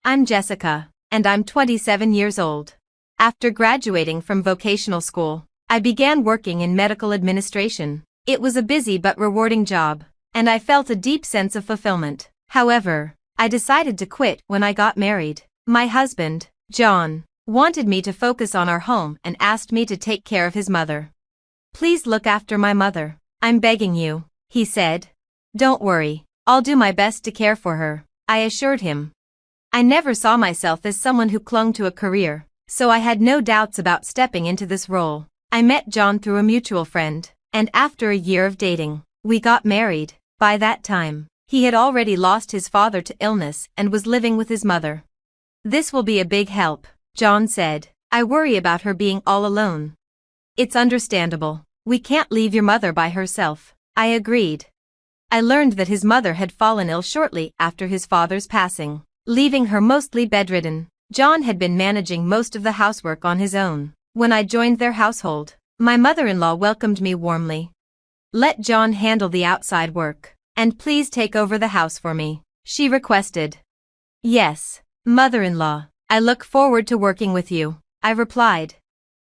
I'm Jessica, and I'm 27 years old. After graduating from vocational school, I began working in medical administration. It was a busy but rewarding job, and I felt a deep sense of fulfillment. However, I decided to quit when I got married. My husband, John, wanted me to focus on our home and asked me to take care of his mother. "Please look after my mother. I'm begging you," he said. "Don't worry, I'll do my best to care for her," I assured him. I never saw myself as someone who clung to a career, so I had no doubts about stepping into this role. I met John through a mutual friend, and after a year of dating, we got married. By that time, he had already lost his father to illness and was living with his mother. "This will be a big help," John said. "I worry about her being all alone." "It's understandable. We can't leave your mother by herself," I agreed. I learned that his mother had fallen ill shortly after his father's passing, leaving her mostly bedridden. John had been managing most of the housework on his own. When I joined their household, my mother-in-law welcomed me warmly. "Let John handle the outside work, and please take over the house for me," she requested. "Yes, mother-in-law, I look forward to working with you," I replied.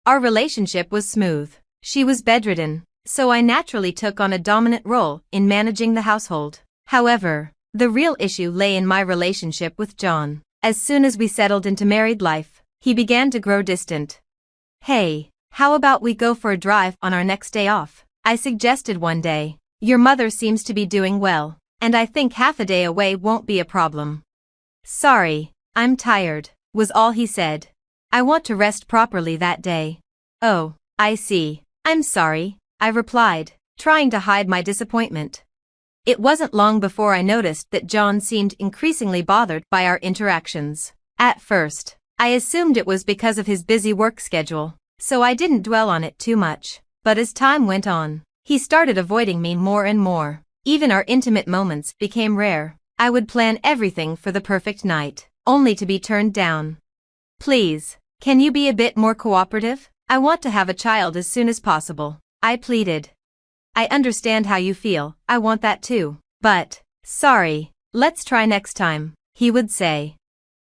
Our relationship was smooth. She was bedridden, so I naturally took on a dominant role in managing the household. However, the real issue lay in my relationship with John. As soon as we settled into married life, he began to grow distant. "Hey, how about we go for a drive on our next day off?" I suggested one day. "Your mother seems to be doing well, and I think half a day away won't be a problem." "Sorry, I'm tired," was all he said. "I want to rest properly that day." "Oh, I see. I'm sorry," I replied, trying to hide my disappointment. It wasn't long before I noticed that John seemed increasingly bothered by our interactions. At first, I assumed it was because of his busy work schedule, so I didn't dwell on it too much. But as time went on, he started avoiding me more and more. Even our intimate moments became rare. I would plan everything for the perfect night, only to be turned down. "Please, can you be a bit more cooperative? I want to have a child as soon as possible," I pleaded. "I understand how you feel, I want that too. But, sorry, let's try next time," he would say.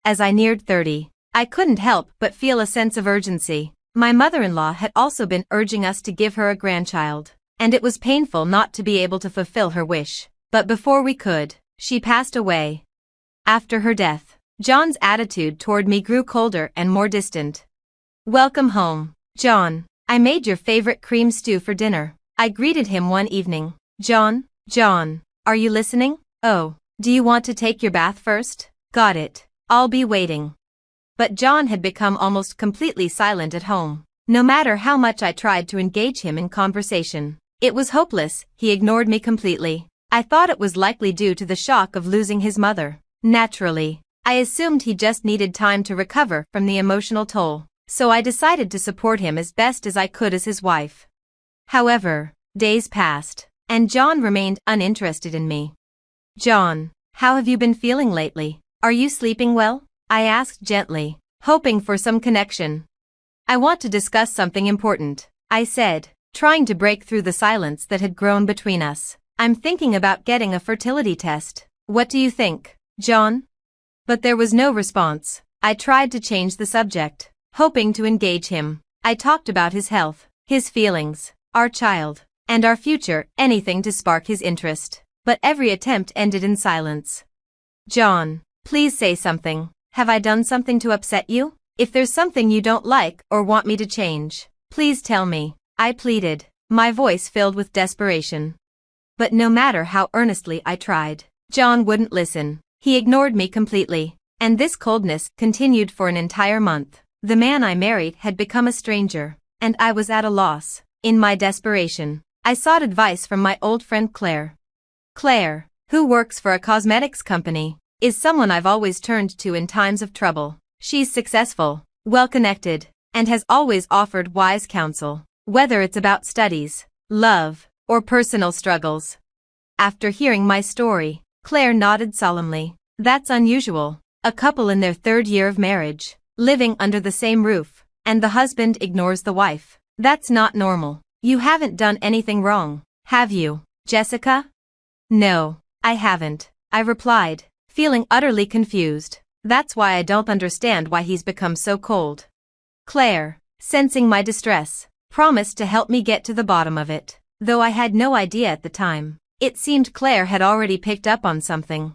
As I neared 30, I couldn't help but feel a sense of urgency. My mother-in-law had also been urging us to give her a grandchild, and it was painful not to be able to fulfill her wish. But before we could, she passed away. After her death, John's attitude toward me grew colder and more distant. "Welcome home, John. I made your favorite cream stew for dinner," I greeted him one evening. John, are you listening? "Oh, do you want to take your bath first?" "Got it. I'll be waiting." But John had become almost completely silent at home. No matter how much I tried to engage him in conversation, it was hopeless. He ignored me completely. I thought it was likely due to the shock of losing his mother. Naturally, I assumed he just needed time to recover from the emotional toll, so I decided to support him as best as I could as his wife. However, days passed, and John remained uninterested in me. "John, how have you been feeling lately? Are you sleeping well?" I asked gently, hoping for some connection. "I want to discuss something important," I said, trying to break through the silence that had grown between us. "I'm thinking about getting a fertility test. What do you think, John?" But there was no response. I tried to change the subject, hoping to engage him. I talked about his health, his feelings, our child, and our future, anything to spark his interest. But every attempt ended in silence. "John, please say something. Have I done something to upset you? If there's something you don't like or want me to change, please tell me," I pleaded, my voice filled with desperation. But no matter how earnestly I tried, John wouldn't listen. He ignored me completely, and this coldness continued for an entire month. The man I married had become a stranger, and I was at a loss. In my desperation, I sought advice from my old friend Claire. Claire, who works for a cosmetics company, is someone I've always turned to in times of trouble. She's successful, well-connected, and has always offered wise counsel, whether it's about studies, love, or personal struggles. After hearing my story, Claire nodded solemnly. "That's unusual. A couple in their third year of marriage, living under the same roof, and the husband ignores the wife. That's not normal. You haven't done anything wrong, have you, Jessica?" "No, I haven't," I replied, feeling utterly confused. That's why I don't understand why he's become so cold. Claire, sensing my distress, promised to help me get to the bottom of it, though I had no idea at the time. It seemed Claire had already picked up on something.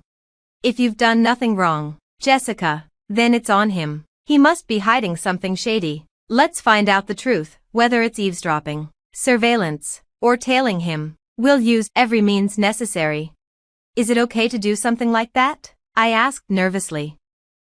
If you've done nothing wrong, Jessica, then it's on him. He must be hiding something shady. Let's find out the truth, whether it's eavesdropping, surveillance, or tailing him. We'll use every means necessary. Is it okay to do something like that? I asked nervously.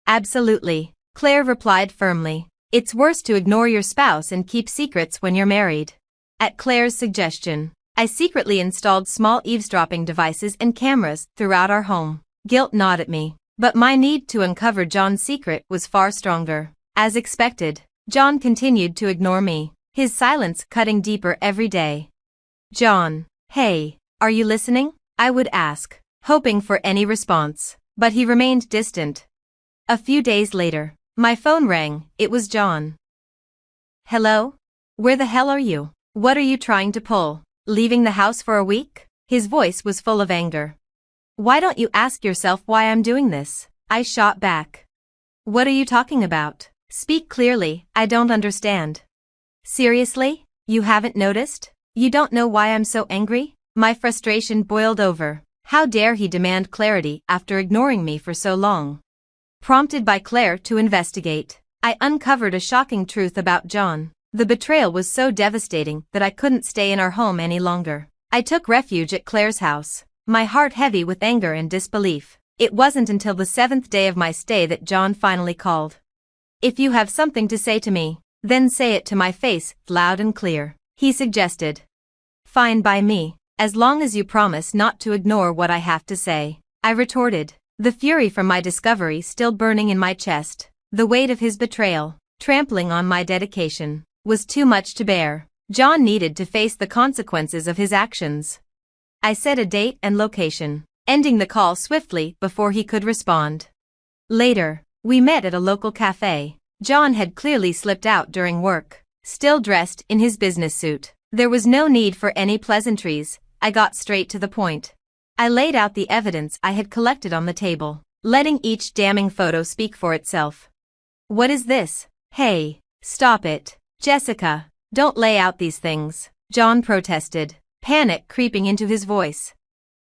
Absolutely, Claire replied firmly. It's worse to ignore your spouse and keep secrets when you're married. At Claire's suggestion, I secretly installed small eavesdropping devices and cameras throughout our home. Guilt gnawed at me, but my need to uncover John's secret was far stronger. As expected, John continued to ignore me, his silence cutting deeper every day. John, hey, are you listening? I would ask, hoping for any response, but he remained distant. A few days later, my phone rang. It was John. Hello? Where the hell are you? What are you trying to pull? Leaving the house for a week? His voice was full of anger. Why don't you ask yourself why I'm doing this? I shot back. What are you talking about? Speak clearly, I don't understand. Seriously? You haven't noticed? You don't know why I'm so angry? My frustration boiled over. How dare he demand clarity after ignoring me for so long? Prompted by Claire to investigate, I uncovered a shocking truth about John. The betrayal was so devastating that I couldn't stay in our home any longer. I took refuge at Claire's house, my heart heavy with anger and disbelief. It wasn't until the 7th day of my stay that John finally called. If you have something to say to me, then say it to my face, loud and clear, he suggested. Fine by me, as long as you promise not to ignore what I have to say, I retorted, the fury from my discovery still burning in my chest. The weight of his betrayal, trampling on my dedication, was too much to bear. John needed to face the consequences of his actions. I set a date and location, ending the call swiftly before he could respond. Later, we met at a local cafe. John had clearly slipped out during work, still dressed in his business suit. There was no need for any pleasantries. I got straight to the point. I laid out the evidence I had collected on the table, letting each damning photo speak for itself. What is this? Hey, stop it. Jessica, don't lay out these things, John protested, panic creeping into his voice.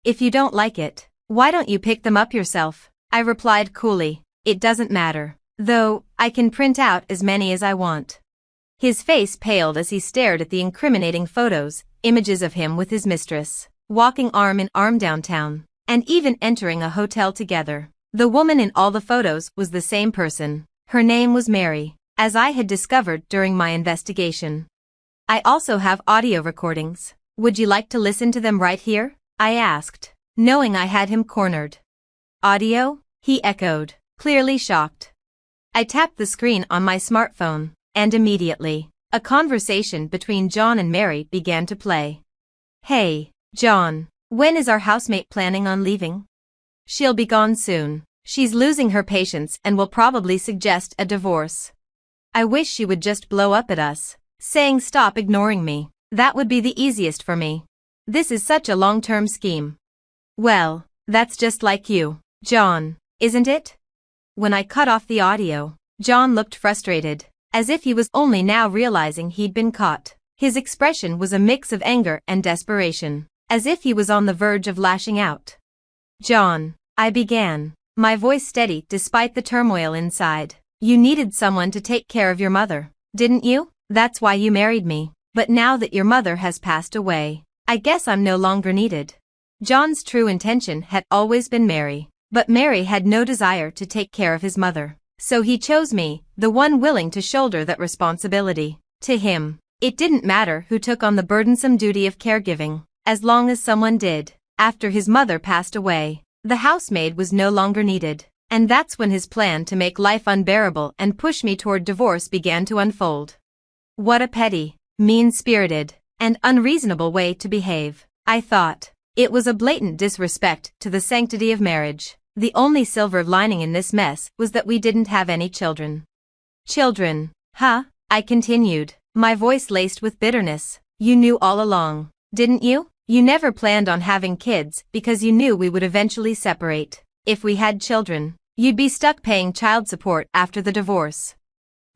If you don't like it, why don't you pick them up yourself? I replied coolly. It doesn't matter, though, I can print out as many as I want. His face paled as he stared at the incriminating photos, images of him with his mistress, walking arm in arm downtown, and even entering a hotel together. The woman in all the photos was the same person. Her name was Mary, as I had discovered during my investigation. I also have audio recordings. Would you like to listen to them right here? I asked, knowing I had him cornered. Audio? He echoed, clearly shocked. I tapped the screen on my smartphone, and immediately, a conversation between John and Mary began to play. Hey, John, when is our housemate planning on leaving? She'll be gone soon. She's losing her patience and will probably suggest a divorce. I wish she would just blow up at us, saying stop ignoring me. That would be the easiest for me. This is such a long-term scheme. Well, that's just like you, John, isn't it? When I cut off the audio, John looked frustrated, as if he was only now realizing he'd been caught. His expression was a mix of anger and desperation, as if he was on the verge of lashing out. John, I began, my voice steady despite the turmoil inside. You needed someone to take care of your mother, didn't you? That's why you married me. But now that your mother has passed away, I guess I'm no longer needed. John's true intention had always been Mary, but Mary had no desire to take care of his mother. So he chose me, the one willing to shoulder that responsibility. To him, it didn't matter who took on the burdensome duty of caregiving, as long as someone did. After his mother passed away, the housemaid was no longer needed, and that's when his plan to make life unbearable and push me toward divorce began to unfold. What a petty, mean-spirited, and unreasonable way to behave, I thought. It was a blatant disrespect to the sanctity of marriage. The only silver lining in this mess was that we didn't have any children. Children, huh? I continued, my voice laced with bitterness. You knew all along, didn't you? You never planned on having kids because you knew we would eventually separate. If we had children, You'd be stuck paying child support after the divorce.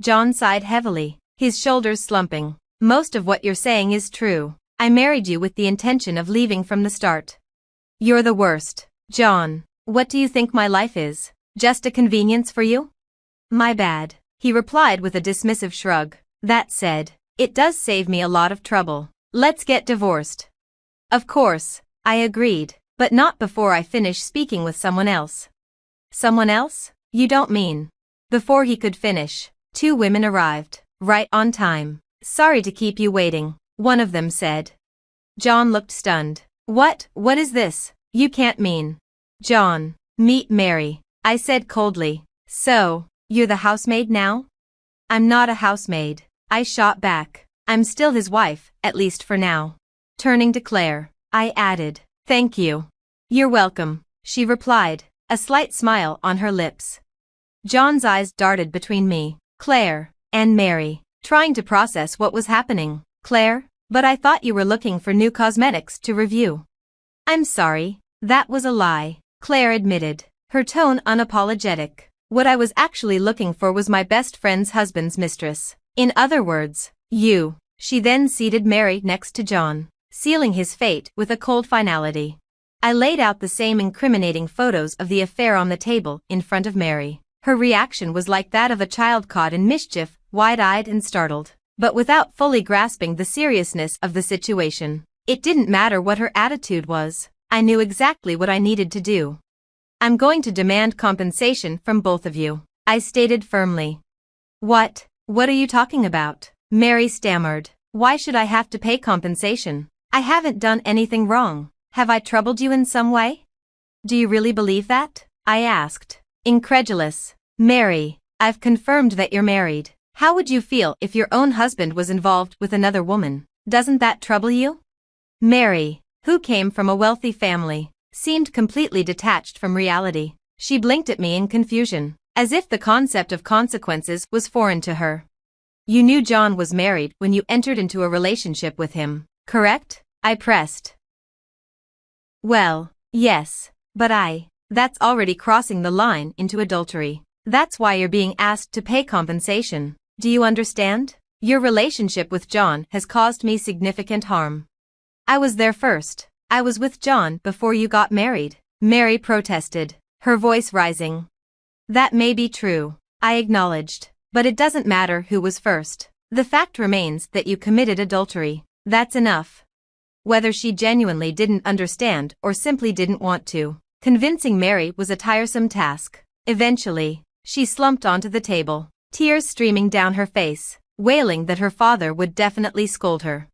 John sighed heavily, his shoulders slumping. Most of what you're saying is true. I married you with the intention of leaving from the start. You're the worst. John, what do you think my life is? Just a convenience for you? My bad, he replied with a dismissive shrug. That said, it does save me a lot of trouble. Let's get divorced. Of course, I agreed, but not before I finish speaking with someone else. Someone else? You don't mean? Before he could finish, 2 women arrived, right on time. Sorry to keep you waiting, one of them said. John looked stunned. What is this? You can't mean. John, meet Mary, I said coldly. So, you're the housemaid now? I'm not a housemaid, I shot back. I'm still his wife, at least for now. Turning to Claire, I added, thank you. You're welcome, she replied, a slight smile on her lips. John's eyes darted between me, Claire, and Mary, trying to process what was happening. Claire, but I thought you were looking for new cosmetics to review. I'm sorry, that was a lie, Claire admitted, her tone unapologetic. What I was actually looking for was my best friend's husband's mistress. In other words, you. She then seated Mary next to John, sealing his fate with a cold finality. I laid out the same incriminating photos of the affair on the table in front of Mary. Her reaction was like that of a child caught in mischief, wide-eyed and startled, but without fully grasping the seriousness of the situation. It didn't matter what her attitude was, I knew exactly what I needed to do. I'm going to demand compensation from both of you, I stated firmly. What are you talking about? Mary stammered. Why should I have to pay compensation? I haven't done anything wrong. Have I troubled you in some way? Do you really believe that? I asked, incredulous. Mary, I've confirmed that you're married. How would you feel if your own husband was involved with another woman? Doesn't that trouble you? Mary, who came from a wealthy family, seemed completely detached from reality. She blinked at me in confusion, as if the concept of consequences was foreign to her. You knew John was married when you entered into a relationship with him, correct? I pressed. Well, yes, but that's already crossing the line into adultery. That's why you're being asked to pay compensation. Do you understand? Your relationship with John has caused me significant harm. I was there first. I was with John before you got married, Mary protested, her voice rising. That may be true, I acknowledged, but it doesn't matter who was first. The fact remains that you committed adultery. That's enough. Whether she genuinely didn't understand or simply didn't want to, convincing Mary was a tiresome task. Eventually, she slumped onto the table, tears streaming down her face, wailing that her father would definitely scold her.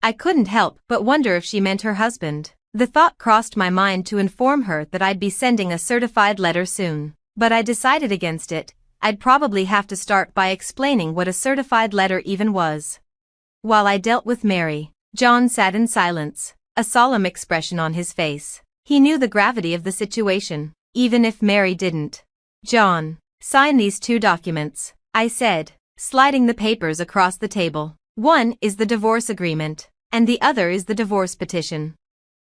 I couldn't help but wonder if she meant her husband. The thought crossed my mind to inform her that I'd be sending a certified letter soon, but I decided against it. I'd probably have to start by explaining what a certified letter even was. While I dealt with Mary, John sat in silence, a solemn expression on his face. He knew the gravity of the situation, even if Mary didn't. John, sign these 2 documents, I said, sliding the papers across the table. One is the divorce agreement, and the other is the divorce petition.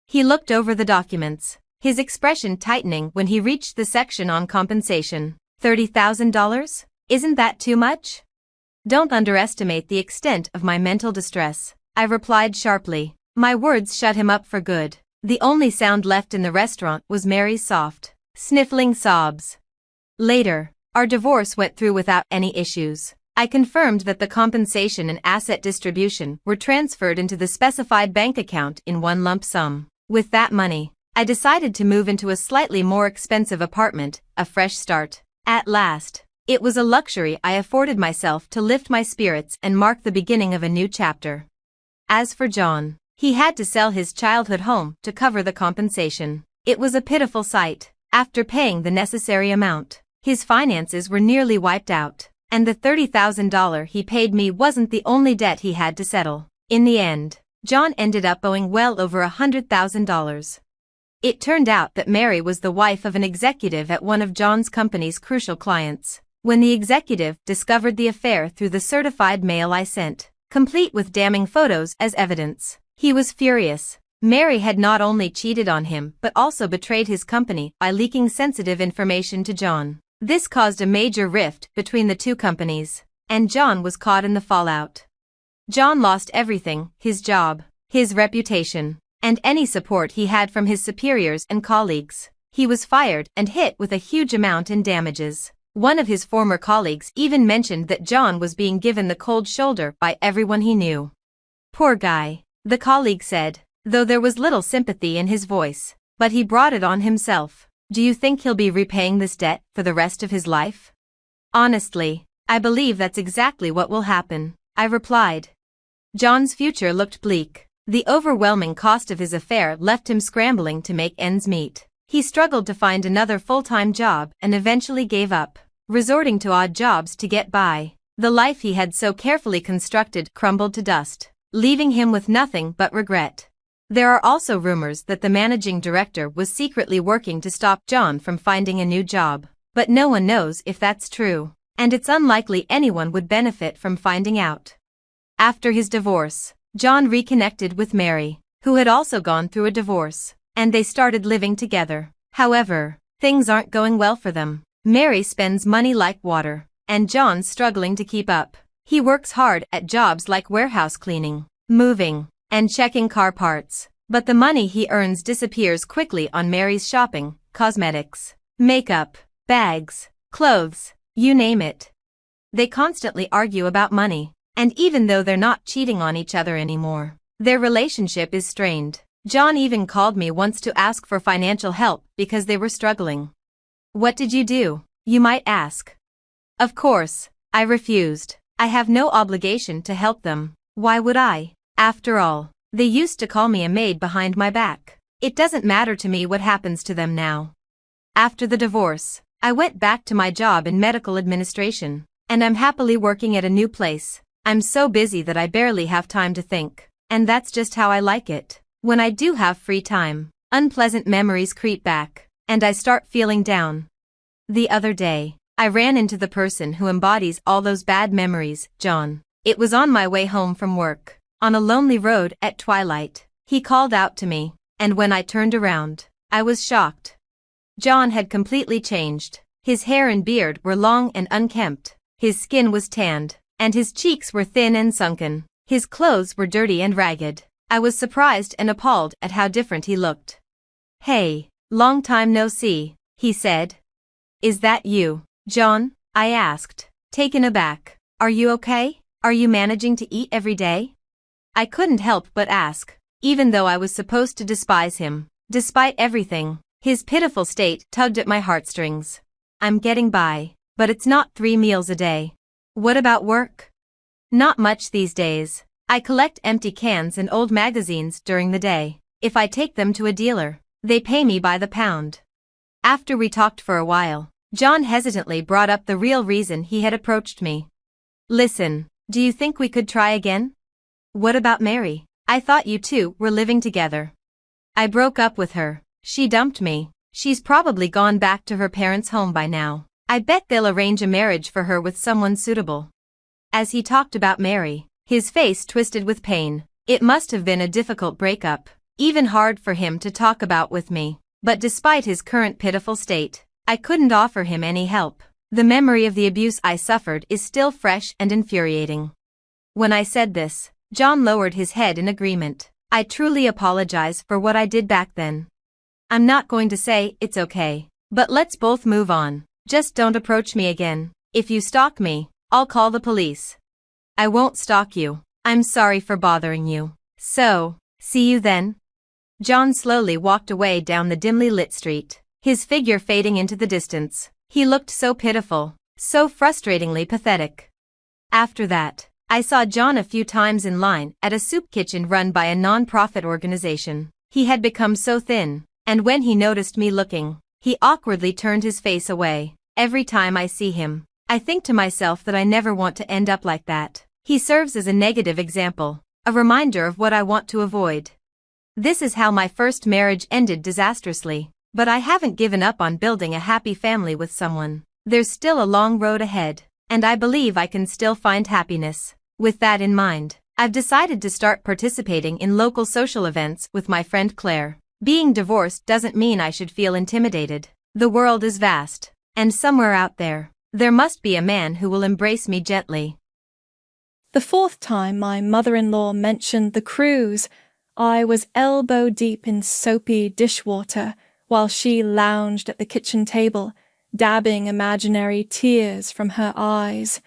He looked over the documents, his expression tightening when he reached the section on compensation. $30,000? Isn't that too much? Don't underestimate the extent of my mental distress, I replied sharply. My words shut him up for good. The only sound left in the restaurant was Mary's soft, sniffling sobs. Later, our divorce went through without any issues. I confirmed that the compensation and asset distribution were transferred into the specified bank account in one lump sum. With that money, I decided to move into a slightly more expensive apartment, a fresh start. At last, it was a luxury I afforded myself to lift my spirits and mark the beginning of a new chapter. As for John, he had to sell his childhood home to cover the compensation. It was a pitiful sight. After paying the necessary amount, his finances were nearly wiped out, and the $30,000 he paid me wasn't the only debt he had to settle. In the end, John ended up owing well over $100,000. It turned out that Mary was the wife of an executive at one of John's company's crucial clients. When the executive discovered the affair through the certified mail I sent, complete with damning photos as evidence, he was furious. Mary had not only cheated on him but also betrayed his company by leaking sensitive information to John. This caused a major rift between the two companies, and John was caught in the fallout. John lost everything: his job, his reputation, and any support he had from his superiors and colleagues. He was fired and hit with a huge amount in damages. One of his former colleagues even mentioned that John was being given the cold shoulder by everyone he knew. "Poor guy," the colleague said, though there was little sympathy in his voice. "But he brought it on himself. Do you think he'll be repaying this debt for the rest of his life?" "Honestly, I believe that's exactly what will happen," I replied. John's future looked bleak. The overwhelming cost of his affair left him scrambling to make ends meet. He struggled to find another full-time job and eventually gave up, resorting to odd jobs to get by. The life he had so carefully constructed crumbled to dust, leaving him with nothing but regret. There are also rumors that the managing director was secretly working to stop John from finding a new job, but no one knows if that's true, and it's unlikely anyone would benefit from finding out. After his divorce, John reconnected with Mary, who had also gone through a divorce, and they started living together. However, things aren't going well for them. Mary spends money like water, and John's struggling to keep up. He works hard at jobs like warehouse cleaning, moving, and checking car parts, but the money he earns disappears quickly on Mary's shopping, cosmetics, makeup, bags, clothes, you name it. They constantly argue about money, and even though they're not cheating on each other anymore, their relationship is strained. John even called me once to ask for financial help because they were struggling. "What did you do?" you might ask. Of course, I refused. I have no obligation to help them. Why would I? After all, they used to call me a maid behind my back. It doesn't matter to me what happens to them now. After the divorce, I went back to my job in medical administration, and I'm happily working at a new place. I'm so busy that I barely have time to think, and that's just how I like it. When I do have free time, unpleasant memories creep back, and I start feeling down. The other day, I ran into the person who embodies all those bad memories, John. It was on my way home from work. On a lonely road at twilight, he called out to me, and when I turned around, I was shocked. John had completely changed. His hair and beard were long and unkempt, his skin was tanned, and his cheeks were thin and sunken. His clothes were dirty and ragged. I was surprised and appalled at how different he looked. "Hey, long time no see," he said. "Is that you, John?" I asked, taken aback. "Are you okay? Are you managing to eat every day?" I couldn't help but ask, even though I was supposed to despise him. Despite everything, his pitiful state tugged at my heartstrings. "I'm getting by, but it's not 3 meals a day." "What about work?" "Not much these days. I collect empty cans and old magazines during the day. If I take them to a dealer, they pay me by the pound." After we talked for a while, John hesitantly brought up the real reason he had approached me. "Listen, do you think we could try again?" "What about Mary? I thought you two were living together." "I broke up with her. She dumped me. She's probably gone back to her parents' home by now. I bet they'll arrange a marriage for her with someone suitable." As he talked about Mary, his face twisted with pain. It must have been a difficult breakup, even hard for him to talk about with me. But despite his current pitiful state, I couldn't offer him any help. The memory of the abuse I suffered is still fresh and infuriating. When I said this, John lowered his head in agreement. "I truly apologize for what I did back then. I'm not going to say it's okay, but let's both move on. Just don't approach me again. If you stalk me, I'll call the police." "I won't stalk you. I'm sorry for bothering you. So, see you then." John slowly walked away down the dimly lit street, his figure fading into the distance. He looked so pitiful, so frustratingly pathetic. After that, I saw John a few times in line at a soup kitchen run by a non-profit organization. He had become so thin, and when he noticed me looking, he awkwardly turned his face away. Every time I see him, I think to myself that I never want to end up like that. He serves as a negative example, a reminder of what I want to avoid. This is how my first marriage ended disastrously, but I haven't given up on building a happy family with someone. There's still a long road ahead, and I believe I can still find happiness. With that in mind, I've decided to start participating in local social events with my friend Claire. Being divorced doesn't mean I should feel intimidated. The world is vast, and somewhere out there must be a man who will embrace me gently. The fourth time my mother-in-law mentioned the cruise, I was elbow-deep in soapy dishwater while she lounged at the kitchen table, dabbing imaginary tears from her eyes.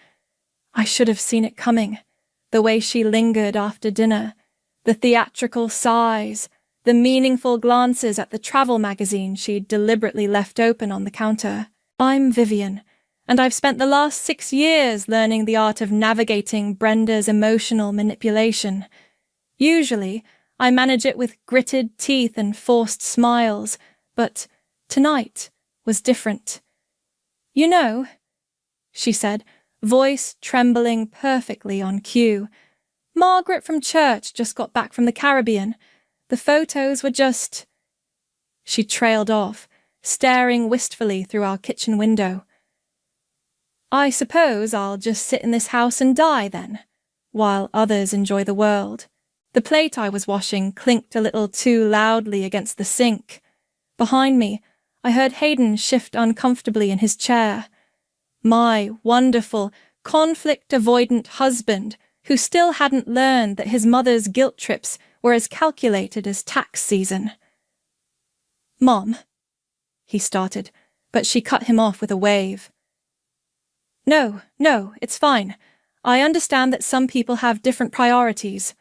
I should have seen it coming, the way she lingered after dinner, the theatrical sighs, the meaningful glances at the travel magazine she'd deliberately left open on the counter. I'm Vivian, and I've spent the last 6 years learning the art of navigating Brenda's emotional manipulation. Usually, I manage it with gritted teeth and forced smiles, but tonight was different. "You know," she said, voice trembling perfectly on cue, "Margaret from church just got back from the Caribbean. The photos were just—" She trailed off, staring wistfully through our kitchen window. "I suppose I'll just sit in this house and die, then, while others enjoy the world." The plate I was washing clinked a little too loudly against the sink. Behind me, I heard Hayden shift uncomfortably in his chair. My wonderful, conflict-avoidant husband, who still hadn't learned that his mother's guilt trips were as calculated as tax season. "Mom," he started, but she cut him off with a wave. No, it's fine. I understand that some people have different priorities."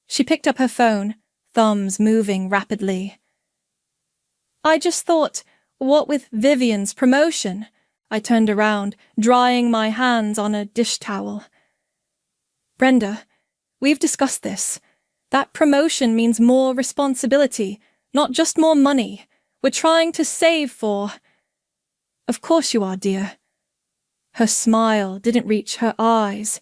She picked up her phone, thumbs moving rapidly. "I just thought, what with Vivian's promotion?" I turned around, drying my hands on a dish towel. "Brenda, we've discussed this. That promotion means more responsibility, not just more money. We're trying to save for—" "Of course you are, dear." Her smile didn't reach her eyes.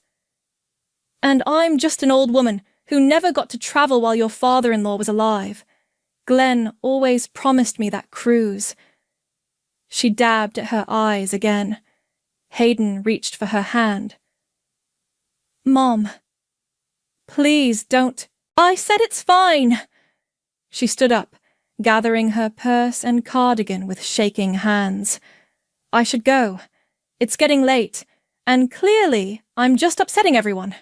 "And I'm just an old woman who never got to travel while your father-in-law was alive. Glenn always promised me that cruise." She dabbed at her eyes again. Hayden reached for her hand. "Mom, please don't—" "I said it's fine!" She stood up, gathering her purse and cardigan with shaking hands. "I should go. It's getting late, and clearly I'm just upsetting everyone."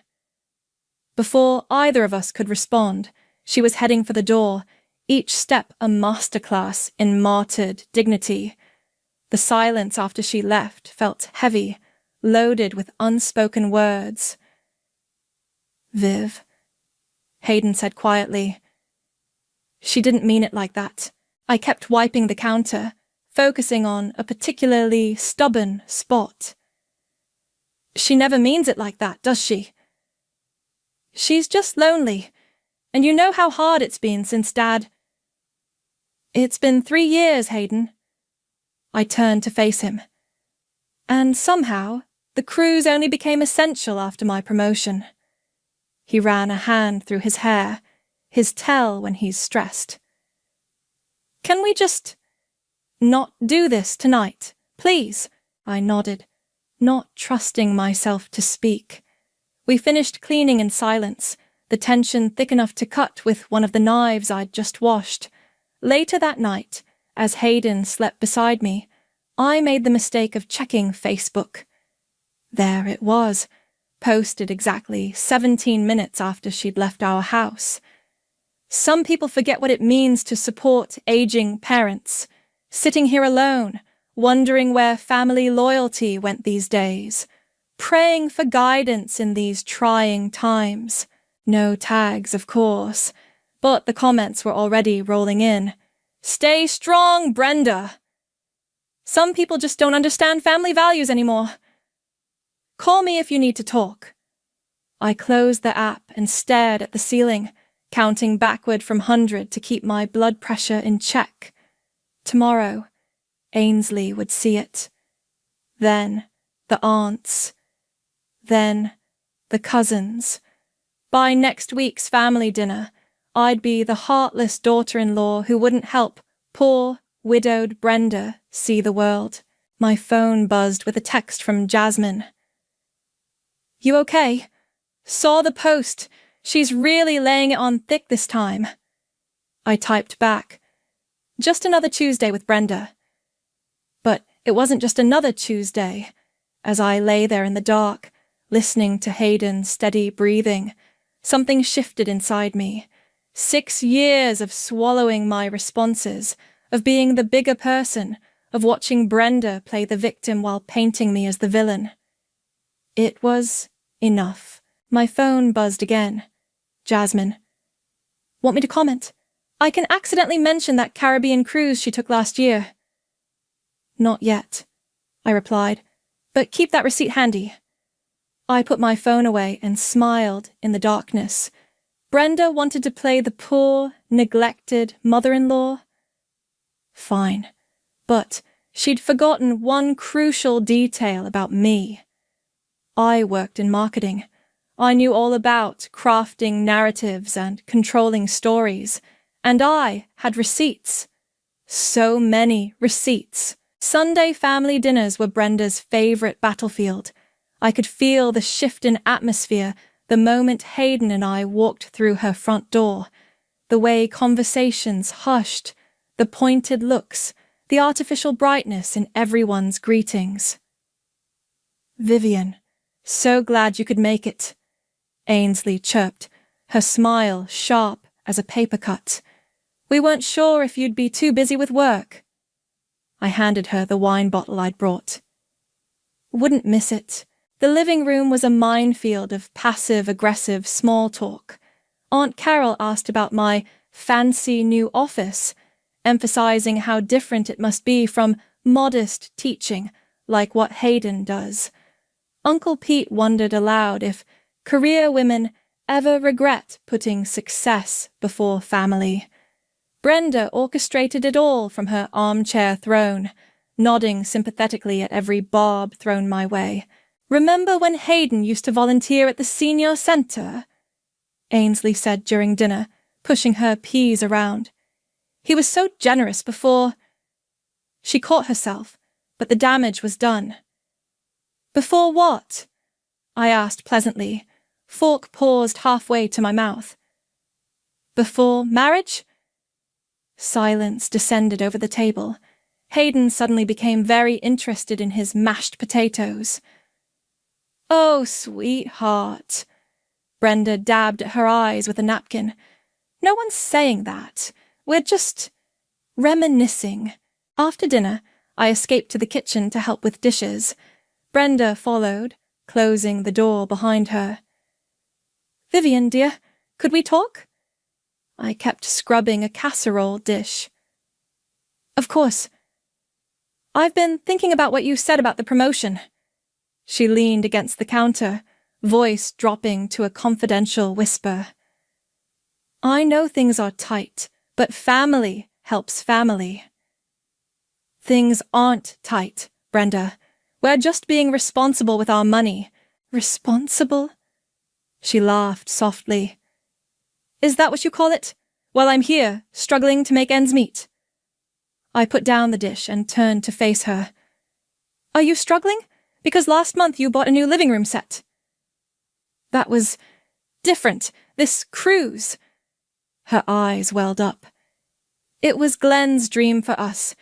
Before either of us could respond, she was heading for the door, each step a masterclass in martyred dignity. The silence after she left felt heavy, loaded with unspoken words. "Viv," Hayden said quietly. "She didn't mean it like that." I kept wiping the counter, focusing on a particularly stubborn spot. "She never means it like that, does she?" "She's just lonely, and you know how hard it's been since Dad—" "It's been 3 years, Hayden." I turned to face him. "And somehow, the cruise only became essential after my promotion." He ran a hand through his hair, his tell when he's stressed. "Can we just not do this tonight, please?" I nodded, not trusting myself to speak. We finished cleaning in silence, the tension thick enough to cut with one of the knives I'd just washed. Later that night, as Hayden slept beside me, I made the mistake of checking Facebook. There it was, posted exactly 17 minutes after she'd left our house. Some people forget what it means to support aging parents, sitting here alone, wondering where family loyalty went these days, praying for guidance in these trying times. No tags, of course, but the comments were already rolling in. "Stay strong, Brenda!" "Some people just don't understand family values anymore." "Call me if you need to talk." I closed the app and stared at the ceiling, counting backward from 100 to keep my blood pressure in check. Tomorrow, Ainsley would see it. Then, the aunts. Then, the cousins. By next week's family dinner, I'd be the heartless daughter-in-law who wouldn't help poor, widowed Brenda see the world. My phone buzzed with a text from Jasmine. "You okay? Saw the post. She's really laying it on thick this time. I typed back, just another Tuesday with Brenda. But it wasn't just another Tuesday. As I lay there in the dark, listening to Hayden's steady breathing, something shifted inside me. 6 years of swallowing my responses, of being the bigger person, of watching Brenda play the victim while painting me as the villain. It was enough. My phone buzzed again. Jasmine. Want me to comment? I can accidentally mention that Caribbean cruise she took last year. Not yet, I replied, but keep that receipt handy. I put my phone away and smiled in the darkness. Brenda wanted to play the poor, neglected mother-in-law. Fine, but she'd forgotten one crucial detail about me. I worked in marketing. I knew all about crafting narratives and controlling stories, and I had receipts. So many receipts. Sunday family dinners were Brenda's favorite battlefield. I could feel the shift in atmosphere the moment Hayden and I walked through her front door, the way conversations hushed, the pointed looks, the artificial brightness in everyone's greetings. Vivian, so glad you could make it, Ainsley chirped, her smile sharp as a paper cut. We weren't sure if you'd be too busy with work. I handed her the wine bottle I'd brought. Wouldn't miss it. The living room was a minefield of passive-aggressive small talk. Aunt Carol asked about my fancy new office, emphasizing how different it must be from modest teaching, like what Hayden does. Uncle Pete wondered aloud if career women ever regret putting success before family. Brenda orchestrated it all from her armchair throne, nodding sympathetically at every barb thrown my way. Remember when Hayden used to volunteer at the senior centre? Ainsley said during dinner, pushing her peas around. He was so generous before... She caught herself, but the damage was done. Before what? I asked pleasantly. Fork paused halfway to my mouth. Before marriage? Silence descended over the table. Hayden suddenly became very interested in his mashed potatoes. Oh, sweetheart. Brenda dabbed at her eyes with a napkin. No one's saying that. We're just reminiscing. After dinner, I escaped to the kitchen to help with dishes. Brenda followed, closing the door behind her. Vivian, dear, could we talk? I kept scrubbing a casserole dish. Of course. I've been thinking about what you said about the promotion. She leaned against the counter, voice dropping to a confidential whisper. I know things are tight, but family helps family. Things aren't tight, Brenda. We're just being responsible with our money. Responsible? She laughed softly. Is that what you call it? While I'm here, struggling to make ends meet. I put down the dish and turned to face her. Are you struggling? Because last month you bought a new living room set. That was different. This cruise. Her eyes welled up. It was Glenn's dream for us.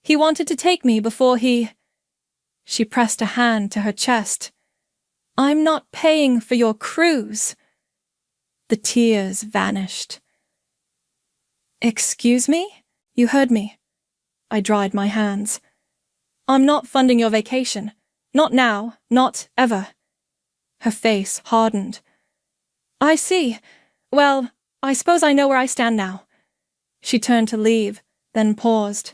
He wanted to take me before he... She pressed a hand to her chest. I'm not paying for your cruise. The tears vanished. Excuse me? You heard me. I dried my hands. I'm not funding your vacation. Not now, not ever. Her face hardened. I see. Well, I suppose I know where I stand now. She turned to leave, then paused.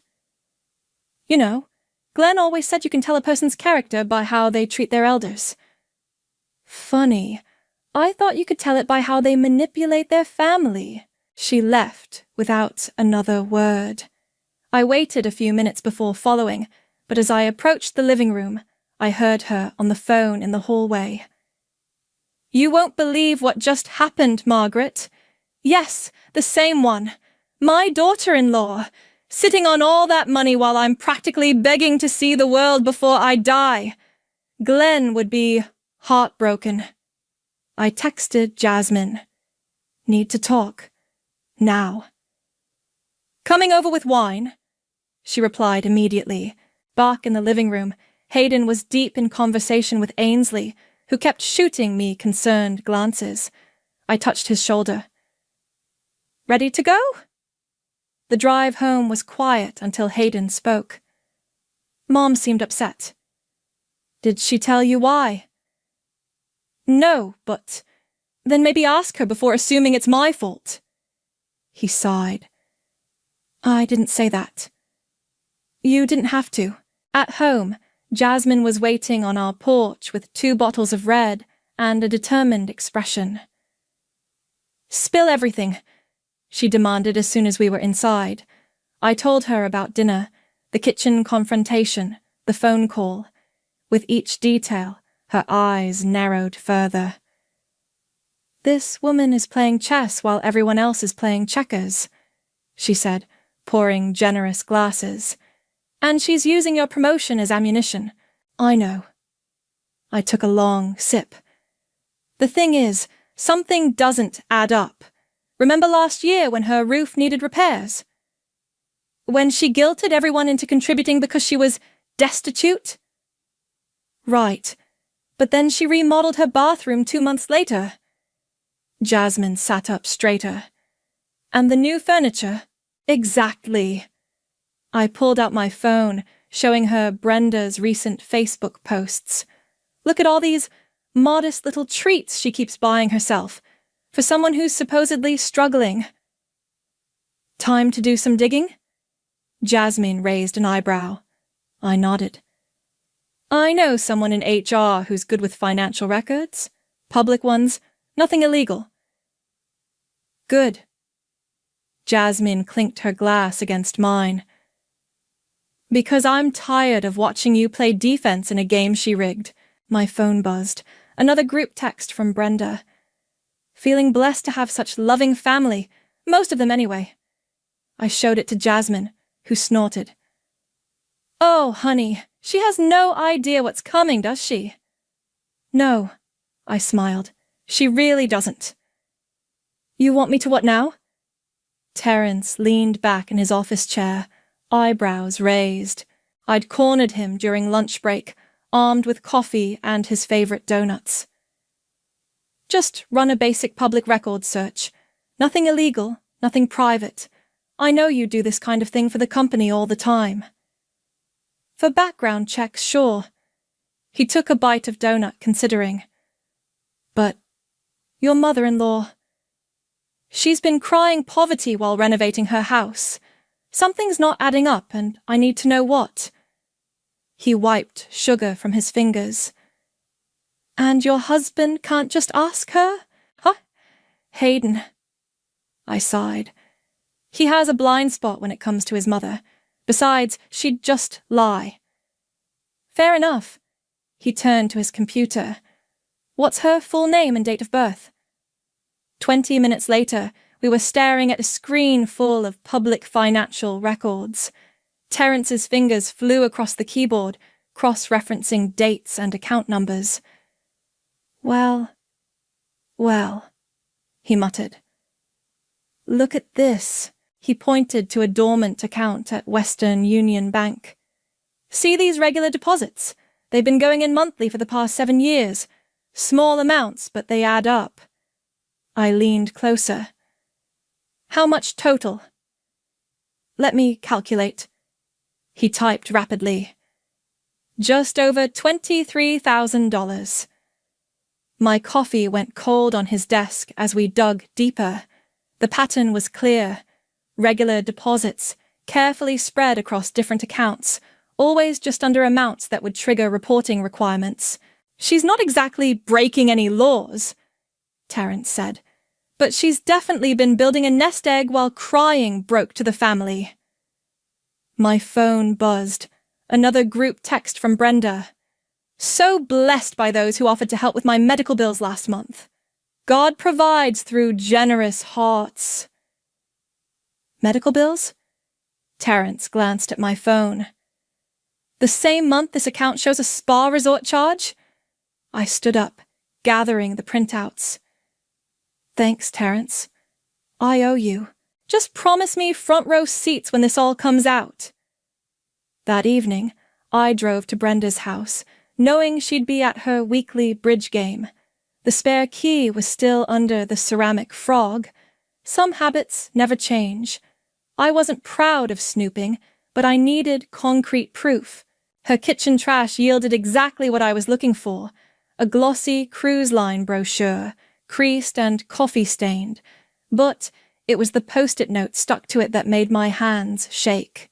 You know, Glenn always said you can tell a person's character by how they treat their elders. Funny. I thought you could tell it by how they manipulate their family. She left without another word. I waited a few minutes before following, but as I approached the living room, I heard her on the phone in the hallway. You won't believe what just happened, Margaret. Yes, the same one. My daughter-in-law, sitting on all that money while I'm practically begging to see the world before I die. Glenn would be heartbroken. I texted Jasmine. Need to talk. Now. Coming over with wine, she replied immediately. Back in the living room, Hayden was deep in conversation with Ainsley, who kept shooting me concerned glances. I touched his shoulder. Ready to go? The drive home was quiet until Hayden spoke. Mom seemed upset. Did she tell you why? No, but then maybe ask her before assuming it's my fault. He sighed. I didn't say that. You didn't have to. At home, Jasmine was waiting on our porch with 2 bottles of red and a determined expression. Spill everything, she demanded as soon as we were inside. I told her about dinner, the kitchen confrontation, the phone call. With each detail, her eyes narrowed further. This woman is playing chess while everyone else is playing checkers, she said, pouring generous glasses. And she's using your promotion as ammunition. I know. I took a long sip. The thing is, something doesn't add up. Remember last year when her roof needed repairs? When she guilted everyone into contributing because she was destitute? Right. But then she remodeled her bathroom 2 months later. Jasmine sat up straighter. And the new furniture? Exactly. I pulled out my phone, showing her Brenda's recent Facebook posts. Look at all these modest little treats she keeps buying herself, for someone who's supposedly struggling. Time to do some digging? Jasmine raised an eyebrow. I nodded. I know someone in HR who's good with financial records. Public ones, nothing illegal. Good. Jasmine clinked her glass against mine. Because I'm tired of watching you play defense in a game she rigged. My phone buzzed. Another group text from Brenda. Feeling blessed to have such loving family, most of them anyway. I showed it to Jasmine, who snorted. Oh, honey, she has no idea what's coming, does she? No, I smiled. She really doesn't. You want me to what now? Terence leaned back in his office chair, eyebrows raised. I'd cornered him during lunch break, armed with coffee and his favorite donuts. Just run a basic public records search. Nothing illegal, nothing private. I know you do this kind of thing for the company all the time. For background checks, sure. He took a bite of donut, considering. But your mother-in-law... She's been crying poverty while renovating her house. Something's not adding up, and I need to know what. He wiped sugar from his fingers. And your husband can't just ask her? Huh? Hayden. I sighed. He has a blind spot when it comes to his mother. Besides, she'd just lie. Fair enough. He turned to his computer. What's her full name and date of birth? 20 minutes later, we were staring at a screen full of public financial records. Terence's fingers flew across the keyboard, cross-referencing dates and account numbers. Well, he muttered. Look at this. He pointed to a dormant account at Western Union Bank. See these regular deposits? They've been going in monthly for the past 7 years. Small amounts, but they add up. I leaned closer. How much total? Let me calculate. He typed rapidly. Just over $23,000. My coffee went cold on his desk as we dug deeper. The pattern was clear. Regular deposits, carefully spread across different accounts, always just under amounts that would trigger reporting requirements. She's not exactly breaking any laws, Terence said, but she's definitely been building a nest egg while crying broke to the family. My phone buzzed. Another group text from Brenda. So blessed by those who offered to help with my medical bills last month. God provides through generous hearts. Medical bills? Terence glanced at my phone. The same month this account shows a spa resort charge? I stood up, gathering the printouts. Thanks, Terence. I owe you. Just promise me front row seats when this all comes out. That evening, I drove to Brenda's house, knowing she'd be at her weekly bridge game. The spare key was still under the ceramic frog. Some habits never change. I wasn't proud of snooping, but I needed concrete proof. Her kitchen trash yielded exactly what I was looking for: a glossy cruise line brochure, creased and coffee-stained, but it was the post-it note stuck to it that made my hands shake.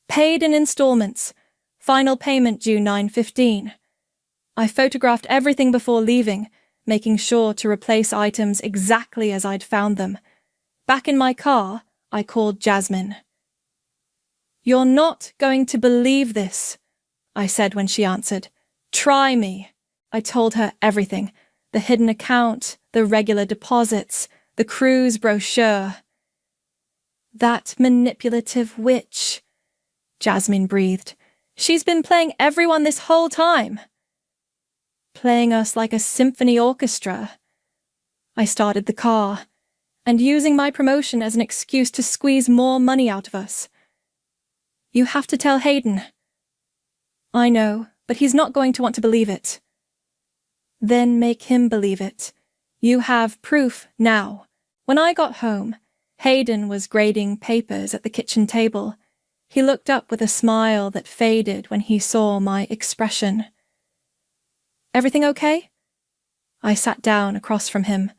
Paid in installments. Final payment due 9/15. I photographed everything before leaving, making sure to replace items exactly as I'd found them. Back in my car, I called Jasmine. "You're not going to believe this," I said when she answered. "Try me." I told her everything: the hidden account, the regular deposits, the cruise brochure. "That manipulative witch," Jasmine breathed. "She's been playing everyone this whole time." Playing us like a symphony orchestra. I started the car, and using my promotion as an excuse to squeeze more money out of us. "You have to tell Hayden." "I know, but he's not going to want to believe it." "Then make him believe it. You have proof now." When I got home, Hayden was grading papers at the kitchen table. He looked up with a smile that faded when he saw my expression. "Everything okay?" I sat down across from him.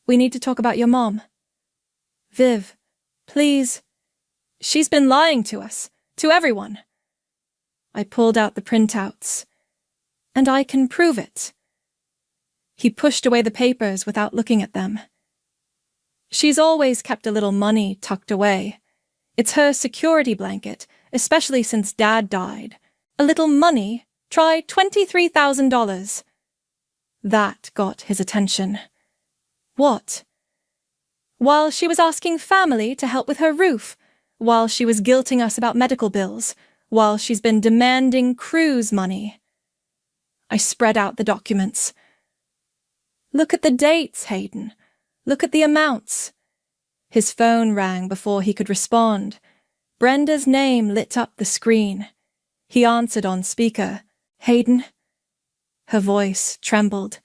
"We need to talk about your mom." "Viv, please." "She's been lying to us, to everyone." I pulled out the printouts. "And I can prove it." He pushed away the papers without looking at them. "She's always kept a little money tucked away. It's her security blanket, especially since Dad died. A little money? Try $23,000. That got his attention. "What?" "While she was asking family to help with her roof, while she was guilting us about medical bills, while she's been demanding cruise money." I spread out the documents. "Look at the dates, Hayden. Look at the amounts." His phone rang before he could respond. Brenda's name lit up the screen. He answered on speaker. "Hayden?" Her voice trembled.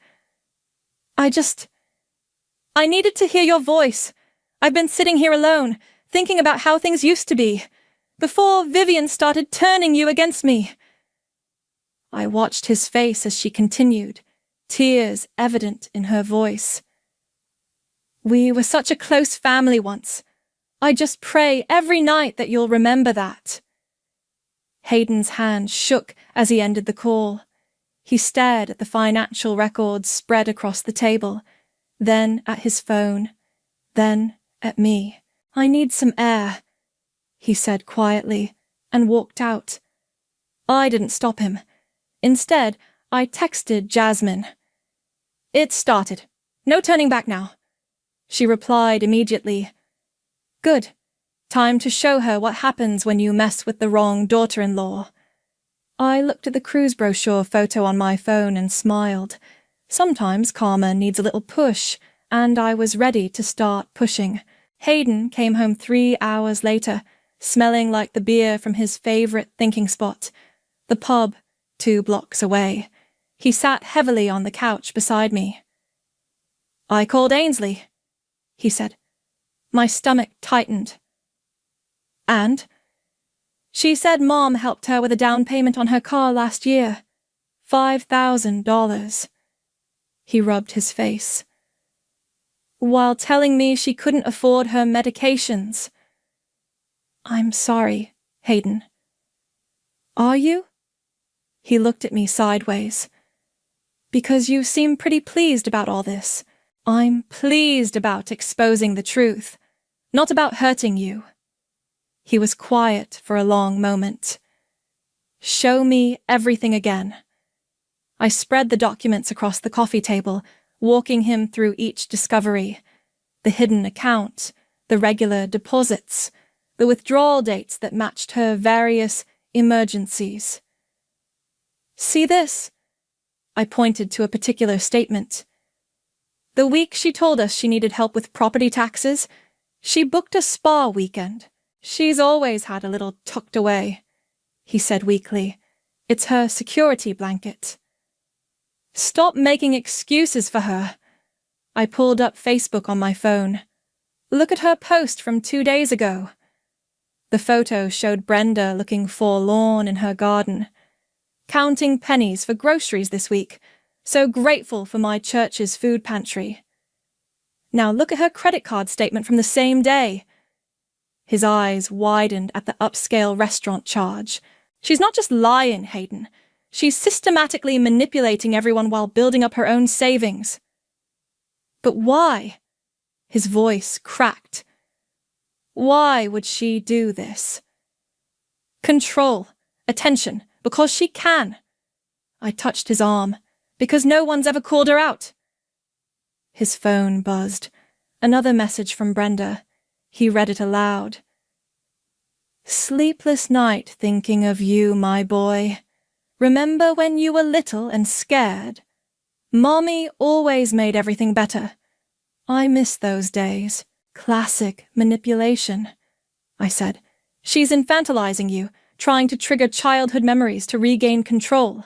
I needed to hear your voice. I've been sitting here alone, thinking about how things used to be, before Vivian started turning you against me." I watched his face as she continued, tears evident in her voice. "We were such a close family once. I just pray every night that you'll remember that." Hayden's hand shook as he ended the call. He stared at the financial records spread across the table, then at his phone, then at me. "I need some air," he said quietly, and walked out. I didn't stop him. Instead, I texted Jasmine. "It started. No turning back now." She replied immediately. "Good. Time to show her what happens when you mess with the wrong daughter-in-law." I looked at the cruise brochure photo on my phone and smiled. Sometimes karma needs a little push, and I was ready to start pushing. Hayden came home 3 hours later, smelling like the beer from his favorite thinking spot, the pub 2 blocks away. He sat heavily on the couch beside me. "I called Ainsley," he said. My stomach tightened. "And?" "She said Mom helped her with a down payment on her car last year. $5,000. He rubbed his face. "While telling me she couldn't afford her medications." "I'm sorry, Hayden." "Are you?" He looked at me sideways. "Because you seem pretty pleased about all this." "I'm pleased about exposing the truth, not about hurting you." He was quiet for a long moment. "Show me everything again." I spread the documents across the coffee table, walking him through each discovery: the hidden account, the regular deposits, the withdrawal dates that matched her various emergencies. "See this?" I pointed to a particular statement. The week she told us she needed help with property taxes, she booked a spa weekend. She's always had a little tucked away, he said weakly. It's her security blanket. Stop making excuses for her. I pulled up Facebook on my phone. Look at her post from 2 days ago. The photo showed Brenda looking forlorn in her garden, counting pennies for groceries this week, so grateful for my church's food pantry. Now look at her credit card statement from the same day. His eyes widened at the upscale restaurant charge. She's not just lying, Hayden. She's systematically manipulating everyone while building up her own savings. But why? His voice cracked. Why would she do this? Control, attention, because she can. I touched his arm, because no one's ever called her out. His phone buzzed. Another message from Brenda. He read it aloud. Sleepless night thinking of you, my boy. Remember when you were little and scared? Mommy always made everything better. I miss those days. Classic manipulation, I said. She's infantilizing you, trying to trigger childhood memories to regain control.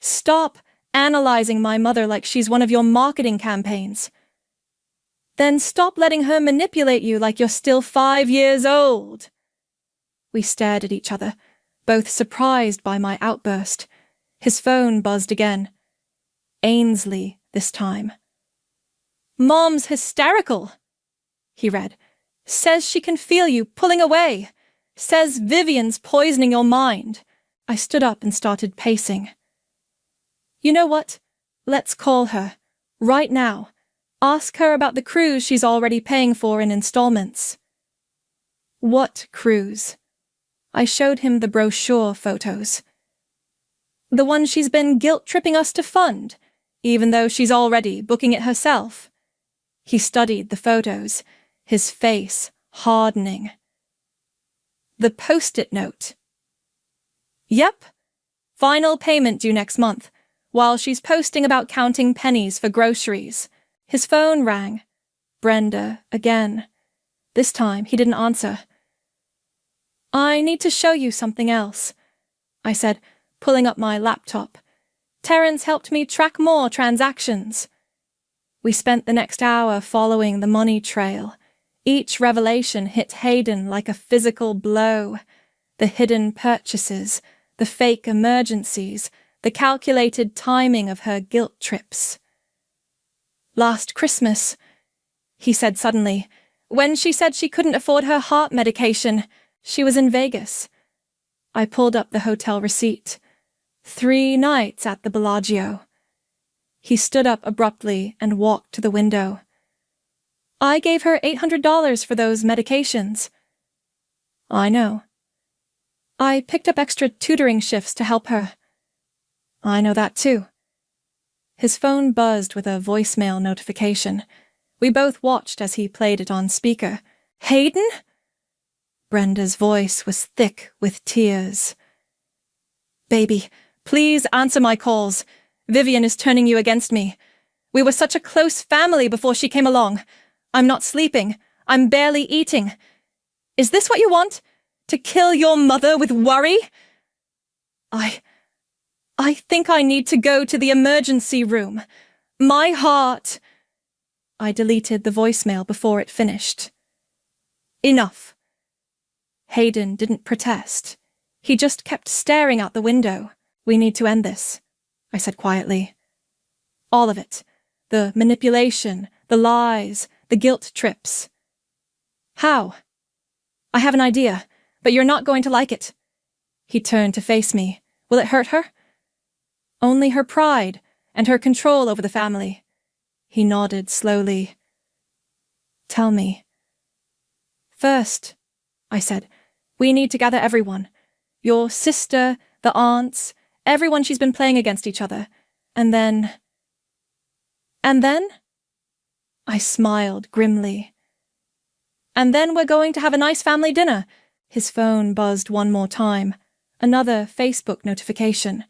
Stop analyzing my mother like she's one of your marketing campaigns. Then stop letting her manipulate you like you're still 5 years old. We stared at each other, both surprised by my outburst. His phone buzzed again. Ainsley, this time. Mom's hysterical, he read. Says she can feel you pulling away. Says Vivian's poisoning your mind. I stood up and started pacing. You know what? Let's call her. Right now. Ask her about the cruise she's already paying for in installments. What cruise? I showed him the brochure photos. The one she's been guilt-tripping us to fund, even though she's already booking it herself. He studied the photos, his face hardening. The post-it note. Yep. Final payment due next month, while she's posting about counting pennies for groceries. His phone rang. Brenda again. This time he didn't answer. I need to show you something else, I said, pulling up my laptop. Terence helped me track more transactions. We spent the next hour following the money trail. Each revelation hit Hayden like a physical blow. The hidden purchases, the fake emergencies, the calculated timing of her guilt trips. Last Christmas, he said suddenly, when she said she couldn't afford her heart medication, she was in Vegas. I pulled up the hotel receipt. 3 nights at the Bellagio. He stood up abruptly and walked to the window. I gave her $800 for those medications. I know. I picked up extra tutoring shifts to help her. I know that too. His phone buzzed with a voicemail notification. We both watched as he played it on speaker. Hayden? Brenda's voice was thick with tears. Baby, please answer my calls. Vivian is turning you against me. We were such a close family before she came along. I'm not sleeping. I'm barely eating. Is this what you want? To kill your mother with worry? I think I need to go to the emergency room. My heart... I deleted the voicemail before it finished. Enough. Hayden didn't protest. He just kept staring out the window. We need to end this, I said quietly. All of it. The manipulation, the lies, the guilt trips. How? I have an idea, but you're not going to like it. He turned to face me. Will it hurt her? Only her pride and her control over the family. He nodded slowly. Tell me. First, I said, we need to gather everyone. Your sister, the aunts, everyone she's been playing against each other. And then... And then? I smiled grimly. And then we're going to have a nice family dinner. His phone buzzed one more time. Another Facebook notification.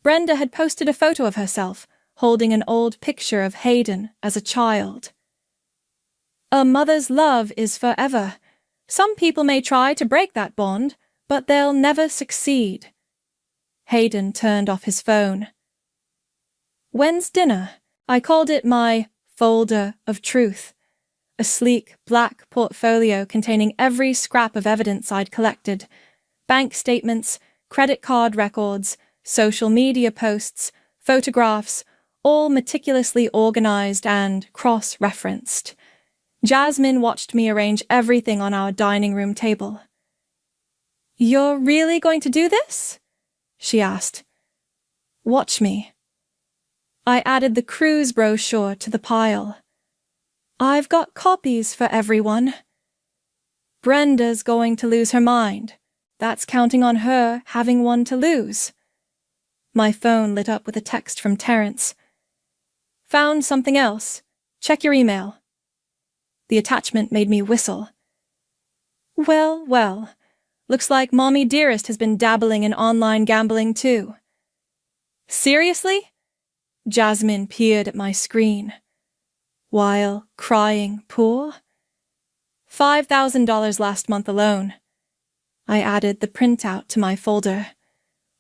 Brenda had posted a photo of herself, holding an old picture of Hayden as a child. A mother's love is forever. Some people may try to break that bond, but they'll never succeed. Hayden turned off his phone. When's dinner? I called it my folder of truth, a sleek black portfolio containing every scrap of evidence I'd collected, bank statements, credit card records, social media posts, photographs, all meticulously organized and cross-referenced. Jasmine watched me arrange everything on our dining room table. "You're really going to do this?" she asked. "Watch me." I added the cruise brochure to the pile. "I've got copies for everyone." "Brenda's going to lose her mind. That's counting on her having one to lose." My phone lit up with a text from Terrence. "Found something else. Check your email." The attachment made me whistle. Well, well. Looks like Mommy Dearest has been dabbling in online gambling too. "Seriously?" Jasmine peered at my screen. "While crying poor?" $5,000 last month alone. I added the printout to my folder.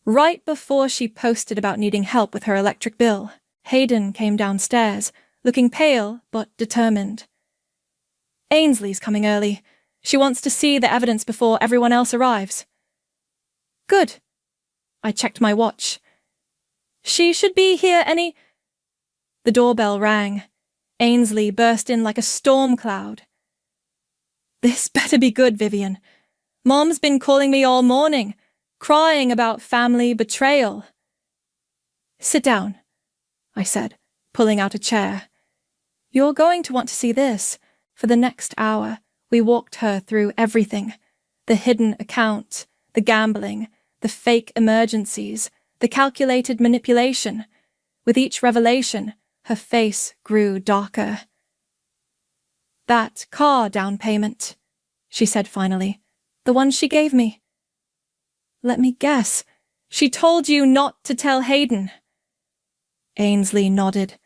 Right before she posted about needing help with her electric bill, Hayden came downstairs, looking pale but determined. "Ainsley's coming early. She wants to see the evidence before everyone else arrives." "Good." I checked my watch. "She should be here any—" The doorbell rang. Ainsley burst in like a storm cloud. "This better be good, Vivian. Mom's been calling me all morning, crying about family betrayal." "Sit down," I said, pulling out a chair. "You're going to want to see this." For the next hour, we walked her through everything. The hidden account, the gambling, the fake emergencies, the calculated manipulation. With each revelation, her face grew darker. "That car down payment," she said finally. "The one she gave me." "Let me guess. She told you not to tell Hayden." Ainsley nodded.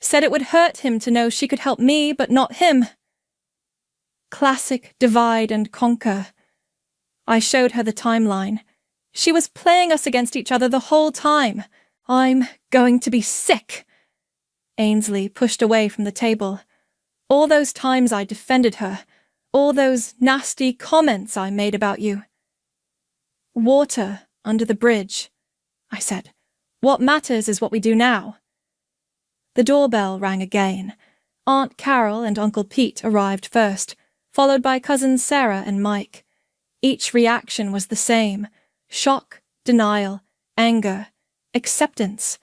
"Said it would hurt him to know she could help me, but not him." Classic divide and conquer. I showed her the timeline. She was playing us against each other the whole time. "I'm going to be sick." Ainsley pushed away from the table. "All those times I defended her. All those nasty comments I made about you." "Water under the bridge," I said. "What matters is what we do now." The doorbell rang again. Aunt Carol and Uncle Pete arrived first, followed by cousins Sarah and Mike. Each reaction was the same: shock, denial, anger, acceptance.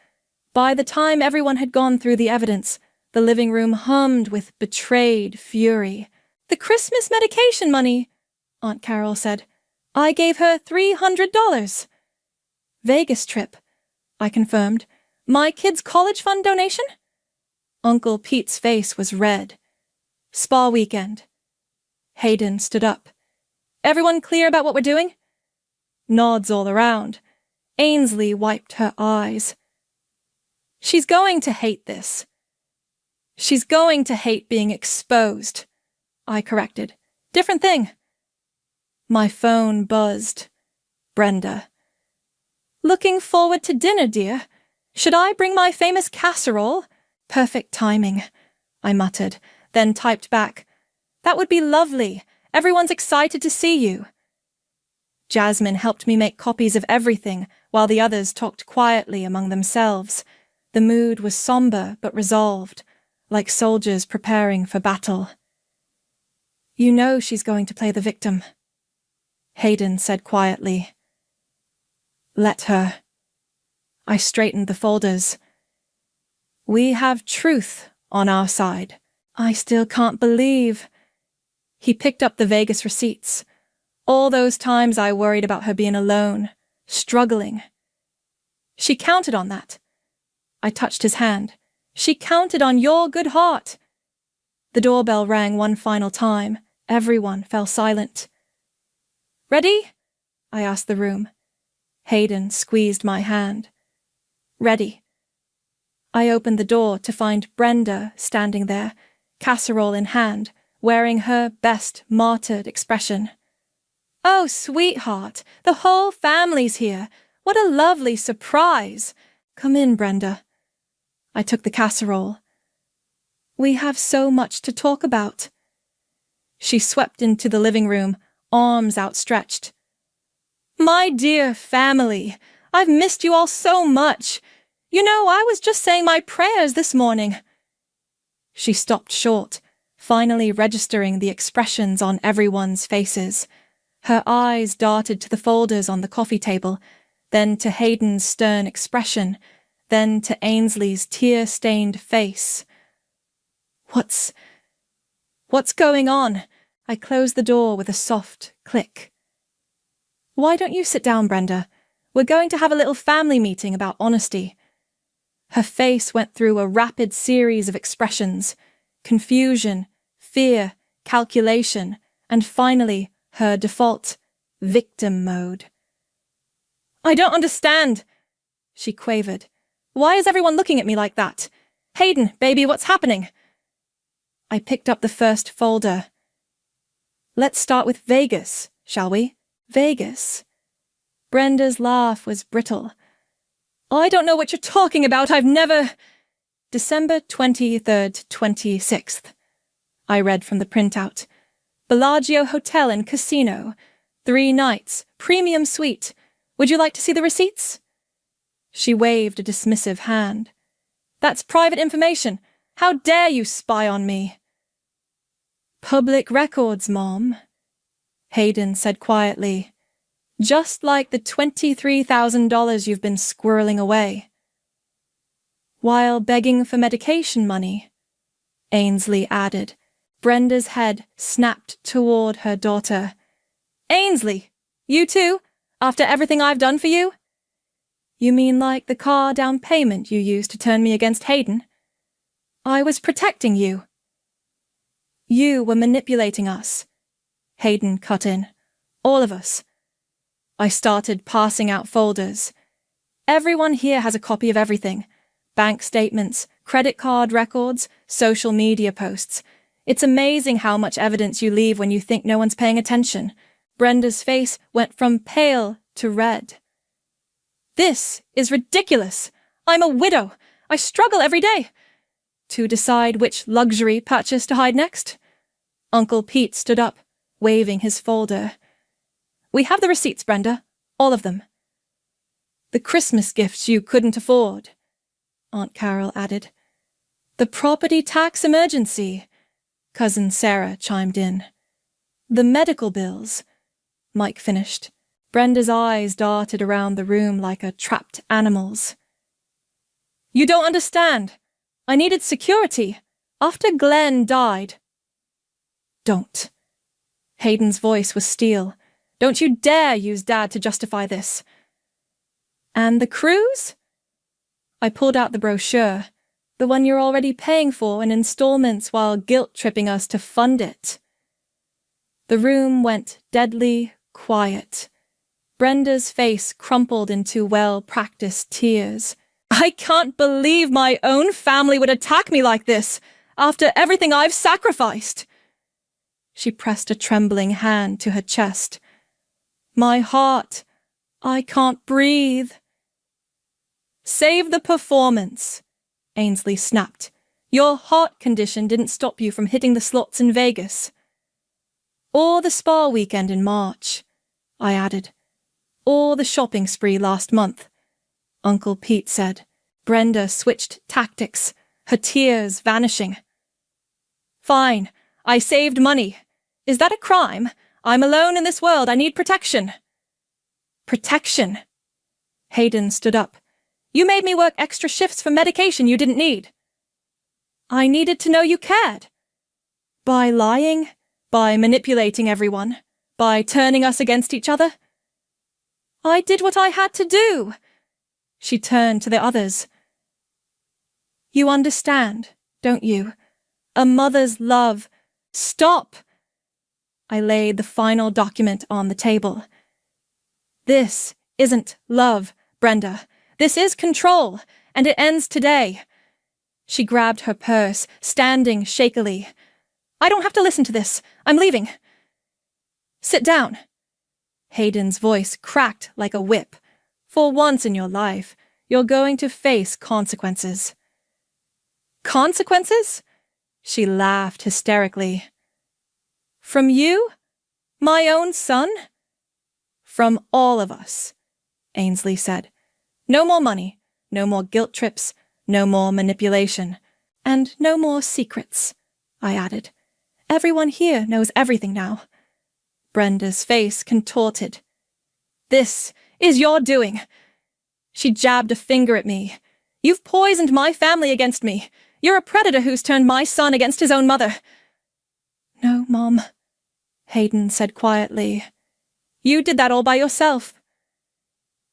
By the time everyone had gone through the evidence, the living room hummed with betrayed fury. "The Christmas medication money," Aunt Carol said. "I gave her $300. "Vegas trip," I confirmed. "My kid's college fund donation?" Uncle Pete's face was red. "Spa weekend." Hayden stood up. "Everyone clear about what we're doing?" Nods all around. Ainsley wiped her eyes. "She's going to hate this." "She's going to hate being exposed," I corrected. "Different thing." My phone buzzed. Brenda. "Looking forward to dinner, dear. Should I bring my famous casserole?" "Perfect timing," I muttered, then typed back. "That would be lovely. Everyone's excited to see you." Jasmine helped me make copies of everything while the others talked quietly among themselves. The mood was somber but resolved, like soldiers preparing for battle. "You know she's going to play the victim," Hayden said quietly. "Let her." I straightened the folders. "We have truth on our side." "I still can't believe." He picked up the Vegas receipts. All those times I worried about her being alone, struggling. "She counted on that." I touched his hand. "She counted on your good heart." The doorbell rang one final time. Everyone fell silent. "Ready?" I asked the room. Hayden squeezed my hand. "Ready." I opened the door to find Brenda standing there, casserole in hand, wearing her best martyred expression. "Oh, sweetheart, the whole family's here. What a lovely surprise. Come in, Brenda." I took the casserole. "We have so much to talk about." She swept into the living room, arms outstretched. "My dear family, I've missed you all so much. You know, I was just saying my prayers this morning." She stopped short, finally registering the expressions on everyone's faces. Her eyes darted to the folders on the coffee table, then to Hayden's stern expression, then to Ainsley's tear-stained face. What's going on?" I closed the door with a soft click. "Why don't you sit down, Brenda? We're going to have a little family meeting about honesty." Her face went through a rapid series of expressions: confusion, fear, calculation, and finally, her default, victim mode. "I don't understand," she quavered. "Why is everyone looking at me like that? Hayden, baby, what's happening?" I picked up the first folder. "Let's start with Vegas, shall we? Vegas." Brenda's laugh was brittle. "I don't know what you're talking about. I've never—" "December 23rd, 26th. I read from the printout. "Bellagio Hotel and Casino. 3 nights. Premium suite. Would you like to see the receipts?" She waved a dismissive hand. "That's private information. How dare you spy on me?" "Public records, Mom," Hayden said quietly. "Just like the $23,000 you've been squirreling away." "While begging for medication money," Ainsley added. Brenda's head snapped toward her daughter. "Ainsley, you too? After everything I've done for you?" "You mean like the car down payment you used to turn me against Hayden?" "I was protecting you." "You were manipulating us," Hayden cut in. "All of us." I started passing out folders. "Everyone here has a copy of everything. Bank statements, credit card records, social media posts. It's amazing how much evidence you leave when you think no one's paying attention." Brenda's face went from pale to red. "This is ridiculous. I'm a widow. I struggle every day. To decide which luxury purchase to hide next?" Uncle Pete stood up, waving his folder. "We have the receipts, Brenda. All of them." "The Christmas gifts you couldn't afford," Aunt Carol added. "The property tax emergency," Cousin Sarah chimed in. "The medical bills," Mike finished. Brenda's eyes darted around the room like a trapped animal's. "You don't understand. I needed security. After Glenn died." "Don't." Hayden's voice was steel. "Don't you dare use Dad to justify this." "And the cruise?" I pulled out the brochure, the one you're already paying for in installments while guilt-tripping us to fund it. The room went deadly quiet. Brenda's face crumpled into well-practiced tears. "I can't believe my own family would attack me like this, after everything I've sacrificed." She pressed a trembling hand to her chest. "My heart, I can't breathe." "Save the performance," Ainsley snapped. "Your heart condition didn't stop you from hitting the slots in Vegas." "Or the spa weekend in March," I added. "Or the shopping spree last month," Uncle Pete said. Brenda switched tactics, her tears vanishing. "Fine, I saved money. Is that a crime? I'm alone in this world. I need protection." "Protection?" Hayden stood up. "You made me work extra shifts for medication you didn't need." "I needed to know you cared." "By lying? By manipulating everyone? By turning us against each other?" "I did what I had to do." She turned to the others. "You understand, don't you? A mother's love." "Stop!" I laid the final document on the table. "This isn't love, Brenda. This is control, and it ends today. She grabbed her purse, standing shakily. I don't have to listen to this. I'm leaving. Sit down. Hayden's voice cracked like a whip. For once in your life, you're going to face consequences. Consequences? She laughed hysterically. From you? My own son? From all of us, Ainsley said. No more money, no more guilt trips, no more manipulation, and no more secrets, I added. Everyone here knows everything now. Brenda's face contorted. This is your doing. She jabbed a finger at me. You've poisoned my family against me. You're a predator who's turned my son against his own mother. No, Mom, Hayden said quietly. You did that all by yourself.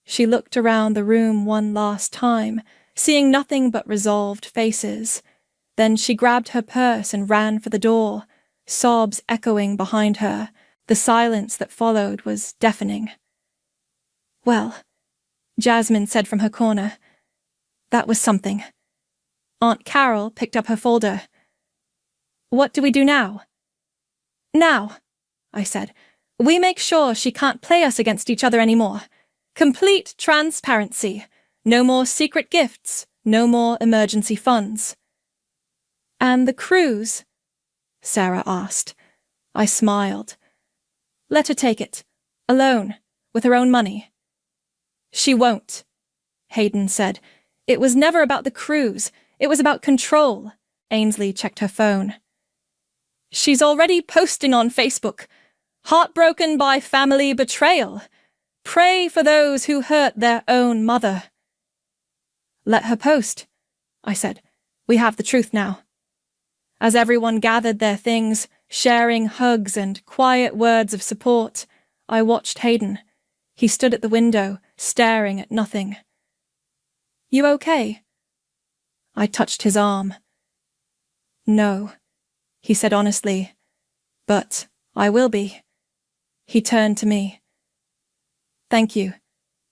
She looked around the room one last time, seeing nothing but resolved faces. Then she grabbed her purse and ran for the door, sobs echoing behind her. The silence that followed was deafening. Well, Jasmine said from her corner, that was something. Aunt Carol picked up her folder. What do we do now? Now, I said, we make sure she can't play us against each other anymore. Complete transparency. No more secret gifts. No more emergency funds. And the cruise? Sarah asked. I smiled. Let her take it. Alone. With her own money. She won't, Hayden said. It was never about the cruise. It was about control. Ainsley checked her phone. She's already posting on Facebook. Heartbroken by family betrayal. Pray for those who hurt their own mother. Let her post, I said. We have the truth now. As everyone gathered their things, sharing hugs and quiet words of support, I watched Hayden. He stood at the window, staring at nothing. You okay? I touched his arm. No, he said honestly, but I will be. He turned to me. Thank you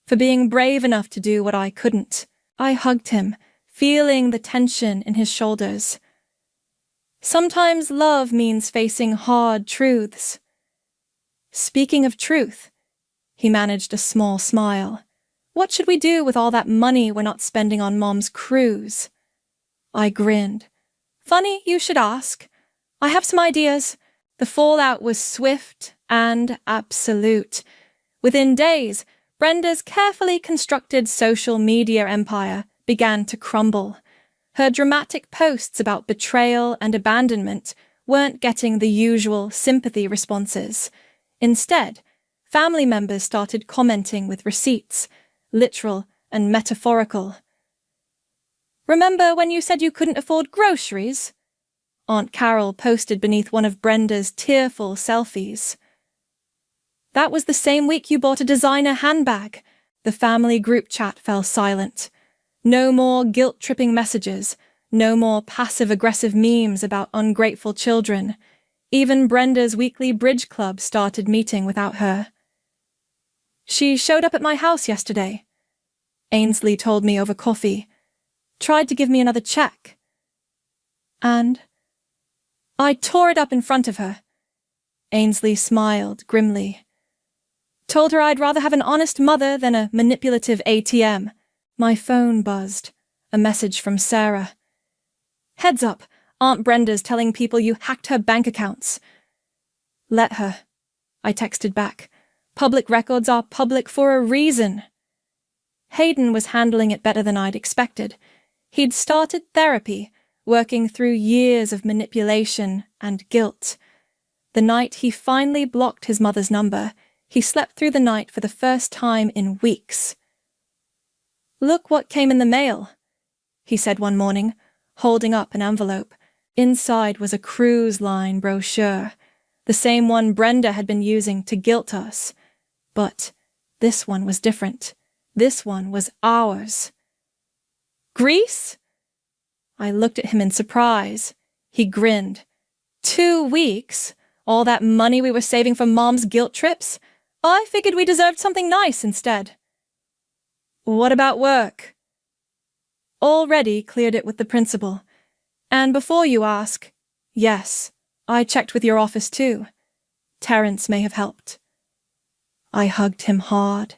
for being brave enough to do what I couldn't. I hugged him, feeling the tension in his shoulders. Sometimes love means facing hard truths. Speaking of truth, he managed a small smile. What should we do with all that money we're not spending on Mom's cruise? I grinned. Funny you should ask. I have some ideas. The fallout was swift and absolute. Within days, Brenda's carefully constructed social media empire began to crumble. Her dramatic posts about betrayal and abandonment weren't getting the usual sympathy responses. Instead, family members started commenting with receipts, literal and metaphorical. Remember when you said you couldn't afford groceries? Aunt Carol posted beneath one of Brenda's tearful selfies. That was the same week you bought a designer handbag. The family group chat fell silent. No more guilt-tripping messages, no more passive-aggressive memes about ungrateful children. Even Brenda's weekly bridge club started meeting without her. She showed up at my house yesterday. Ainsley told me over coffee. Tried to give me another check. And I tore it up in front of her. Ainsley smiled grimly. Told her I'd rather have an honest mother than a manipulative ATM. My phone buzzed. A message from Sarah. Heads up, Aunt Brenda's telling people you hacked her bank accounts. Let her, I texted back. Public records are public for a reason. Hayden was handling it better than I'd expected. He'd started therapy, working through years of manipulation and guilt. The night he finally blocked his mother's number, he slept through the night for the first time in weeks. Look what came in the mail, he said one morning, holding up an envelope. Inside was a cruise line brochure, the same one Brenda had been using to guilt us. But this one was different. This one was ours. Greece? I looked at him in surprise. He grinned. 2 weeks? All that money we were saving for Mom's guilt trips? I figured we deserved something nice instead. What about work? Already cleared it with the principal. And before you ask, yes, I checked with your office too. Terence may have helped. I hugged him hard.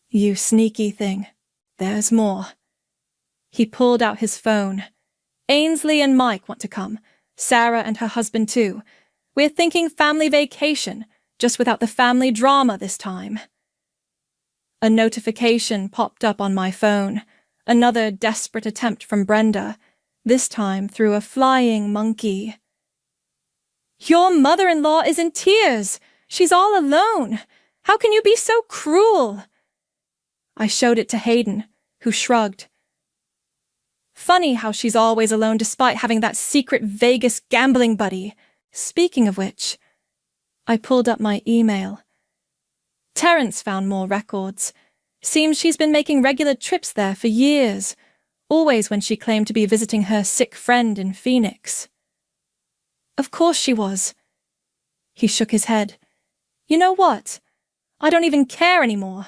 You sneaky thing. There's more. He pulled out his phone. Ainsley and Mike want to come. Sarah and her husband too. We're thinking family vacation, just without the family drama this time. A notification popped up on my phone. Another desperate attempt from Brenda, this time through a flying monkey. Your mother-in-law is in tears. She's all alone. How can you be so cruel? I showed it to Hayden, who shrugged. Funny how she's always alone despite having that secret Vegas gambling buddy. Speaking of which, I pulled up my email. Terence found more records. Seems she's been making regular trips there for years, always when she claimed to be visiting her sick friend in Phoenix. Of course she was. He shook his head. You know what? I don't even care anymore.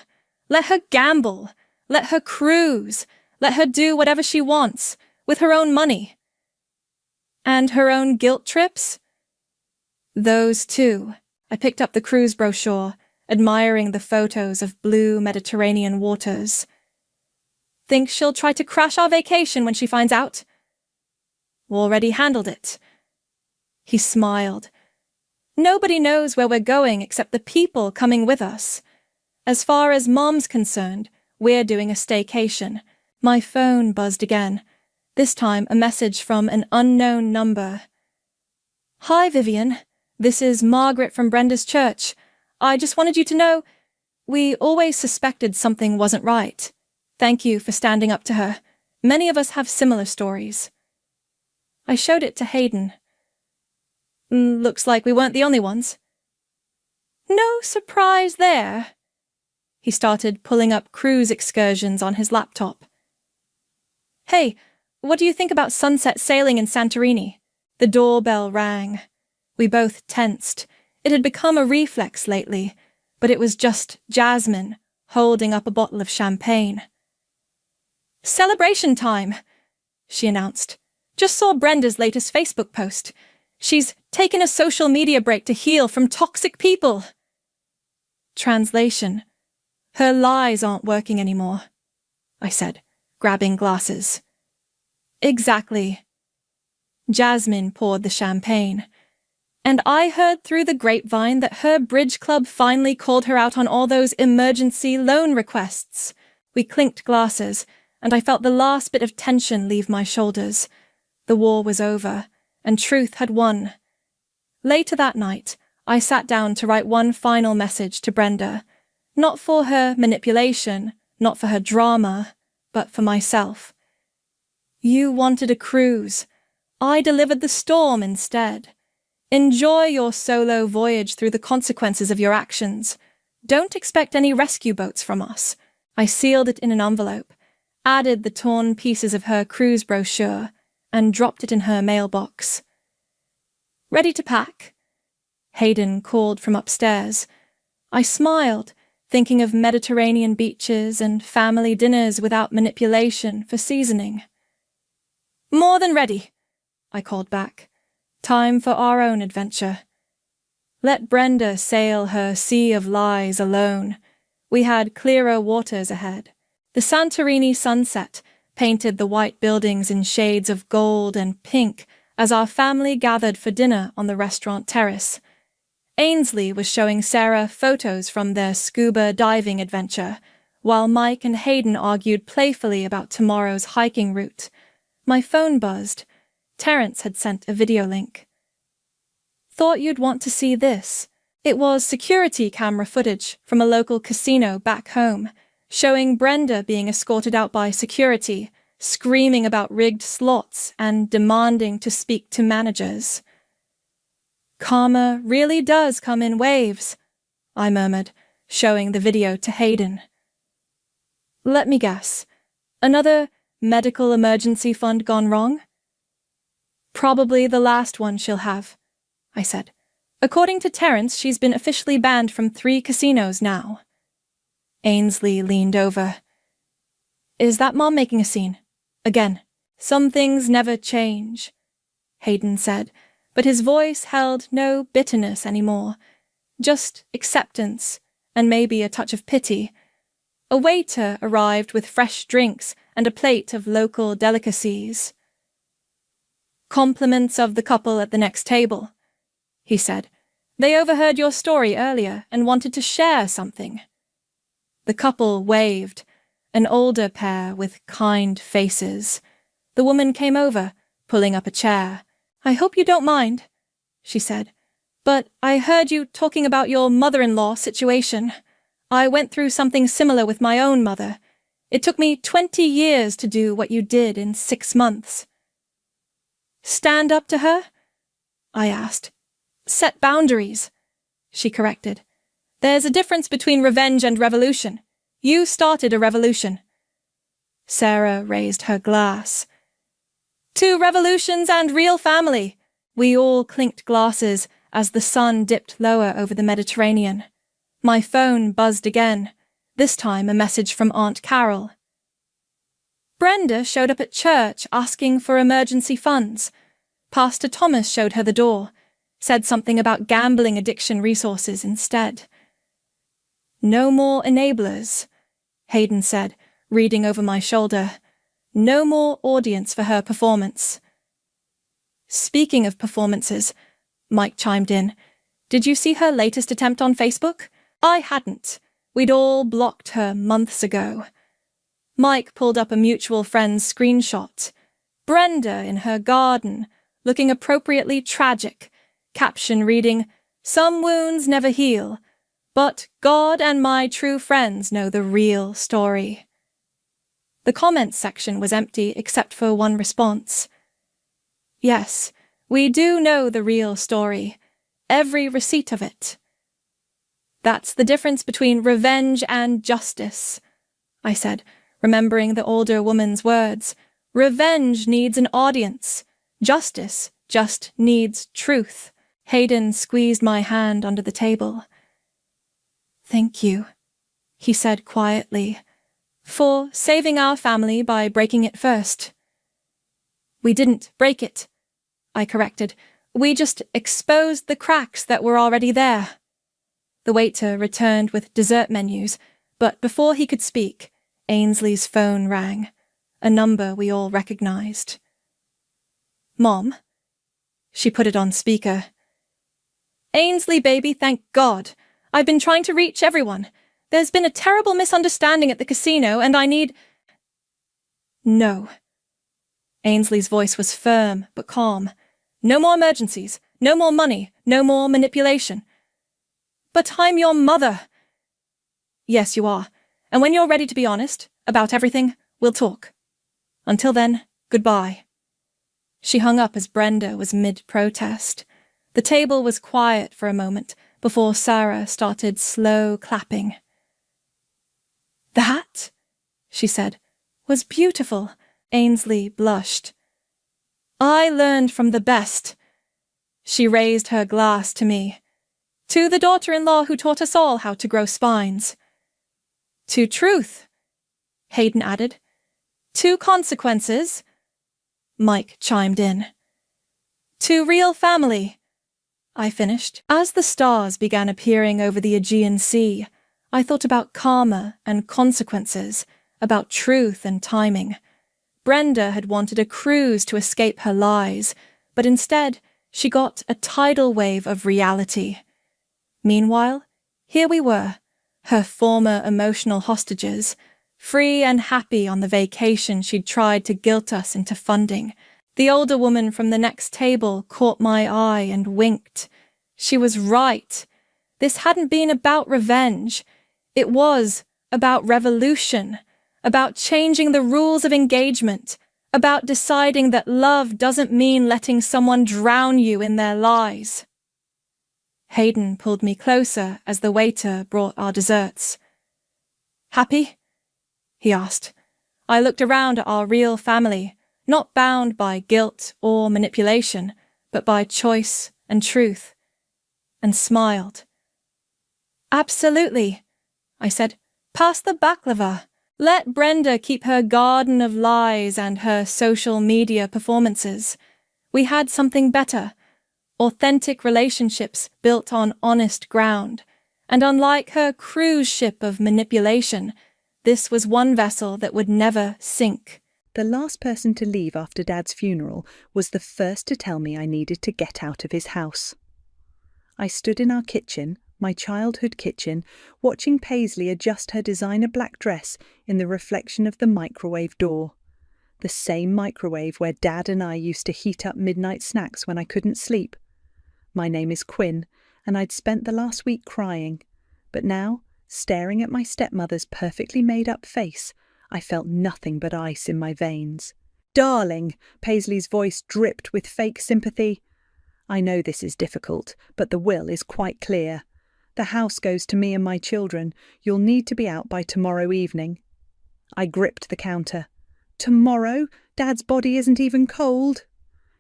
Let her gamble. Let her cruise. Let her do whatever she wants, with her own money. And her own guilt trips? Those too. I picked up the cruise brochure, admiring the photos of blue Mediterranean waters. Think she'll try to crash our vacation when she finds out? Already handled it. He smiled. Nobody knows where we're going except the people coming with us. As far as Mom's concerned, we're doing a staycation. My phone buzzed again, this time a message from an unknown number. Hi, Vivian. This is Margaret from Brenda's church. I just wanted you to know, we always suspected something wasn't right. Thank you for standing up to her. Many of us have similar stories. I showed it to Hayden. Looks like we weren't the only ones. No surprise there. He started pulling up cruise excursions on his laptop. Hey, what do you think about sunset sailing in Santorini? The doorbell rang. We both tensed. It had become a reflex lately, but it was just Jasmine, holding up a bottle of champagne. Celebration time, she announced. Just saw Brenda's latest Facebook post. She's taken a social media break to heal from toxic people. Translation. Her lies aren't working anymore, I said, grabbing glasses. Exactly. Jasmine poured the champagne. And I heard through the grapevine that her bridge club finally called her out on all those emergency loan requests. We clinked glasses, and I felt the last bit of tension leave my shoulders. The war was over, and truth had won. Later that night, I sat down to write one final message to Brenda. Not for her manipulation, not for her drama, but for myself. You wanted a cruise. I delivered the storm instead. Enjoy your solo voyage through the consequences of your actions. Don't expect any rescue boats from us. I sealed it in an envelope, added the torn pieces of her cruise brochure, and dropped it in her mailbox. Ready to pack? Hayden called from upstairs. I smiled, thinking of Mediterranean beaches and family dinners without manipulation for seasoning. More than ready, I called back. Time for our own adventure. Let Brenda sail her sea of lies alone. We had clearer waters ahead. The Santorini sunset painted the white buildings in shades of gold and pink as our family gathered for dinner on the restaurant terrace. Ainsley was showing Sarah photos from their scuba diving adventure, while Mike and Hayden argued playfully about tomorrow's hiking route. My phone buzzed. Terence had sent a video link. Thought you'd want to see this. It was security camera footage from a local casino back home, showing Brenda being escorted out by security, screaming about rigged slots and demanding to speak to managers. Karma really does come in waves, I murmured, showing the video to Hayden. Let me guess. Another medical emergency fund gone wrong? Probably the last one she'll have, I said. According to Terence, she's been officially banned from 3 casinos now. Ainsley leaned over. Is that Mom making a scene? Again. Some things never change, Hayden said, but his voice held no bitterness anymore, just acceptance and maybe a touch of pity. A waiter arrived with fresh drinks and a plate of local delicacies. "Compliments of the couple at the next table," he said. "They overheard your story earlier and wanted to share something." The couple waved, an older pair with kind faces. The woman came over, pulling up a chair. "I hope you don't mind," she said, "but I heard you talking about your mother-in-law situation. I went through something similar with my own mother. It took me 20 years to do what you did in 6 months. "Stand up to her?" I asked. "Set boundaries," she corrected. "There's a difference between revenge and revolution. You started a revolution." Sarah raised her glass. "To revolutions and real family." We all clinked glasses as the sun dipped lower over the Mediterranean. My phone buzzed again, this time a message from Aunt Carol. Brenda showed up at church asking for emergency funds. Pastor Thomas showed her the door, said something about gambling addiction resources instead. "No more enablers," Hayden said, reading over my shoulder. "No more audience for her performance." "Speaking of performances," Mike chimed in, "did you see her latest attempt on Facebook? I hadn't. We'd all blocked her months ago." Mike pulled up a mutual friend's screenshot. Brenda in her garden, looking appropriately tragic, caption reading, "Some wounds never heal, but God and my true friends know the real story." The comments section was empty except for one response. "Yes, we do know the real story. Every receipt of it." "That's the difference between revenge and justice," I said, remembering the older woman's words. "Revenge needs an audience. Justice just needs truth." Hayden squeezed my hand under the table. "Thank you," he said quietly, "for saving our family by breaking it first." "We didn't break it," I corrected. "We just exposed the cracks that were already there." The waiter returned with dessert menus, but before he could speak, Ainsley's phone rang, a number we all recognized. "Mom?" She put it on speaker. "Ainsley, baby, thank God. I've been trying to reach everyone. There's been a terrible misunderstanding at the casino, and I need—" "No." Ainsley's voice was firm but calm. "No more emergencies. No more money. No more manipulation." "But I'm your mother." "Yes, you are. And when you're ready to be honest about everything, we'll talk. Until then, goodbye." She hung up as Brenda was mid-protest. The table was quiet for a moment before Sarah started slow clapping. "That," she said, "was beautiful." Ainsley blushed. "I learned from the best." She raised her glass to me. "To the daughter-in-law who taught us all how to grow spines." "To truth," Hayden added. "To consequences," Mike chimed in. "To real family," I finished. As the stars began appearing over the Aegean Sea, I thought about karma and consequences, about truth and timing. Brenda had wanted a cruise to escape her lies, but instead she got a tidal wave of reality. Meanwhile, here we were, her former emotional hostages, free and happy on the vacation she'd tried to guilt us into funding. The older woman from the next table caught my eye and winked. She was right. This hadn't been about revenge. It was about revolution, about changing the rules of engagement, about deciding that love doesn't mean letting someone drown you in their lies. Hayden pulled me closer as the waiter brought our desserts. "Happy?" he asked. I looked around at our real family, not bound by guilt or manipulation, but by choice and truth, and smiled. "Absolutely," I said. "Pass the baklava." Let Brenda keep her garden of lies and her social media performances. We had something better. Authentic relationships built on honest ground. And unlike her cruise ship of manipulation, this was one vessel that would never sink. The last person to leave after Dad's funeral was the first to tell me I needed to get out of his house. I stood in our kitchen, my childhood kitchen, watching Paisley adjust her designer black dress in the reflection of the microwave door. The same microwave where Dad and I used to heat up midnight snacks when I couldn't sleep. My name is Quinn, and I'd spent the last week crying, but now, staring at my stepmother's perfectly made-up face, I felt nothing but ice in my veins. "Darling," Paisley's voice dripped with fake sympathy. "I know this is difficult, but the will is quite clear. The house goes to me and my children. You'll need to be out by tomorrow evening." I gripped the counter. "Tomorrow? Dad's body isn't even cold."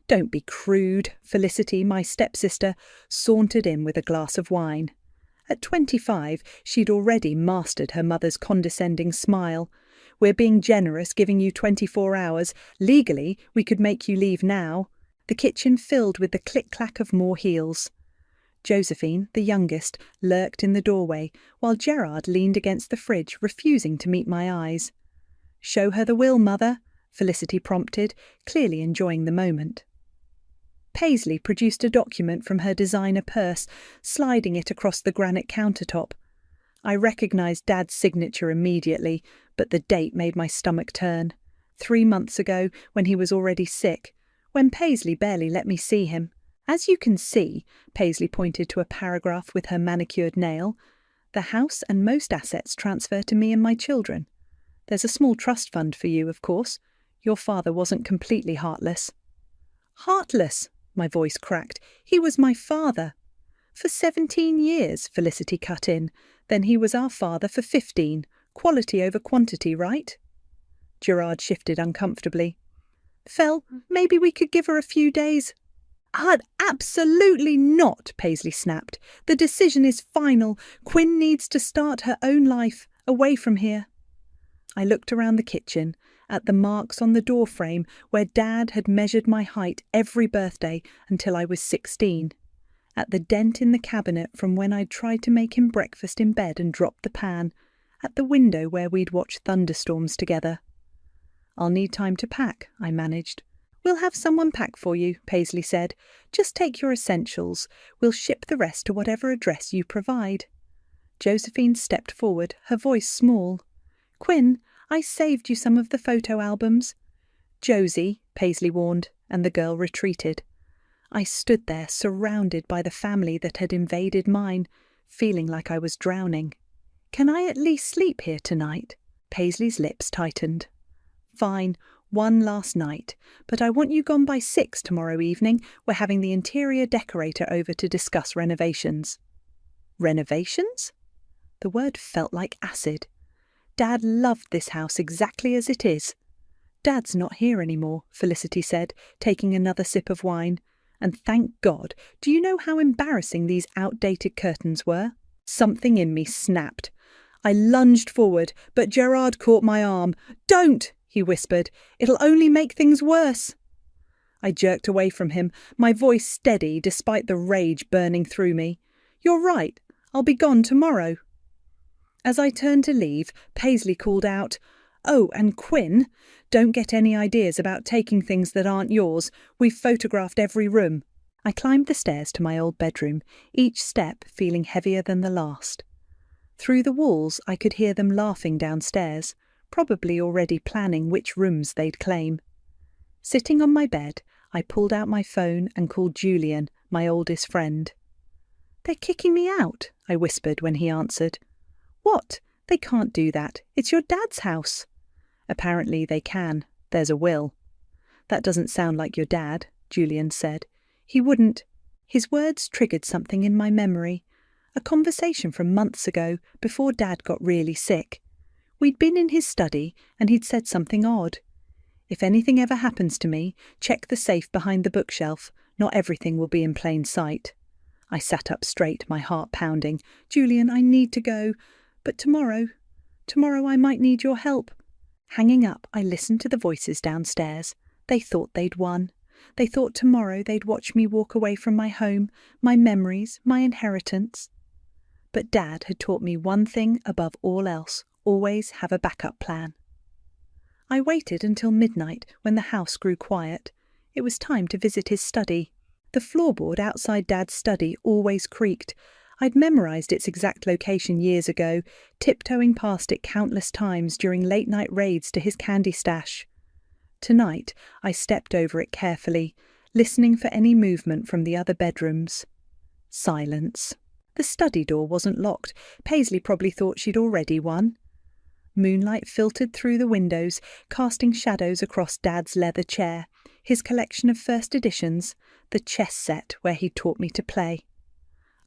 "Don't be crude." Felicity, my stepsister, sauntered in with a glass of wine. At 25, she'd already mastered her mother's condescending smile. "We're being generous, giving you 24 hours. Legally, we could make you leave now." The kitchen filled with the click-clack of more heels. Josephine, the youngest, lurked in the doorway, while Gerard leaned against the fridge, refusing to meet my eyes. "Show her the will, Mother," Felicity prompted, clearly enjoying the moment. Paisley produced a document from her designer purse, sliding it across the granite countertop. I recognised Dad's signature immediately, but the date made my stomach turn. 3 months ago, when he was already sick, when Paisley barely let me see him. "As you can see," Paisley pointed to a paragraph with her manicured nail, "the house and most assets transfer to me and my children. There's a small trust fund for you, of course. Your father wasn't completely heartless." "Heartless?" My voice cracked. "He was my father." "For 17 years, Felicity cut in. "Then he was our father for 15. Quality over quantity, right?" Gerard shifted uncomfortably. "Fel, maybe we could give her a few days." Absolutely not," Paisley snapped. "The decision is final. Quinn needs to start her own life, away from here." I looked around the kitchen, at the marks on the door frame where Dad had measured my height every birthday until I was 16, at the dent in the cabinet from when I'd tried to make him breakfast in bed and dropped the pan, at the window where we'd watched thunderstorms together. "I'll need time to pack," I managed. "We'll have someone pack for you," Paisley said. "Just take your essentials. We'll ship the rest to whatever address you provide." Josephine stepped forward, her voice small. "Quinn, I saved you some of the photo albums." "Josie," Paisley warned, and the girl retreated. I stood there, surrounded by the family that had invaded mine, feeling like I was drowning. "Can I at least sleep here tonight?" Paisley's lips tightened. "Fine. One last night, but I want you gone by 6 tomorrow evening. We're having the interior decorator over to discuss renovations." "Renovations?" The word felt like acid. Dad loved this house exactly as it is. "Dad's not here anymore," Felicity said, taking another sip of wine. "And thank God, do you know how embarrassing these outdated curtains were?" Something in me snapped. I lunged forward, but Gerard caught my arm. "Don't!" he whispered. "It'll only make things worse." I jerked away from him, my voice steady despite the rage burning through me. "You're right. I'll be gone tomorrow." As I turned to leave, Paisley called out, "Oh, and Quinn, don't get any ideas about taking things that aren't yours. We've photographed every room." I climbed the stairs to my old bedroom, each step feeling heavier than the last. Through the walls I could hear them laughing downstairs, probably already planning which rooms they'd claim. Sitting on my bed, I pulled out my phone and called Julian, my oldest friend. "They're kicking me out," I whispered when he answered. "What? They can't do that. It's your dad's house." "Apparently they can. There's a will." "That doesn't sound like your dad," Julian said. "He wouldn't—" His words triggered something in my memory. A conversation from months ago, before Dad got really sick. We'd been in his study, and he'd said something odd. "If anything ever happens to me, check the safe behind the bookshelf. Not everything will be in plain sight." I sat up straight, my heart pounding. "Julian, I need to go. But tomorrow Tomorrow I might need your help." Hanging up, I listened to the voices downstairs. They thought they'd won. They thought tomorrow they'd watch me walk away from my home, my memories, my inheritance. But Dad had taught me one thing above all else: always have a backup plan. I waited until midnight when the house grew quiet. It was time to visit his study. The floorboard outside Dad's study always creaked. I'd memorized its exact location years ago, tiptoeing past it countless times during late-night raids to his candy stash. Tonight, I stepped over it carefully, listening for any movement from the other bedrooms. Silence. The study door wasn't locked. Paisley probably thought she'd already won. Moonlight filtered through the windows, casting shadows across Dad's leather chair, his collection of first editions, the chess set where he'd taught me to play.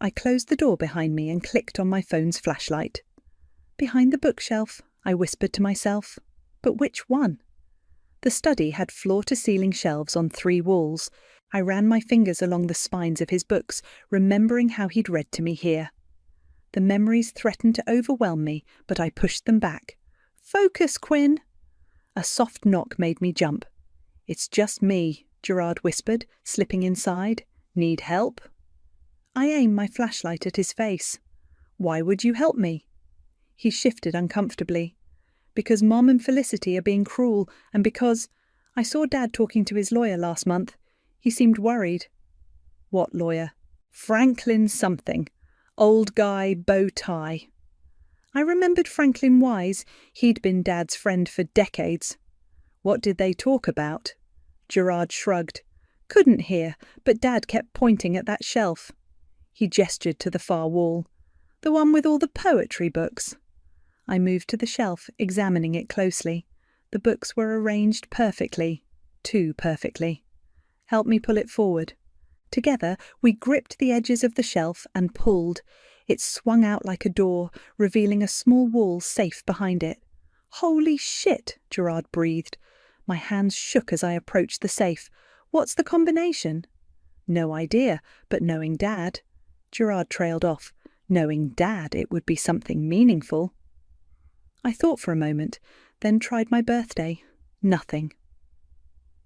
I closed the door behind me and clicked on my phone's flashlight. "Behind the bookshelf," I whispered to myself. But which one? The study had floor-to-ceiling shelves on 3 walls. I ran my fingers along the spines of his books, remembering how he'd read to me here. The memories threatened to overwhelm me, but I pushed them back. "Focus, Quinn!" A soft knock made me jump. "It's just me," Gerard whispered, slipping inside. "Need help?" I aimed my flashlight at his face. "Why would you help me?" He shifted uncomfortably. "Because Mom and Felicity are being cruel, and because I saw Dad talking to his lawyer last month. He seemed worried." "What lawyer?" "Franklin something. Old guy, bow tie." I remembered Franklin Wise. He'd been Dad's friend for decades. "What did they talk about?" Gerard shrugged. "Couldn't hear, but Dad kept pointing at that shelf." He gestured to the far wall. "The one with all the poetry books." I moved to the shelf, examining it closely. The books were arranged perfectly. Too perfectly. "Help me pull it forward." Together, we gripped the edges of the shelf and pulled. It swung out like a door, revealing a small wall safe behind it. "Holy shit," Gerard breathed. My hands shook as I approached the safe. "What's the combination?" "No idea, but knowing Dad..." Gerard trailed off. Knowing Dad, it would be something meaningful. I thought for a moment, then tried my birthday. Nothing.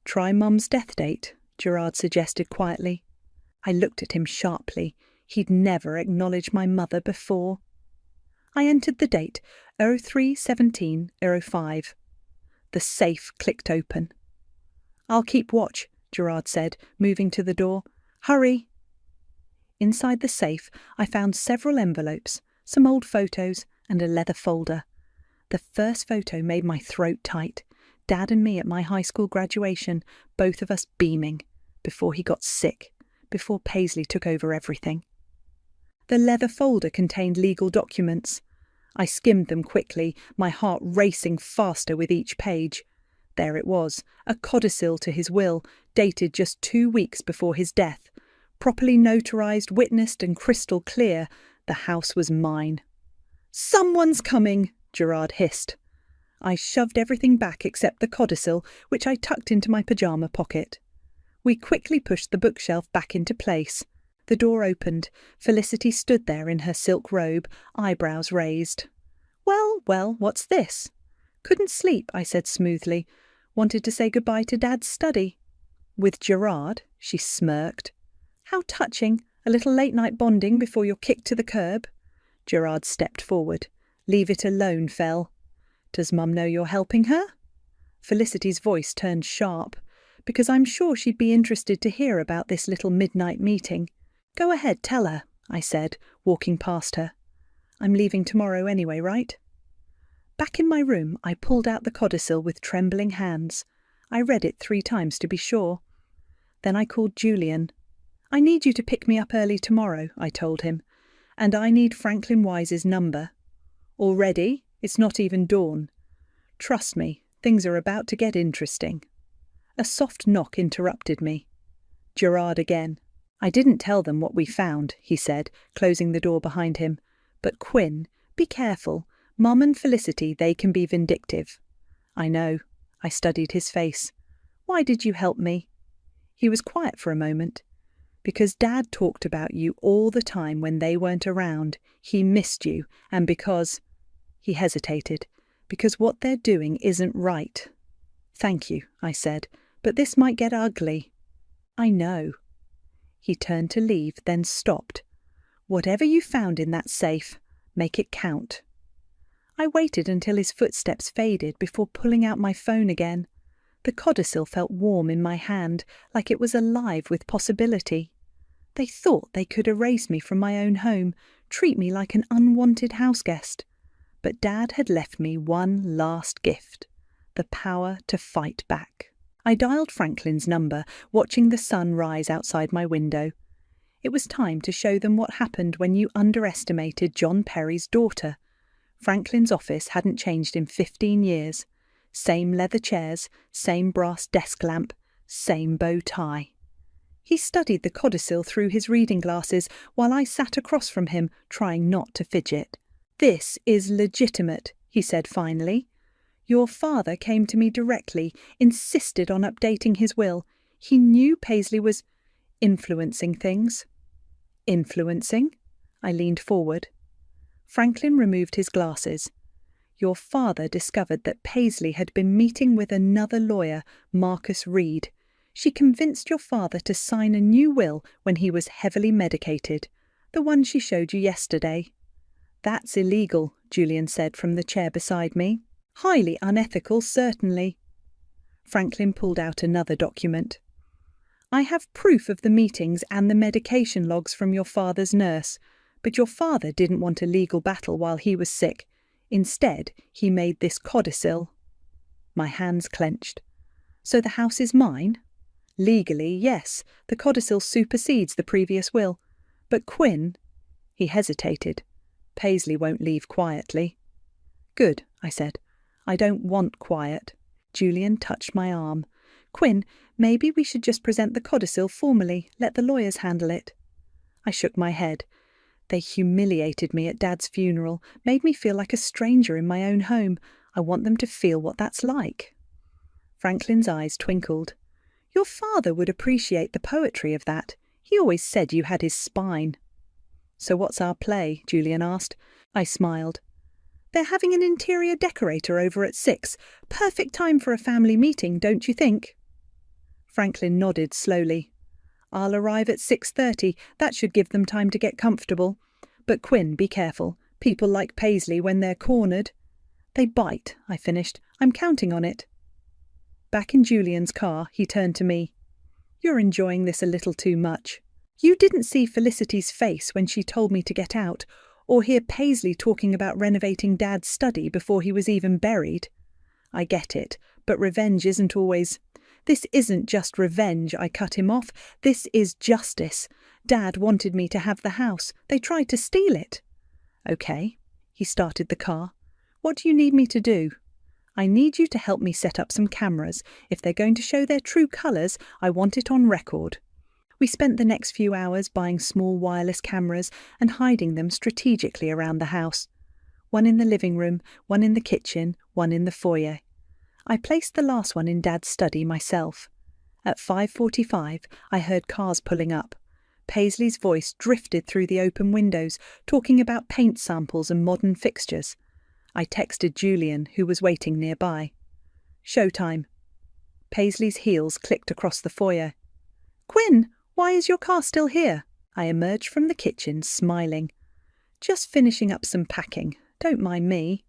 "Try Mum's death date," Gerard suggested quietly. I looked at him sharply. He'd never acknowledged my mother before. I entered the date, 03/17/05. The safe clicked open. "I'll keep watch," Gerard said, moving to the door. "Hurry!" Inside the safe, I found several envelopes, some old photos, and a leather folder. The first photo made my throat tight. Dad and me at my high school graduation, both of us beaming, before he got sick, before Paisley took over everything. The leather folder contained legal documents. I skimmed them quickly, my heart racing faster with each page. There it was, a codicil to his will, dated just 2 weeks before his death. Properly notarized, witnessed, and crystal clear, the house was mine. "Someone's coming," Gerard hissed. I shoved everything back except the codicil, which I tucked into my pyjama pocket. We quickly pushed the bookshelf back into place. The door opened. Felicity stood there in her silk robe, eyebrows raised. Well, what's this?" "Couldn't sleep," I said smoothly. "Wanted to say goodbye to Dad's study." "With Gerard?" She smirked. "How touching. A little late-night bonding before you're kicked to the curb." Gerard stepped forward. "Leave it alone, Fel." "Does Mum know you're helping her?" Felicity's voice turned sharp. "Because I'm sure she'd be interested to hear about this little midnight meeting." "Go ahead, tell her," I said, walking past her. "I'm leaving tomorrow anyway, right?" Back in my room, I pulled out the codicil with trembling hands. I read it 3 times to be sure. Then I called Julian. "I need you to pick me up early tomorrow," I told him. "And I need Franklin Wise's number." "Already? It's not even dawn." "Trust me, things are about to get interesting." A soft knock interrupted me. Gerard again. "I didn't tell them what we found," he said, closing the door behind him. "But Quinn, be careful. Mum and Felicity, they can be vindictive." "I know." I studied his face. "Why did you help me?" He was quiet for a moment. "Because Dad talked about you all the time when they weren't around. He missed you, and because..." He hesitated. Because what they're doing isn't right. Thank you, I said, but this might get ugly. I know. He turned to leave, then stopped. Whatever you found in that safe, make it count. I waited until his footsteps faded before pulling out my phone again. The codicil felt warm in my hand, like it was alive with possibility. They thought they could erase me from my own home, treat me like an unwanted houseguest. But Dad had left me one last gift, the power to fight back. I dialed Franklin's number, watching the sun rise outside my window. It was time to show them what happened when you underestimated John Perry's daughter. Franklin's office hadn't changed in 15 years. Same leather chairs, same brass desk lamp, same bow tie. He studied the codicil through his reading glasses while I sat across from him, trying not to fidget. "This is legitimate," he said finally. "Your father came to me directly, insisted on updating his will. He knew Paisley was influencing things." "Influencing?" I leaned forward. Franklin removed his glasses. "Your father discovered that Paisley had been meeting with another lawyer, Marcus Reed. She convinced your father to sign a new will when he was heavily medicated, the one she showed you yesterday." "That's illegal," Julian said from the chair beside me. "Highly unethical, certainly." Franklin pulled out another document. "I have proof of the meetings and the medication logs from your father's nurse, but your father didn't want a legal battle while he was sick. Instead, he made this codicil." My hands clenched. "So the house is mine?" "Legally, yes. The codicil supersedes the previous will. But Quinn—" He hesitated. "Paisley won't leave quietly." "Good," I said. "I don't want quiet." Julian touched my arm. "Quinn, maybe we should just present the codicil formally, let the lawyers handle it." I shook my head. They humiliated me at Dad's funeral, made me feel like a stranger in my own home. I want them to feel what that's like. Franklin's eyes twinkled. "Your father would appreciate the poetry of that. He always said you had his spine." "So what's our play?" Julian asked. I smiled. "They're having an interior decorator over at 6. Perfect time for a family meeting, don't you think?" Franklin nodded slowly. "I'll arrive at 6:30. That should give them time to get comfortable. But Quinn, be careful. People like Paisley, when they're cornered—" "They bite," I finished. "I'm counting on it." Back in Julian's car, he turned to me. "You're enjoying this a little too much. You didn't see Felicity's face when she told me to get out, or hear Paisley talking about renovating Dad's study before he was even buried. I get it, but revenge isn't always—" "This isn't just revenge," I cut him off. "This is justice. Dad wanted me to have the house. They tried to steal it." "Okay." He started the car. "What do you need me to do?" "I need you to help me set up some cameras. If they're going to show their true colours, I want it on record." We spent the next few hours buying small wireless cameras and hiding them strategically around the house. One in the living room, one in the kitchen, one in the foyer. I placed the last one in Dad's study myself. At 5:45, I heard cars pulling up. Paisley's voice drifted through the open windows, talking about paint samples and modern fixtures. I texted Julian, who was waiting nearby. "Showtime." Paisley's heels clicked across the foyer. "Quinn, why is your car still here?" I emerged from the kitchen, smiling. "Just finishing up some packing. Don't mind me."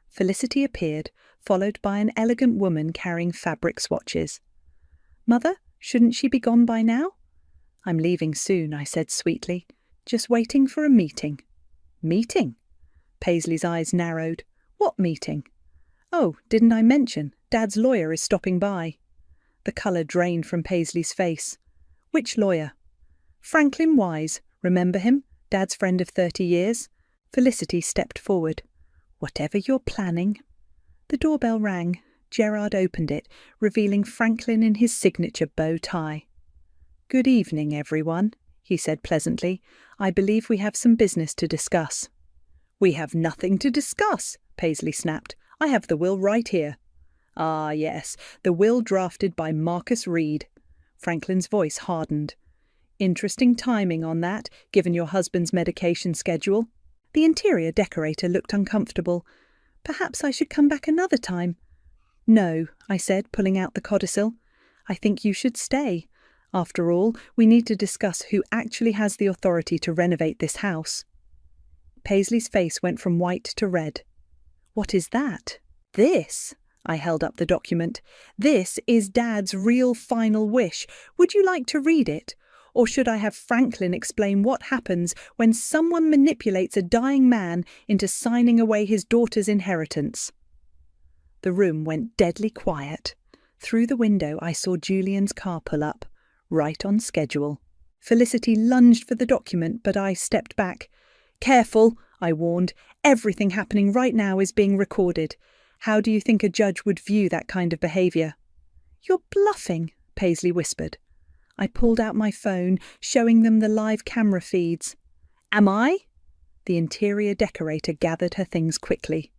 Felicity appeared, followed by an elegant woman carrying fabric swatches. "Mother, shouldn't she be gone by now?" "I'm leaving soon," I said sweetly. "Just waiting for a meeting." "Meeting?" Paisley's eyes narrowed. "What meeting?" "Oh, didn't I mention? Dad's lawyer is stopping by." The colour drained from Paisley's face. "Which lawyer?" "Franklin Wise. Remember him? Dad's friend of 30 years. Felicity stepped forward. "Whatever you're planning." The doorbell rang. Gerard opened it, revealing Franklin in his signature bow tie. "Good evening, everyone," he said pleasantly. "I believe we have some business to discuss." "We have nothing to discuss," Paisley snapped. "I have the will right here." "Ah, yes, the will drafted by Marcus Reed." Franklin's voice hardened. "Interesting timing on that, given your husband's medication schedule." The interior decorator looked uncomfortable. Perhaps I should come back another time. No, I said, pulling out the codicil. I think you should stay. After all, we need to discuss who actually has the authority to renovate this house. Paisley's face went from white to red. What is that? This. I held up the document. This is Dad's real final wish. Would you like to read it? Or should I have Franklin explain what happens when someone manipulates a dying man into signing away his daughter's inheritance? The room went deadly quiet. Through the window I saw Julian's car pull up, right on schedule. Felicity lunged for the document, but I stepped back. Careful, I warned. Everything happening right now is being recorded. How do you think a judge would view that kind of behaviour? You're bluffing, Paisley whispered. I pulled out my phone, showing them the live camera feeds. Am I? The interior decorator gathered her things quickly.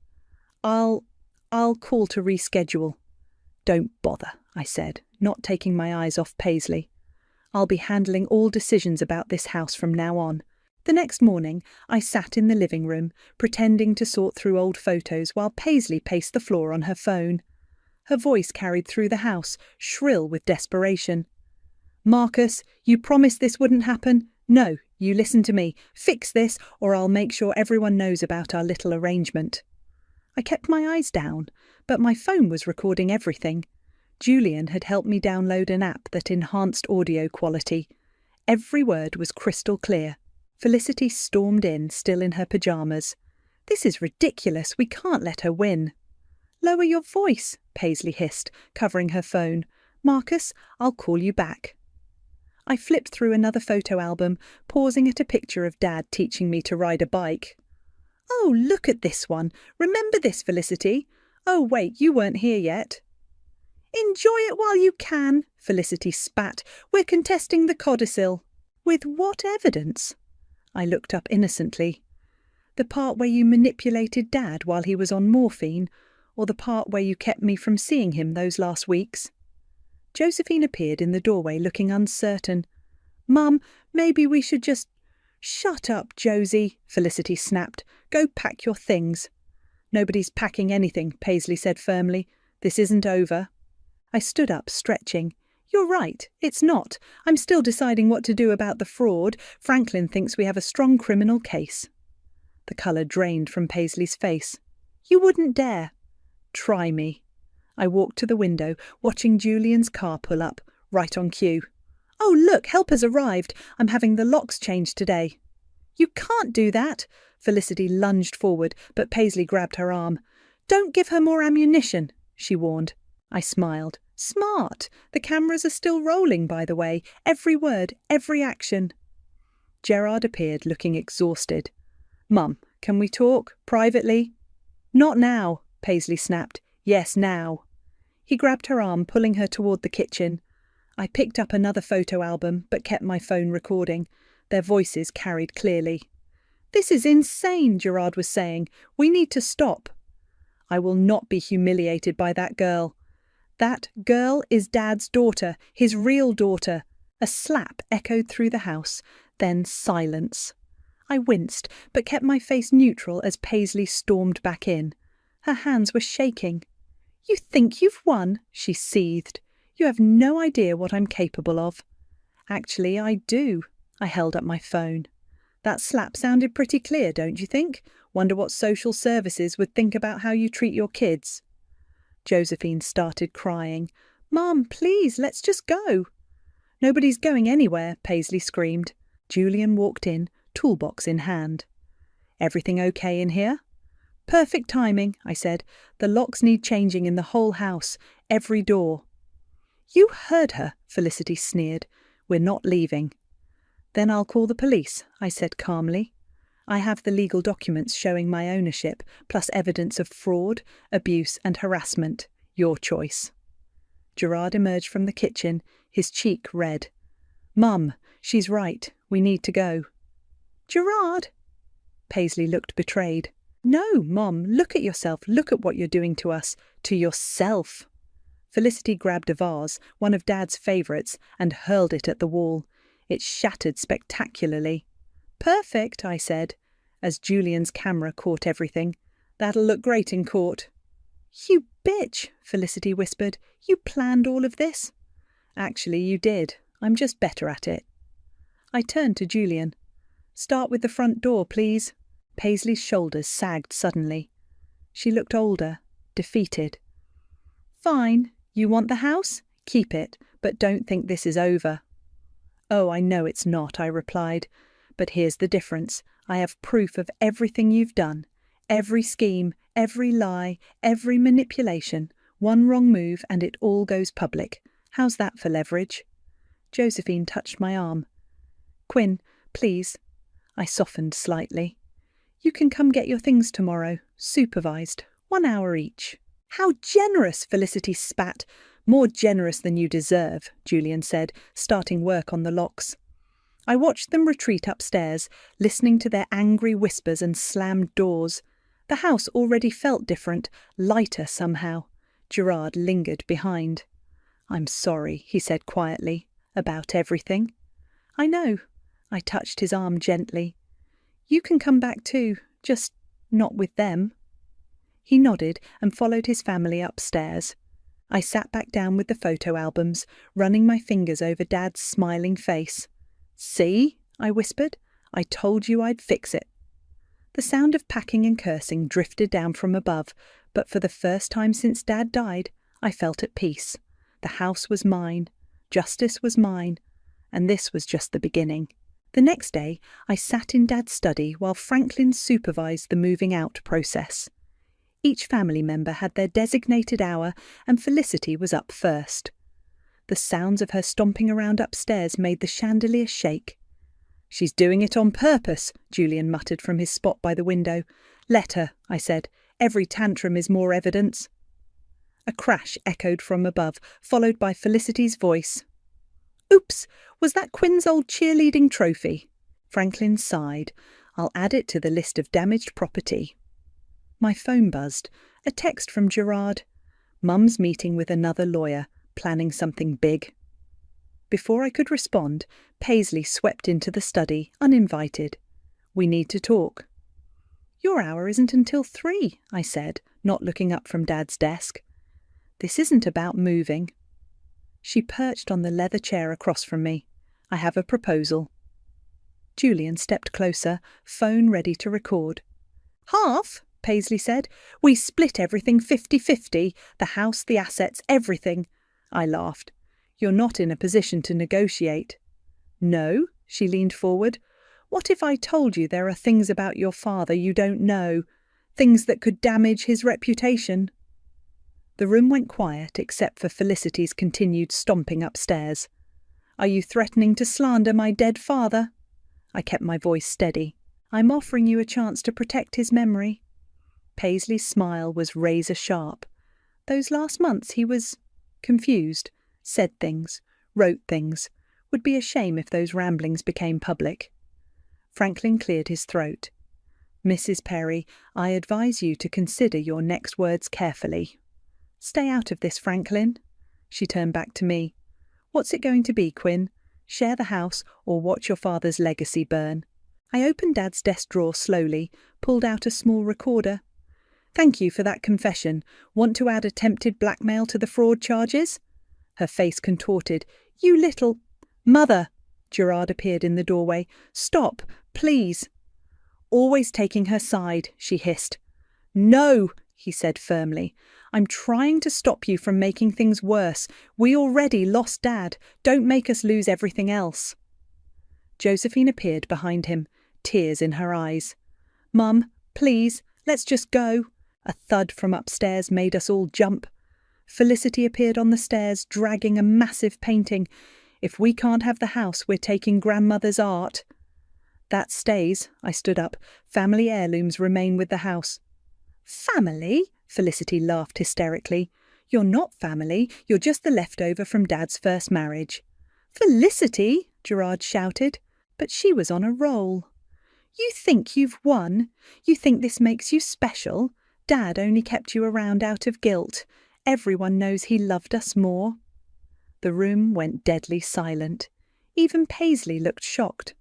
I'll call to reschedule. Don't bother, I said, not taking my eyes off Paisley. I'll be handling all decisions about this house from now on. The next morning, I sat in the living room, pretending to sort through old photos while Paisley paced the floor on her phone. Her voice carried through the house, shrill with desperation. Marcus, you promised this wouldn't happen? No, you listen to me. Fix this, or I'll make sure everyone knows about our little arrangement. I kept my eyes down, but my phone was recording everything. Julian had helped me download an app that enhanced audio quality. Every word was crystal clear. Felicity stormed in, still in her pyjamas. This is ridiculous. We can't let her win. Lower your voice, Paisley hissed, covering her phone. Marcus, I'll call you back. I flipped through another photo album, pausing at a picture of Dad teaching me to ride a bike. Oh, look at this one. Remember this, Felicity? Oh, wait, you weren't here yet. Enjoy it while you can, Felicity spat. We're contesting the codicil. With what evidence? I looked up innocently. The part where you manipulated Dad while he was on morphine, or the part where you kept me from seeing him those last weeks? Josephine appeared in the doorway, looking uncertain. Mum, maybe we should just... Shut up, Josie, Felicity snapped. Go pack your things. Nobody's packing anything, Paisley said firmly. This isn't over. I stood up, stretching. You're right, it's not. I'm still deciding what to do about the fraud. Franklin thinks we have a strong criminal case. The colour drained from Paisley's face. You wouldn't dare. Try me. I walked to the window, watching Julian's car pull up, right on cue. Oh, look, help has arrived. I'm having the locks changed today. You can't do that. Felicity lunged forward, but Paisley grabbed her arm. Don't give her more ammunition, she warned. I smiled. Smart. The cameras are still rolling, by the way. Every word, every action. Gerard appeared, looking exhausted. Mum, can we talk? Privately? Not now, Paisley snapped. Yes, now. He grabbed her arm, pulling her toward the kitchen. I picked up another photo album, but kept my phone recording. Their voices carried clearly. This is insane, Gerard was saying. We need to stop. I will not be humiliated by that girl. That girl is Dad's daughter, his real daughter. A slap echoed through the house, then silence. I winced, but kept my face neutral as Paisley stormed back in. Her hands were shaking. You think you've won, she seethed. You have no idea what I'm capable of. Actually, I do. I held up my phone. That slap sounded pretty clear, don't you think? Wonder what social services would think about how you treat your kids. Josephine started crying. Mum, please, let's just go. Nobody's going anywhere, Paisley screamed. Julian walked in, toolbox in hand. Everything okay in here? Perfect timing, I said. The locks need changing in the whole house, every door. You heard her, Felicity sneered. We're not leaving. Then I'll call the police, I said calmly. I have the legal documents showing my ownership, plus evidence of fraud, abuse and harassment. Your choice. Gerard emerged from the kitchen, his cheek red. Mum, she's right. We need to go. Gerard? Paisley looked betrayed. No, Mom, look at yourself. Look at what you're doing to us. To yourself. Felicity grabbed a vase, one of Dad's favourites, and hurled it at the wall. It shattered spectacularly. Perfect, I said. as Julian's camera caught everything. "That'll look great in court." "You bitch," Felicity whispered. "You planned all of this?" "Actually, you did. I'm just better at it." I turned to Julian. "Start with the front door, please." Paisley's shoulders sagged suddenly. She looked older, defeated. "Fine. You want the house? Keep it, but don't think this is over." "Oh, I know it's not," I replied. "But here's the difference. I have proof of everything you've done. Every scheme, every lie, every manipulation. One wrong move and it all goes public. How's that for leverage?" Josephine touched my arm. "Quinn, please." I softened slightly. "You can come get your things tomorrow, supervised, 1 hour each." "How generous!" Felicity spat. "More generous than you deserve," Julian said, starting work on the locks. I watched them retreat upstairs, listening to their angry whispers and slammed doors. The house already felt different, lighter somehow. Gerard lingered behind. "I'm sorry," he said quietly, "about everything." "I know." I touched his arm gently. "You can come back too, just not with them." He nodded and followed his family upstairs. I sat back down with the photo albums, running my fingers over Dad's smiling face. "See?" I whispered. "I told you I'd fix it." The sound of packing and cursing drifted down from above, but for the first time since Dad died, I felt at peace. The house was mine, justice was mine, and this was just the beginning. The next day, I sat in Dad's study while Franklin supervised the moving out process. Each family member had their designated hour, and Felicity was up first. The sounds of her stomping around upstairs made the chandelier shake. "She's doing it on purpose," Julian muttered from his spot by the window. "Let her," I said. "Every tantrum is more evidence." A crash echoed from above, followed by Felicity's voice. "Oops, was that Quinn's old cheerleading trophy?" Franklin sighed. "I'll add it to the list of damaged property." My phone buzzed. A text from Gerard. "Mum's meeting with another lawyer, planning something big." Before I could respond, Paisley swept into the study, uninvited. "We need to talk." "Your hour isn't until 3, I said, not looking up from Dad's desk. "This isn't about moving." She perched on the leather chair across from me. "I have a proposal." Julian stepped closer, phone ready to record. "Half?" Paisley said. "We split everything 50-50, the house, the assets, everything." I laughed. "You're not in a position to negotiate." "No?" She leaned forward. "What if I told you there are things about your father you don't know? Things that could damage his reputation?" The room went quiet except for Felicity's continued stomping upstairs. "Are you threatening to slander my dead father?" I kept my voice steady. "I'm offering you a chance to protect his memory." Paisley's smile was razor sharp. Those last months he was confused, said things, wrote things. Would be a shame if those ramblings became public. Franklin cleared his throat. "Mrs. Perry, I advise you to consider your next words carefully." "Stay out of this, Franklin." She turned back to me. "What's it going to be, Quinn? Share the house or watch your father's legacy burn?" I opened Dad's desk drawer slowly, pulled out a small recorder. "Thank you for that confession. Want to add attempted blackmail to the fraud charges?" Her face contorted. "You little—" "Mother!" Gerard appeared in the doorway. "Stop, please." Always taking her side, she hissed. "No," he said firmly. "I'm trying to stop you from making things worse. We already lost Dad. Don't make us lose everything else." Josephine appeared behind him, tears in her eyes. "Mum, please, let's just go." A thud from upstairs made us all jump. Felicity appeared on the stairs, dragging a massive painting. "If we can't have the house, we're taking grandmother's art." "That stays," I stood up. "Family heirlooms remain with the house." "Family?" Felicity laughed hysterically. "You're not family, you're just the leftover from Dad's first marriage." "Felicity!" Gerard shouted. But she was on a roll. "You think you've won? You think this makes you special? Dad only kept you around out of guilt. Everyone knows he loved us more." The room went deadly silent. Even Paisley looked shocked.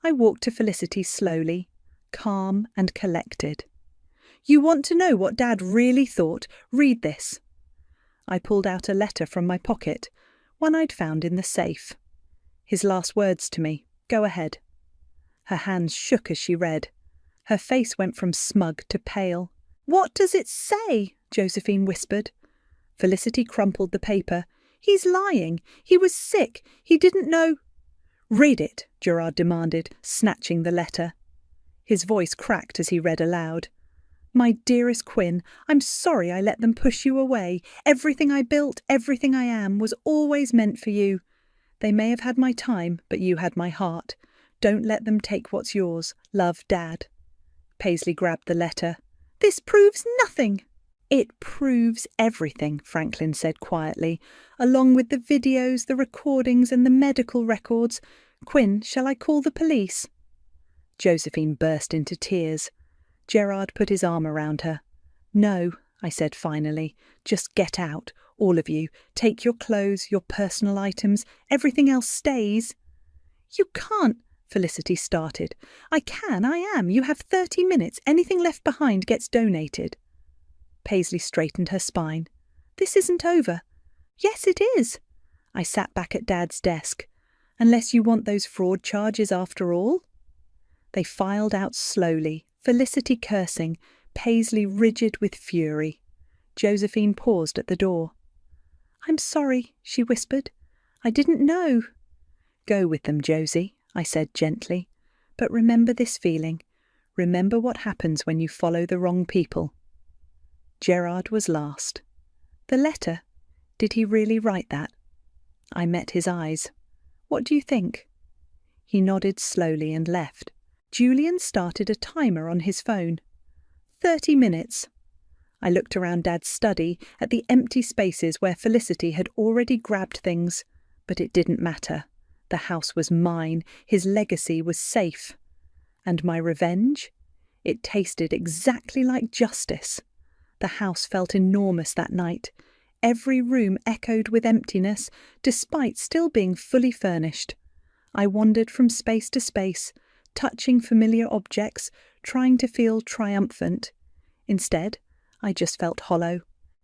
I walked to Felicity slowly, calm and collected. "You want to know what Dad really thought? Read this." I pulled out a letter from my pocket, one I'd found in the safe. His last words to me. "Go ahead." Her hands shook as she read. Her face went from smug to pale. "What does it say?" Josephine whispered. Felicity crumpled the paper. "He's lying. He was sick. He didn't know—" "Read it," Gerard demanded, snatching the letter. His voice cracked as he read aloud. "My dearest Quinn, I'm sorry I let them push you away. Everything I built, everything I am, was always meant for you. They may have had my time, but you had my heart. Don't let them take what's yours. Love, Dad." Paisley grabbed the letter. "This proves nothing." "It proves everything," Franklin said quietly, "along with the videos, the recordings, and the medical records. Quinn, shall I call the police?" Josephine burst into tears. Gerard put his arm around her. "No," I said finally. "Just get out, all of you. Take your clothes, your personal items. Everything else stays." "You can't," Felicity started. I am. You have 30 minutes. Anything left behind gets donated." Paisley straightened her spine. "This isn't over." "Yes, it is." I sat back at Dad's desk. "Unless you want those fraud charges after all?" They filed out slowly, Felicity cursing, Paisley rigid with fury. Josephine paused at the door. "I'm sorry," she whispered. "I didn't know." "Go with them, Josie," I said gently. "But remember this feeling. Remember what happens when you follow the wrong people." Gerard was last. "The letter? Did he really write that?" I met his eyes. "What do you think?" He nodded slowly and left. Julian started a timer on his phone. 30 minutes. I looked around Dad's study at the empty spaces where Felicity had already grabbed things, but it didn't matter. The house was mine. His legacy was safe. And my revenge? It tasted exactly like justice. The house felt enormous that night. Every room echoed with emptiness, despite still being fully furnished. I wandered from space to space, touching familiar objects, trying to feel triumphant. Instead, I just felt hollow.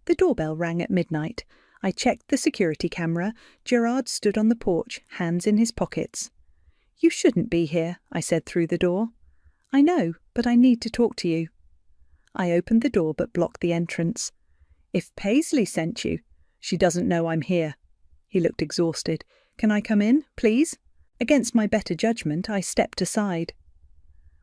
The doorbell rang at midnight. I checked the security camera. Gerard stood on the porch, hands in his pockets. "You shouldn't be here," I said through the door. "I know, but I need to talk to you." I opened the door but blocked the entrance. "If Paisley sent you—" "She doesn't know I'm here." He looked exhausted. "Can I come in, please?" Against my better judgment, I stepped aside.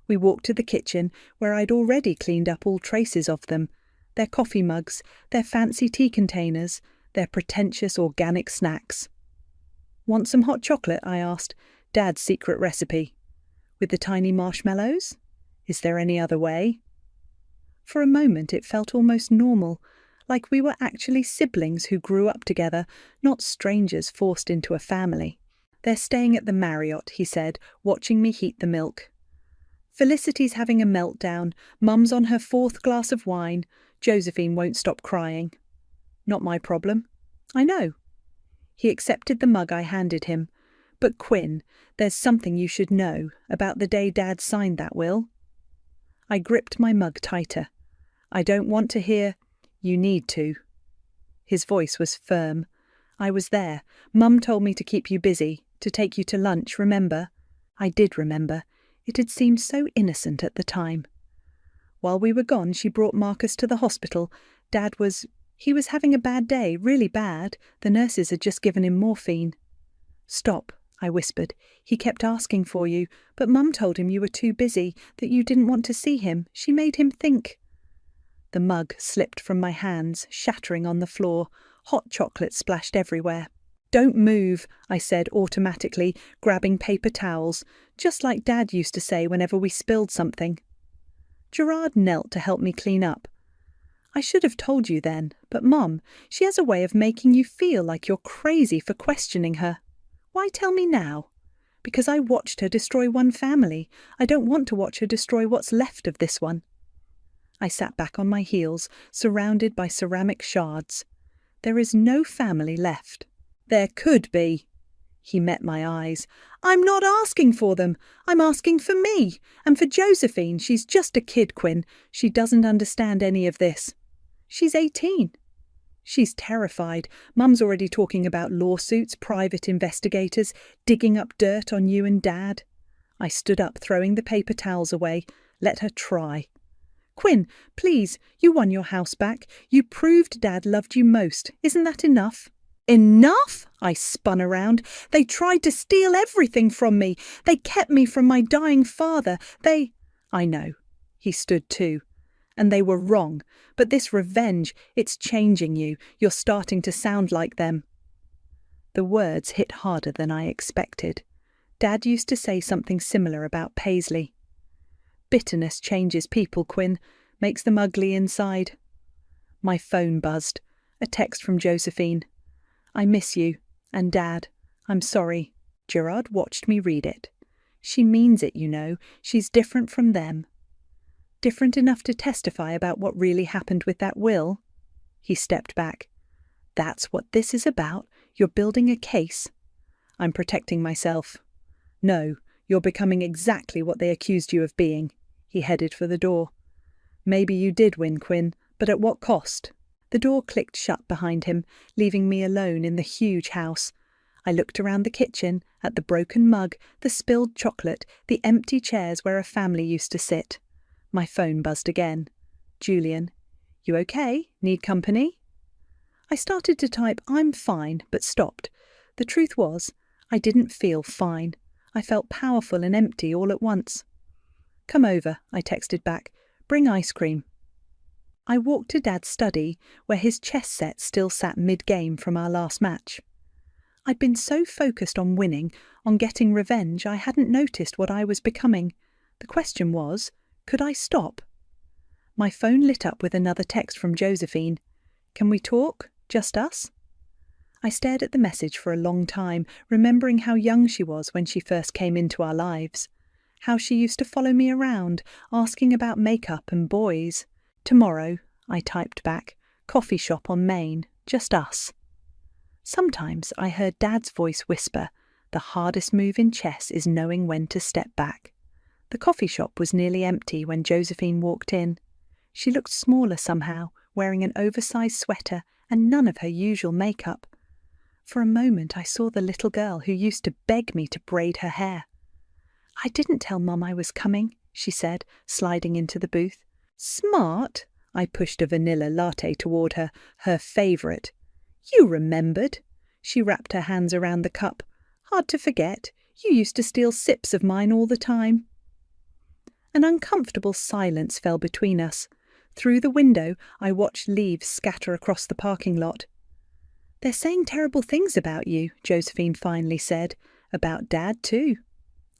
We walked to the kitchen, where I'd already cleaned up all traces of them. Their coffee mugs, their fancy tea containers, their pretentious organic snacks. "Want some hot chocolate?" I asked. "Dad's secret recipe." "With the tiny marshmallows? Is there any other way?" For a moment it felt almost normal, like we were actually siblings who grew up together, not strangers forced into a family. "They're staying at the Marriott," he said, watching me heat the milk. "Felicity's having a meltdown. Mum's on her 4th glass of wine. Josephine won't stop crying." "Not my problem." "I know." He accepted the mug I handed him. "But Quinn, there's something you should know about the day Dad signed that will." I gripped my mug tighter. "I don't want to hear—" "You need to." His voice was firm. "I was there. Mum told me to keep you busy, to take you to lunch, remember?" I did remember. It had seemed so innocent at the time. "While we were gone, she brought Marcus to the hospital. He was having a bad day, really bad. The nurses had just given him morphine." "Stop," I whispered. "He kept asking for you, but Mum told him you were too busy, that you didn't want to see him. She made him think—" The mug slipped from my hands, shattering on the floor. Hot chocolate splashed everywhere. "Don't move," I said automatically, grabbing paper towels, just like Dad used to say whenever we spilled something. Gerard knelt to help me clean up. "I should have told you then, but Mum, she has a way of making you feel like you're crazy for questioning her." "Why tell me now?" "Because I watched her destroy one family. I don't want to watch her destroy what's left of this one." I sat back on my heels, surrounded by ceramic shards. "There is no family left." "There could be." He met my eyes. I'm not asking for them. I'm asking for me. And for Josephine. She's just a kid, Quinn. She doesn't understand any of this. She's 18. She's terrified. Mum's already talking about lawsuits, private investigators, digging up dirt on you and Dad. I stood up, throwing the paper towels away. Let her try. Quinn, please, you won your house back. You proved Dad loved you most. Isn't that enough? Enough? I spun around. They tried to steal everything from me. They kept me from my dying father. I know. He stood too. And they were wrong. But this revenge, it's changing you. You're starting to sound like them. The words hit harder than I expected. Dad used to say something similar about Paisley. Bitterness changes people, Quinn. Makes them ugly inside. My phone buzzed. A text from Josephine. I miss you. And Dad. I'm sorry. Gerard watched me read it. She means it, you know. She's different from them. Different enough to testify about what really happened with that will? He stepped back. That's what this is about. You're building a case. I'm protecting myself. No, you're becoming exactly what they accused you of being. He headed for the door. Maybe you did win, Quinn, but at what cost? The door clicked shut behind him, leaving me alone in the huge house. I looked around the kitchen, at the broken mug, the spilled chocolate, the empty chairs where a family used to sit. My phone buzzed again. Julian. You okay? Need company? I started to type, I'm fine, but stopped. The truth was, I didn't feel fine. I felt powerful and empty all at once. Come over, I texted back. Bring ice cream. I walked to Dad's study, where his chess set still sat mid-game from our last match. I'd been so focused on winning, on getting revenge, I hadn't noticed what I was becoming. The question was, could I stop? My phone lit up with another text from Josephine. Can we talk? Just us? I stared at the message for a long time, remembering how young she was when she first came into our lives. How she used to follow me around, asking about makeup and boys. Tomorrow, I typed back, coffee shop on Main, just us. Sometimes I heard Dad's voice whisper, the hardest move in chess is knowing when to step back. The coffee shop was nearly empty when Josephine walked in. She looked smaller somehow, wearing an oversized sweater and none of her usual makeup. For a moment I saw the little girl who used to beg me to braid her hair. I didn't tell Mum I was coming, she said, sliding into the booth. Smart? I pushed a vanilla latte toward her, her favourite. You remembered. She wrapped her hands around the cup. Hard to forget. You used to steal sips of mine all the time. An uncomfortable silence fell between us. Through the window, I watched leaves scatter across the parking lot. They're saying terrible things about you, Josephine finally said. About Dad, too.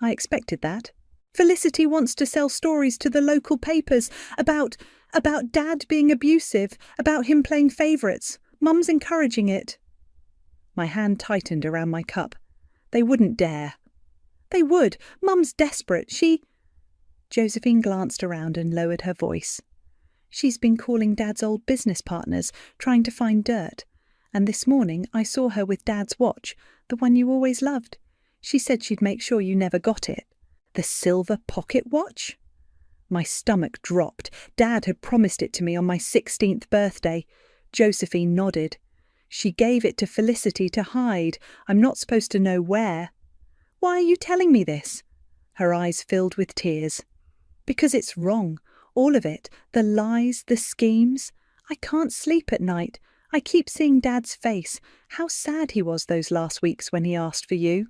I expected that. Felicity wants to sell stories to the local papers about Dad being abusive, about him playing favourites. Mum's encouraging it. My hand tightened around my cup. They wouldn't dare. They would. Mum's desperate. Josephine glanced around and lowered her voice. She's been calling Dad's old business partners, trying to find dirt. And this morning I saw her with Dad's watch, the one you always loved. She said she'd make sure you never got it. The silver pocket watch? My stomach dropped. Dad had promised it to me on my 16th birthday. Josephine nodded. She gave it to Felicity to hide. I'm not supposed to know where. Why are you telling me this? Her eyes filled with tears. Because it's wrong. All of it. The lies, the schemes. I can't sleep at night. I keep seeing Dad's face. How sad he was those last weeks when he asked for you.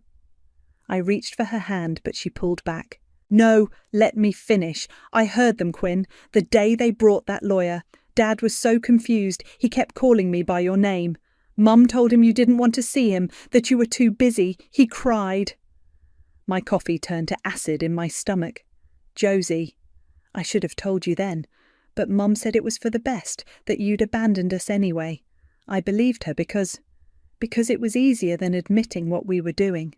I reached for her hand, but she pulled back. No, let me finish. I heard them, Quinn. The day they brought that lawyer. Dad was so confused, he kept calling me by your name. Mum told him you didn't want to see him, that you were too busy. He cried. My coffee turned to acid in my stomach. Josie, I should have told you then, but Mum said it was for the best, that you'd abandoned us anyway. I believed her because it was easier than admitting what we were doing.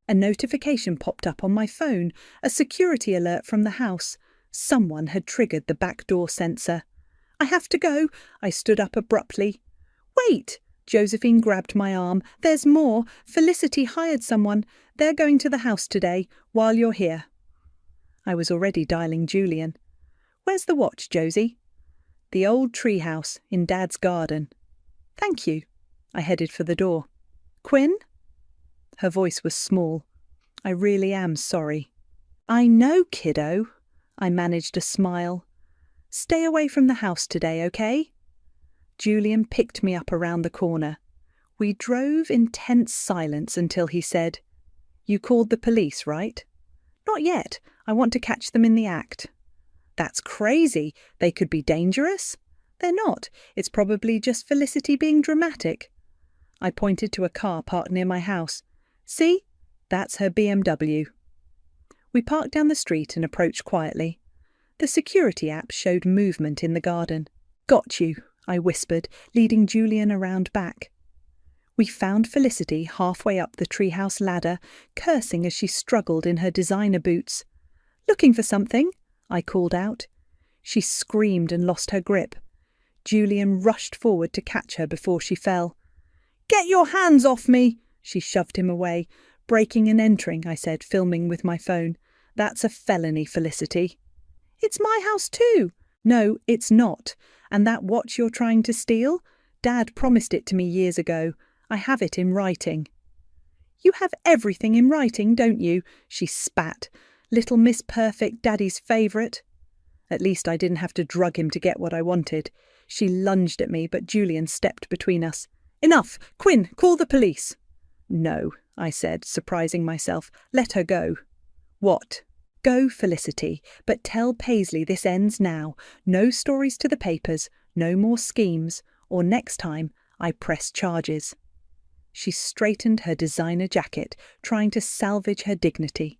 A notification popped up on my phone, a security alert from the house. Someone had triggered the back door sensor. I have to go. I stood up abruptly. Wait! Josephine grabbed my arm. There's more. Felicity hired someone. They're going to the house today, while you're here. I was already dialing Julian. Where's the watch, Josie? The old tree house in Dad's garden. Thank you. I headed for the door. Quinn? Her voice was small. I really am sorry. I know, kiddo. I managed a smile. Stay away from the house today, okay? Julian picked me up around the corner. We drove in tense silence until he said, You called the police, right? Not yet. I want to catch them in the act. That's crazy. They could be dangerous. They're not. It's probably just Felicity being dramatic. I pointed to a car parked near my house. See? That's her BMW. We parked down the street and approached quietly. The security app showed movement in the garden. Got you, I whispered, leading Julian around back. We found Felicity halfway up the treehouse ladder, cursing as she struggled in her designer boots. Looking for something? I called out. She screamed and lost her grip. Julian rushed forward to catch her before she fell. Get your hands off me! She shoved him away. Breaking and entering, I said, filming with my phone. That's a felony, Felicity. It's my house too. No, it's not. And that watch you're trying to steal? Dad promised it to me years ago. I have it in writing. You have everything in writing, don't you? She spat. Little Miss Perfect, Daddy's favourite. At least I didn't have to drug him to get what I wanted. She lunged at me, but Julian stepped between us. Enough! Quinn, call the police! No, I said, surprising myself. Let her go. What? Go, Felicity, but tell Paisley this ends now. No stories to the papers, no more schemes, or next time I press charges. She straightened her designer jacket, trying to salvage her dignity.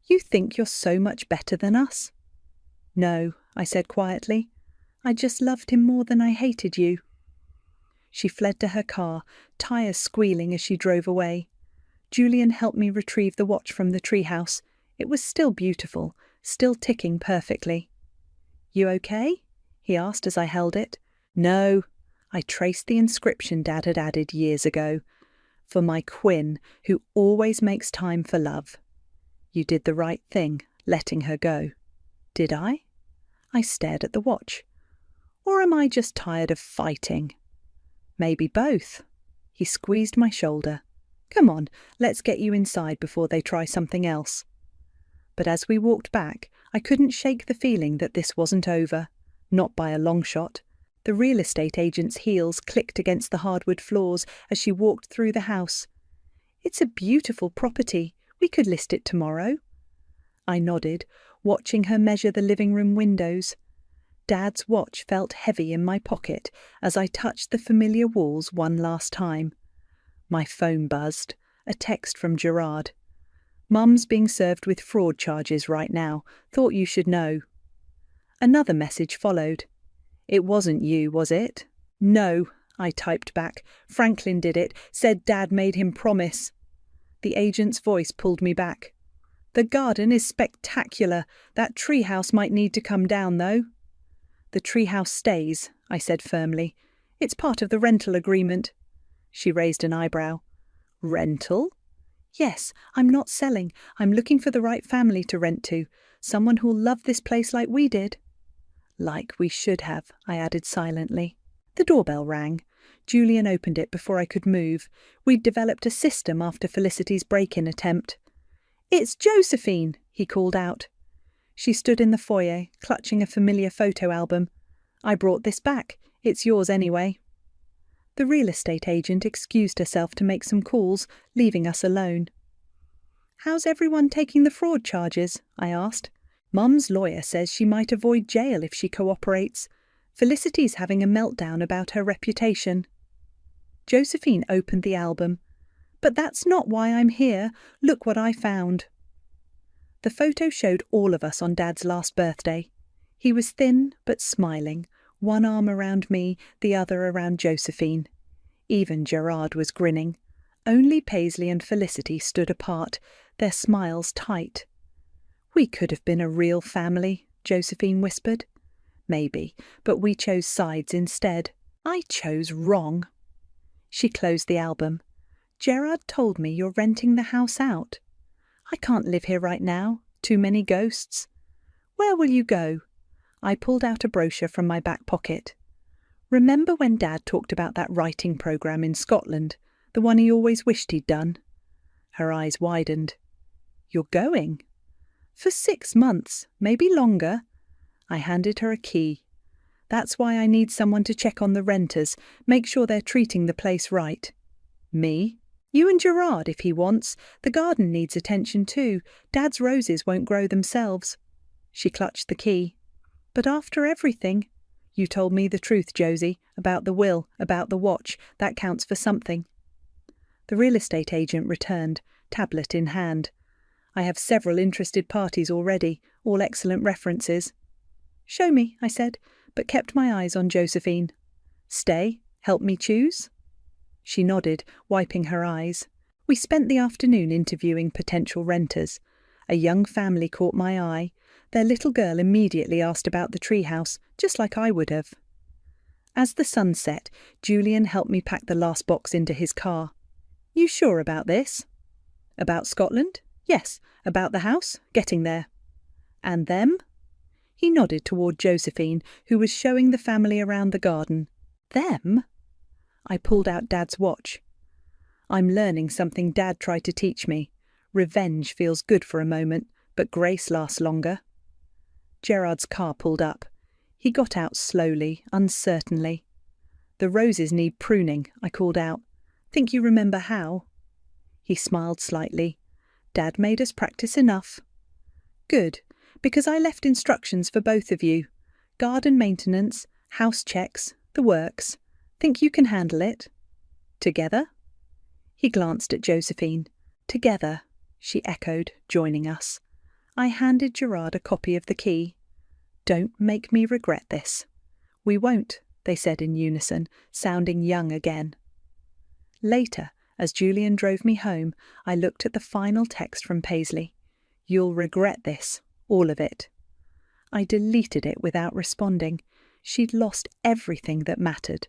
You think you're so much better than us? No, I said quietly. I just loved him more than I hated you. She fled to her car, tires squealing as she drove away. Julian helped me retrieve the watch from the treehouse. It was still beautiful, still ticking perfectly. You okay? He asked as I held it. No. I traced the inscription Dad had added years ago. For my Quinn, who always makes time for love. You did the right thing, letting her go. Did I? I stared at the watch. Or am I just tired of fighting? Maybe both. He squeezed my shoulder. Come on, let's get you inside before they try something else. But as we walked back, I couldn't shake the feeling that this wasn't over. Not by a long shot. The real estate agent's heels clicked against the hardwood floors as she walked through the house. It's a beautiful property. We could list it tomorrow. I nodded, watching her measure the living room windows. Dad's watch felt heavy in my pocket as I touched the familiar walls one last time. My phone buzzed, a text from Gerard. Mum's being served with fraud charges right now. Thought you should know. Another message followed. It wasn't you, was it? No, I typed back. Franklin did it. Said Dad made him promise. The agent's voice pulled me back. The garden is spectacular. That treehouse might need to come down, though. The treehouse stays, I said firmly. It's part of the rental agreement. She raised an eyebrow. Rental? Yes, I'm not selling. I'm looking for the right family to rent to. Someone who'll love this place like we did. Like we should have, I added silently. The doorbell rang. Julian opened it before I could move. We'd developed a system after Felicity's break-in attempt. It's Josephine, he called out. She stood in the foyer, clutching a familiar photo album. I brought this back. It's yours anyway. The real estate agent excused herself to make some calls, leaving us alone. How's everyone taking the fraud charges? I asked. Mum's lawyer says she might avoid jail if she cooperates. Felicity's having a meltdown about her reputation. Josephine opened the album. But that's not why I'm here. Look what I found. The photo showed all of us on Dad's last birthday. He was thin but smiling, one arm around me, the other around Josephine. Even Gerard was grinning. Only Paisley and Felicity stood apart, their smiles tight. We could have been a real family, Josephine whispered. Maybe, but we chose sides instead. I chose wrong. She closed the album. Gerard told me you're renting the house out. I can't live here right now. Too many ghosts. Where will you go? I pulled out a brochure from my back pocket. Remember when Dad talked about that writing programme in Scotland, the one he always wished he'd done? Her eyes widened. You're going? For 6 months, maybe longer. I handed her a key. That's why I need someone to check on the renters, make sure they're treating the place right. Me? You and Gerard if he wants. The garden needs attention too. Dad's roses won't grow themselves. She clutched the key. But after everything, you told me the truth, Josie, about the will, about the watch. That counts for something. The real estate agent returned, tablet in hand. I have several interested parties already, all excellent references. Show me, I said, but kept my eyes on Josephine. Stay, help me choose? She nodded, wiping her eyes. We spent the afternoon interviewing potential renters. A young family caught my eye. Their little girl immediately asked about the treehouse, just like I would have. As the sun set, Julian helped me pack the last box into his car. You sure about this? About Scotland? Yes. About the house? Getting there. And them? He nodded toward Josephine, who was showing the family around the garden. Them? I pulled out Dad's watch. I'm learning something Dad tried to teach me. Revenge feels good for a moment, but grace lasts longer. Gerard's car pulled up. He got out slowly, uncertainly. The roses need pruning, I called out. Think you remember how? He smiled slightly. Dad made us practice enough. Good, because I left instructions for both of you. Garden maintenance, house checks, the works. Think you can handle it? Together? He glanced at Josephine. Together, she echoed, joining us. I handed Gerard a copy of the key. Don't make me regret this. We won't, they said in unison, sounding young again. Later, as Julian drove me home, I looked at the final text from Paisley. You'll regret this, all of it. I deleted it without responding. She'd lost everything that mattered.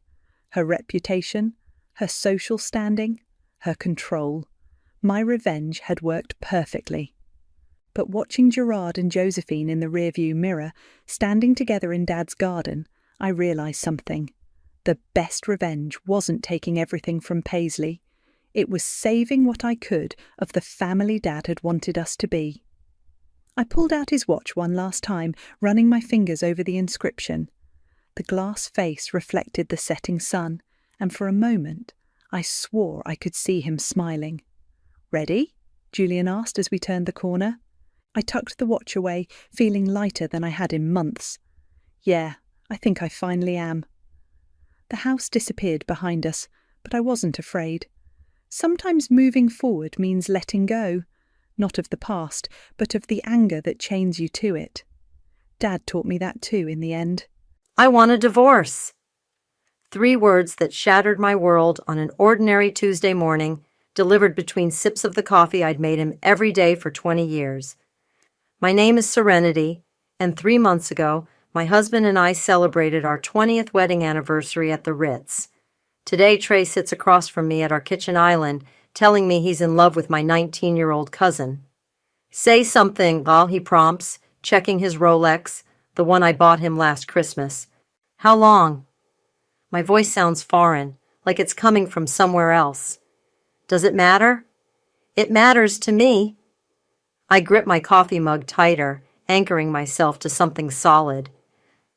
Her reputation, her social standing, her control. My revenge had worked perfectly. But watching Gerard and Josephine in the rearview mirror, standing together in Dad's garden, I realised something. The best revenge wasn't taking everything from Paisley. It was saving what I could of the family Dad had wanted us to be. I pulled out his watch one last time, running my fingers over the inscription. The glass face reflected the setting sun, and for a moment I swore I could see him smiling. Ready? Julian asked as we turned the corner. I tucked the watch away, feeling lighter than I had in months. Yeah, I think I finally am. The house disappeared behind us, but I wasn't afraid. Sometimes moving forward means letting go, not of the past, but of the anger that chains you to it. Dad taught me that too in the end. I want a divorce. 3 words that shattered my world on an ordinary Tuesday morning, delivered between sips of the coffee I'd made him every day for 20 years. My name is Serenity, and 3 months ago, my husband and I celebrated our 20th wedding anniversary at the Ritz. Today, Trey sits across from me at our kitchen island, telling me he's in love with my 19-year-old cousin. Say something, Lal, he prompts, checking his Rolex, the one I bought him last Christmas. How long? My voice sounds foreign, like it's coming from somewhere else. Does it matter? It matters to me. I grip my coffee mug tighter, anchoring myself to something solid.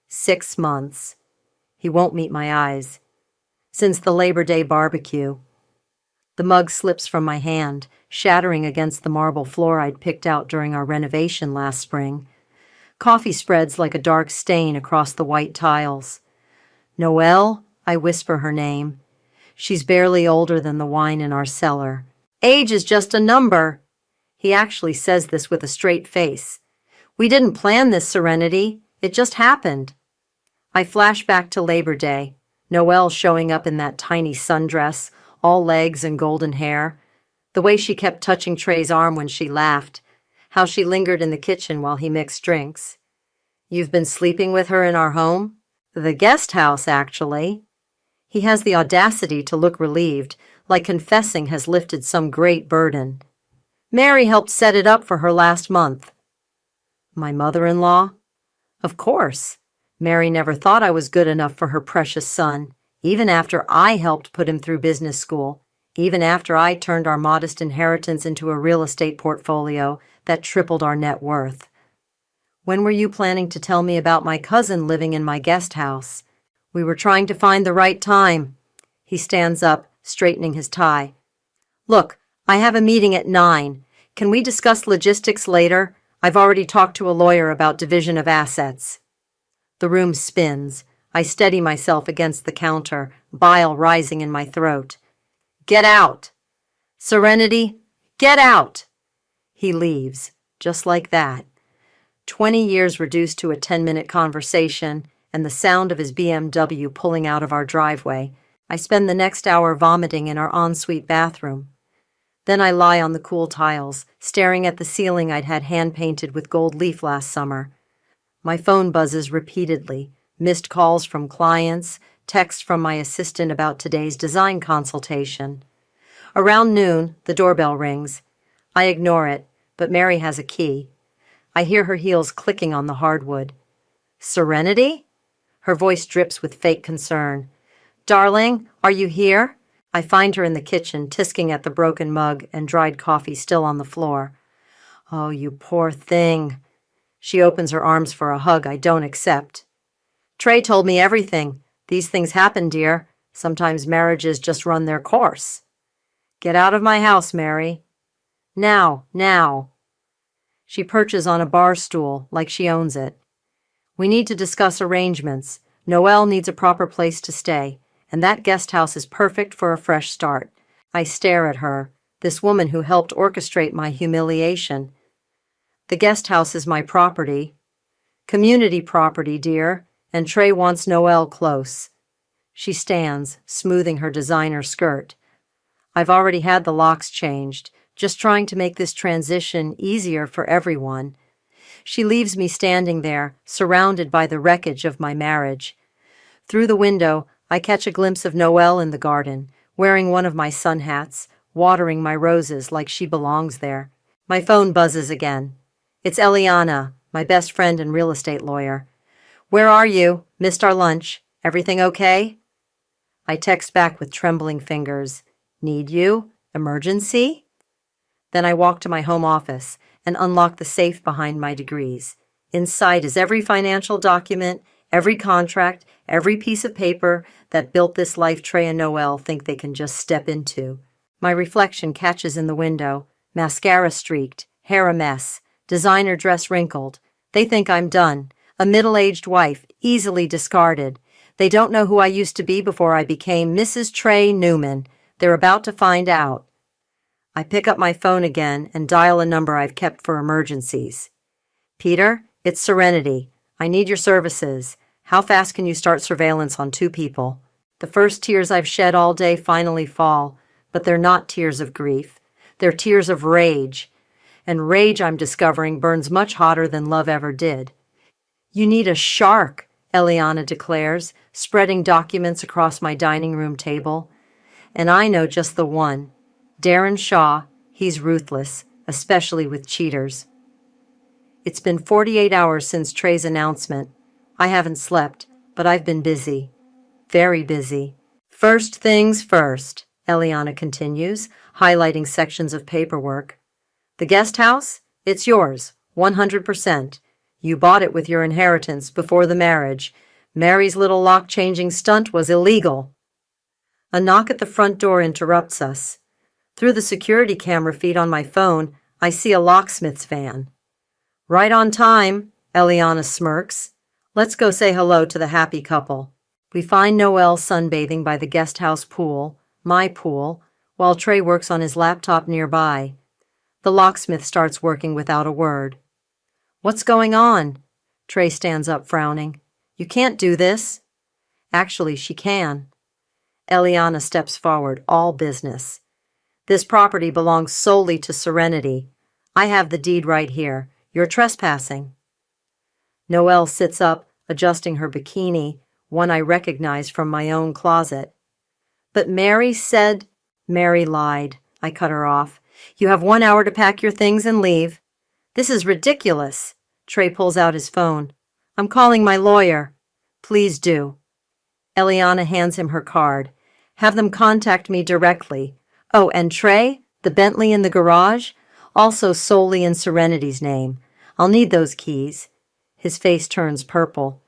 6 months. He won't meet my eyes. Since the Labor Day barbecue. The mug slips from my hand, shattering against the marble floor I'd picked out during our renovation last spring. Coffee spreads like a dark stain across the white tiles. Noelle, I whisper her name. She's barely older than the wine in our cellar. Age is just a number. He actually says this with a straight face. We didn't plan this, Serenity. It just happened. I flash back to Labor Day. Noelle showing up in that tiny sundress, all legs and golden hair. The way she kept touching Trey's arm when she laughed. How she lingered in the kitchen while he mixed drinks. You've been sleeping with her in our home? The guest house, actually. He has the audacity to look relieved, like confessing has lifted some great burden. Mary helped set it up for her last month. My mother-in-law? Of course. Mary never thought I was good enough for her precious son, even after I helped put him through business school, even after I turned our modest inheritance into a real estate portfolio that tripled our net worth. When were you planning to tell me about my cousin living in my guest house? We were trying to find the right time. He stands up, straightening his tie. Look, I have a meeting at 9. Can we discuss logistics later? I've already talked to a lawyer about division of assets. The room spins. I steady myself against the counter, bile rising in my throat. Get out! Serenity, get out! He leaves, just like that. 20 years reduced to a 10-minute conversation, and the sound of his BMW pulling out of our driveway. I spend the next hour vomiting in our ensuite bathroom. Then I lie on the cool tiles, staring at the ceiling I'd had hand-painted with gold leaf last summer. My phone buzzes repeatedly, missed calls from clients, text from my assistant about today's design consultation. Around noon, the doorbell rings. I ignore it, but Mary has a key. I hear her heels clicking on the hardwood. Serenity? Her voice drips with fake concern. Darling, are you here? I find her in the kitchen, tisking at the broken mug and dried coffee still on the floor. Oh, you poor thing. She opens her arms for a hug I don't accept. Trey told me everything. These things happen, dear. Sometimes marriages just run their course. Get out of my house, Mary. Now, now. She perches on a bar stool like she owns it. We need to discuss arrangements. Noelle needs a proper place to stay, and that guest house is perfect for a fresh start. I stare at her, this woman who helped orchestrate my humiliation. The guest house is my property. Community property, dear, and Trey wants Noelle close. She stands, smoothing her designer skirt. I've already had the locks changed, just trying to make this transition easier for everyone. She leaves me standing there, surrounded by the wreckage of my marriage. Through the window, I catch a glimpse of Noelle in the garden, wearing one of my sun hats, watering my roses like she belongs there. My phone buzzes again. It's Eliana, my best friend and real estate lawyer. Where are you? Missed our lunch. Everything okay? I text back with trembling fingers. Need you? Emergency? Then I walk to my home office and unlock the safe behind my degrees. Inside is every financial document, every contract, every piece of paper that built this life Trey and Noelle think they can just step into. My reflection catches in the window, mascara streaked, hair a mess, designer dress wrinkled. They think I'm done, a middle-aged wife, easily discarded. They don't know who I used to be before I became Mrs. Trey Newman. They're about to find out. I pick up my phone again and dial a number I've kept for emergencies. Peter, it's Serenity. I need your services. How fast can you start surveillance on 2 people? The first tears I've shed all day finally fall, but they're not tears of grief. They're tears of rage. And rage, I'm discovering, burns much hotter than love ever did. You need a shark, Eliana declares, spreading documents across my dining room table. And I know just the one. Darren Shaw. He's ruthless, especially with cheaters. It's been 48 hours since Trey's announcement. I haven't slept, but I've been busy. Very busy. First things first, Eliana continues, highlighting sections of paperwork. The guest house? It's yours, 100%. You bought it with your inheritance before the marriage. Mary's little lock-changing stunt was illegal. A knock at the front door interrupts us. Through the security camera feed on my phone, I see a locksmith's van. Right on time, Eliana smirks. Let's go say hello to the happy couple. We find Noelle sunbathing by the guest house pool, my pool, while Trey works on his laptop nearby. The locksmith starts working without a word. What's going on? Trey stands up frowning. You can't do this. Actually, she can. Eliana steps forward, all business. This property belongs solely to Serenity. I have the deed right here. You're trespassing. Noelle sits up, adjusting her bikini, one I recognize from my own closet. But Mary said, Mary lied. I cut her off. You have 1 hour to pack your things and leave. This is ridiculous. Trey pulls out his phone. I'm calling my lawyer. Please do. Eliana hands him her card. Have them contact me directly. Oh, and Trey, the Bentley in the garage, also solely in Serenity's name. I'll need those keys. His face turns purple.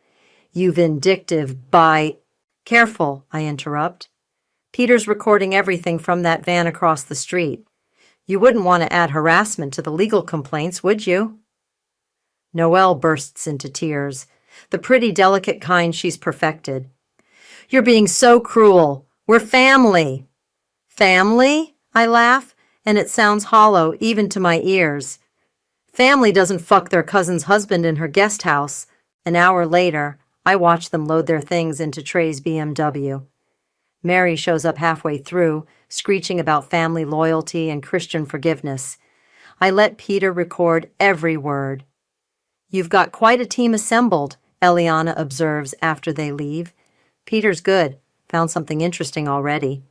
You vindictive by... Careful, I interrupt. Peter's recording everything from that van across the street. You wouldn't want to add harassment to the legal complaints, would you? Noelle bursts into tears, the pretty, delicate kind she's perfected. You're being so cruel. We're family. Family? I laugh, and it sounds hollow even to my ears. Family doesn't fuck their cousin's husband in her guest house. An hour later, I watch them load their things into Trey's BMW. Mary shows up halfway through, screeching about family loyalty and Christian forgiveness. I let Peter record every word. You've got quite a team assembled, Eliana observes after they leave. Peter's good. Found something interesting already.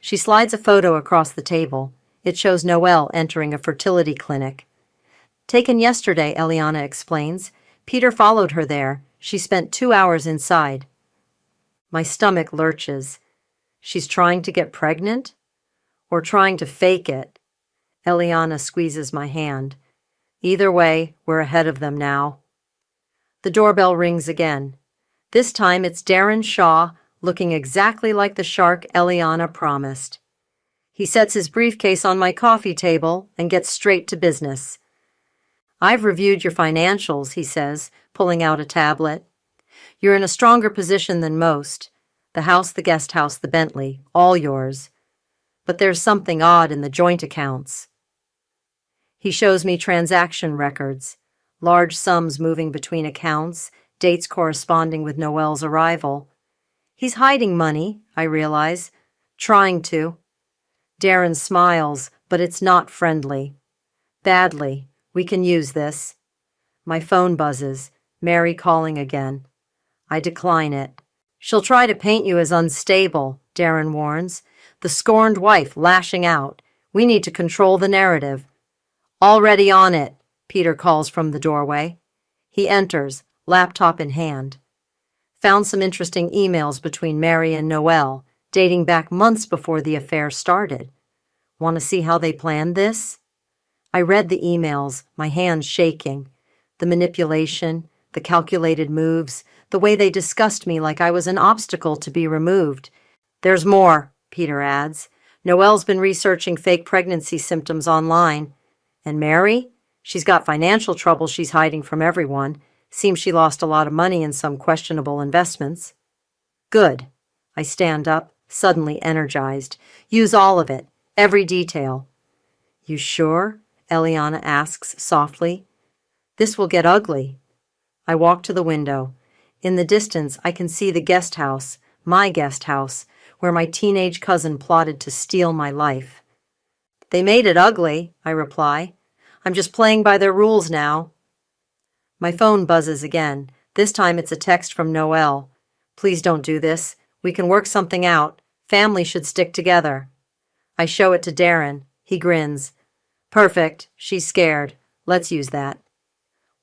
She slides a photo across the table. It shows Noelle entering a fertility clinic. Taken yesterday, Eliana explains. Peter followed her there. She spent 2 hours inside. My stomach lurches. She's trying to get pregnant? Or trying to fake it? Eliana squeezes my hand. Either way, we're ahead of them now. The doorbell rings again. This time it's Darren Shaw, looking exactly like the shark Eliana promised. He sets his briefcase on my coffee table and gets straight to business. I've reviewed your financials, he says, pulling out a tablet. You're in a stronger position than most. The house, the guest house, the Bentley, all yours. But there's something odd in the joint accounts. He shows me transaction records, large sums moving between accounts, dates corresponding with Noelle's arrival. He's hiding money, I realize, trying to. Darren smiles, but it's not friendly. Badly. We can use this. My phone buzzes. Mary calling again. I decline it. She'll try to paint you as unstable, Darren warns. The scorned wife lashing out. We need to control the narrative. Already on it, Peter calls from the doorway. He enters, laptop in hand. Found some interesting emails between Mary and Noelle, dating back months before the affair started. Want to see how they planned this? I read the emails, my hands shaking. The manipulation, the calculated moves, the way they discussed me like I was an obstacle to be removed. There's more, Peter adds. Noelle's been researching fake pregnancy symptoms online. And Mary? She's got financial trouble she's hiding from everyone. Seems she lost a lot of money in some questionable investments. Good. I stand up, suddenly energized. Use all of it, every detail. You sure? Eliana asks softly. This will get ugly. I walk to the window. In the distance, I can see the guest house, my guest house, where my teenage cousin plotted to steal my life. They made it ugly, I reply. I'm just playing by their rules now. My phone buzzes again. This time it's a text from Noelle. Please don't do this. We can work something out. Family should stick together. I show it to Darren. He grins. Perfect. She's scared. Let's use that.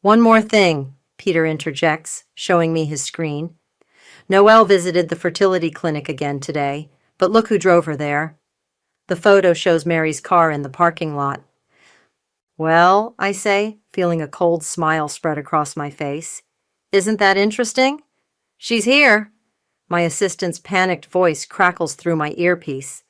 One more thing, Peter interjects, showing me his screen. Noelle visited the fertility clinic again today, but look who drove her there. The photo shows Mary's car in the parking lot. Well, I say, feeling a cold smile spread across my face. Isn't that interesting? She's here. My assistant's panicked voice crackles through my earpiece.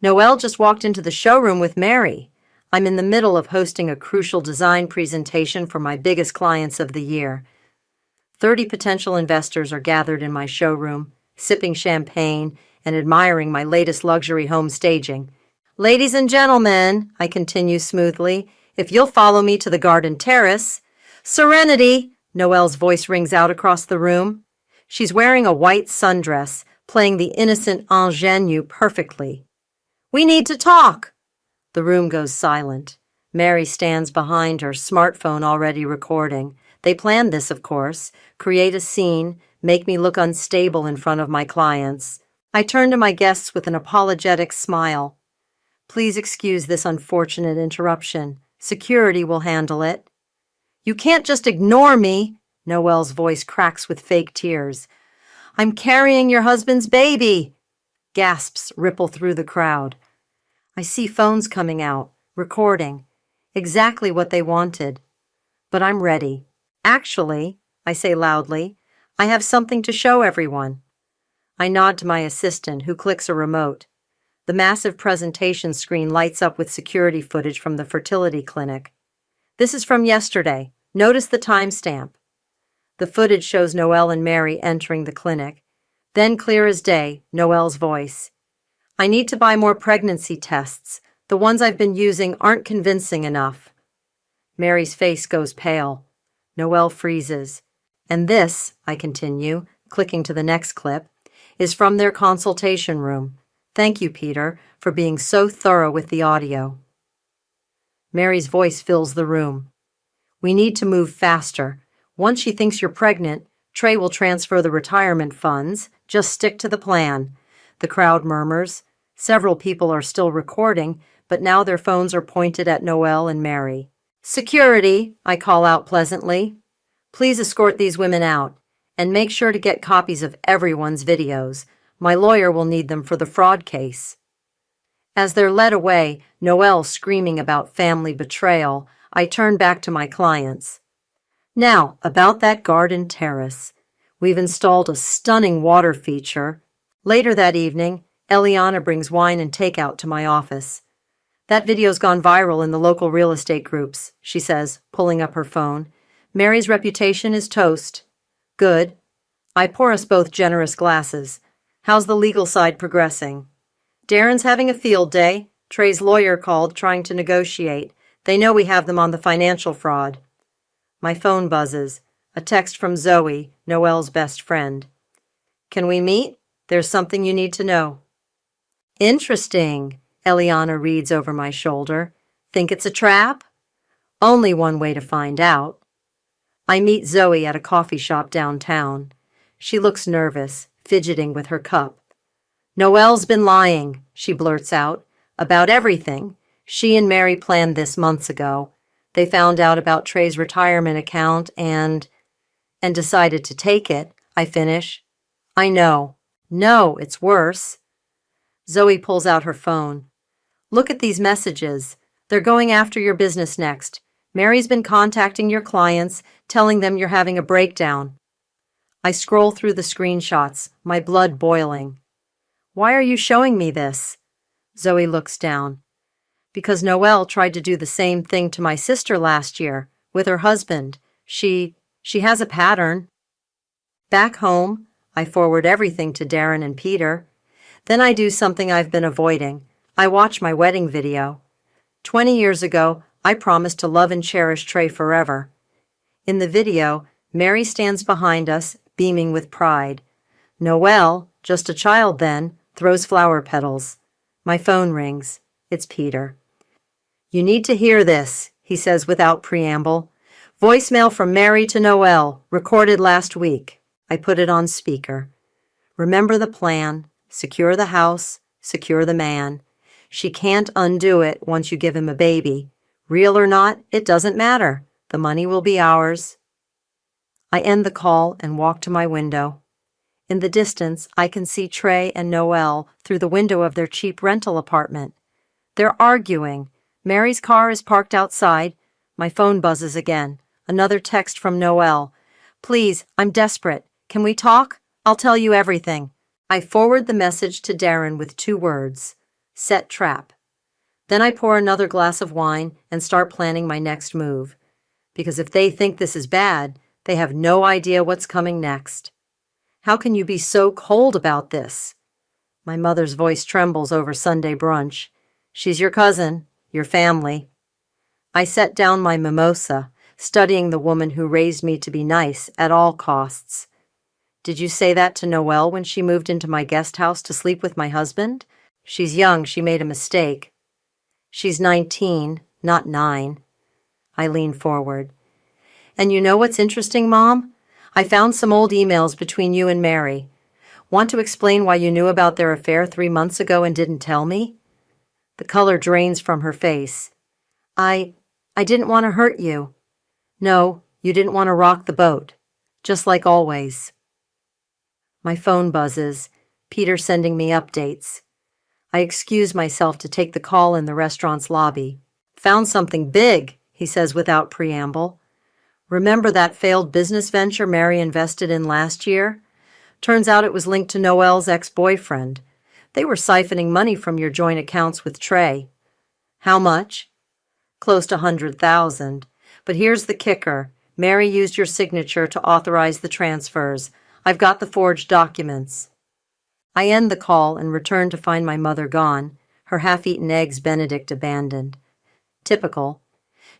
Noelle just walked into the showroom with Mary. I'm in the middle of hosting a crucial design presentation for my biggest clients of the year. 30 potential investors are gathered in my showroom, sipping champagne and admiring my latest luxury home staging. Ladies and gentlemen, I continue smoothly, if you'll follow me to the garden terrace. Serenity, Noelle's voice rings out across the room. She's wearing a white sundress, playing the innocent ingenue perfectly. We need to talk. The room goes silent. Mary stands behind her, smartphone already recording. They planned this, of course. Create a scene, make me look unstable in front of my clients. I turn to my guests with an apologetic smile. Please excuse this unfortunate interruption. Security will handle it. You can't just ignore me, Noelle's voice cracks with fake tears. I'm carrying your husband's baby. Gasps ripple through the crowd. I see phones coming out, recording. Exactly what they wanted. But I'm ready. Actually, I say loudly, I have something to show everyone. I nod to my assistant, who clicks a remote. The massive presentation screen lights up with security footage from the fertility clinic. This is from yesterday. Notice the timestamp. The footage shows Noelle and Mary entering the clinic. Then, clear as day, Noelle's voice. I need to buy more pregnancy tests. The ones I've been using aren't convincing enough. Mary's face goes pale. Noelle freezes. And this, I continue, clicking to the next clip, is from their consultation room. Thank you, Peter, for being so thorough with the audio. Mary's voice fills the room. We need to move faster. Once she thinks you're pregnant, Trey will transfer the retirement funds. Just stick to the plan. The crowd murmurs. Several people are still recording, but now their phones are pointed at Noelle and Mary. Security, I call out pleasantly. Please escort these women out, and make sure to get copies of everyone's videos. My lawyer will need them for the fraud case. As they're led away, Noelle screaming about family betrayal, I turn back to my clients. Now, about that garden terrace. We've installed a stunning water feature. Later that evening, Eliana brings wine and takeout to my office. That video's gone viral in the local real estate groups, she says, pulling up her phone. Mary's reputation is toast. Good. I pour us both generous glasses. How's the legal side progressing? Darren's having a field day. Trey's lawyer called, trying to negotiate. They know we have them on the financial fraud. My phone buzzes. A text from Zoe, Noelle's best friend. Can we meet? There's something you need to know. Interesting, Eliana reads over my shoulder. Think it's a trap? Only one way to find out. I meet Zoe at a coffee shop downtown. She looks nervous, fidgeting with her cup. Noelle's been lying, she blurts out, about everything. She and Mary planned this months ago. They found out about Trey's retirement account and decided to take it, I finish. I know. No, it's worse. Zoe pulls out her phone. Look at these messages. They're going after your business next. Mary's been contacting your clients, telling them you're having a breakdown. I scroll through the screenshots, my blood boiling. Why are you showing me this? Zoe looks down. Because Noelle tried to do the same thing to my sister last year, with her husband. She has a pattern. Back home, I forward everything to Darren and Peter. Then I do something I've been avoiding. I watch my wedding video. 20 years ago, I promised to love and cherish Trey forever. In the video, Mary stands behind us, beaming with pride. Noelle, just a child then, throws flower petals. My phone rings. It's Peter. You need to hear this, he says without preamble. Voicemail from Mary to Noelle, recorded last week. I put it on speaker. Remember the plan. Secure the house. Secure the man. She can't undo it once you give him a baby. Real or not, it doesn't matter. The money will be ours. I end the call and walk to my window. In the distance, I can see Trey and Noelle through the window of their cheap rental apartment. They're arguing. Mary's car is parked outside. My phone buzzes again. Another text from Noelle. Please, I'm desperate. Can we talk? I'll tell you everything. I forward the message to Darren with 2 words. Set trap. Then I pour another glass of wine and start planning my next move. Because if they think this is bad, they have no idea what's coming next. How can you be so cold about this? My mother's voice trembles over Sunday brunch. She's your cousin, your family. I set down my mimosa, studying the woman who raised me to be nice at all costs. Did you say that to Noelle when she moved into my guest house to sleep with my husband? She's young, she made a mistake. She's 19, not 9. I lean forward. And you know what's interesting, Mom? I found some old emails between you and Mary. Want to explain why you knew about their affair 3 months ago and didn't tell me? The color drains from her face. I didn't want to hurt you. No, you didn't want to rock the boat. Just like always. My phone buzzes. Peter sending me updates. I excuse myself to take the call in the restaurant's lobby. Found something big, he says without preamble. Remember that failed business venture Mary invested in last year? Turns out it was linked to Noelle's ex-boyfriend. They were siphoning money from your joint accounts with Trey. How much? Close to 100,000. But here's the kicker. Mary used your signature to authorize the transfers. I've got the forged documents. I end the call and return to find my mother gone, her half-eaten eggs Benedict abandoned. Typical.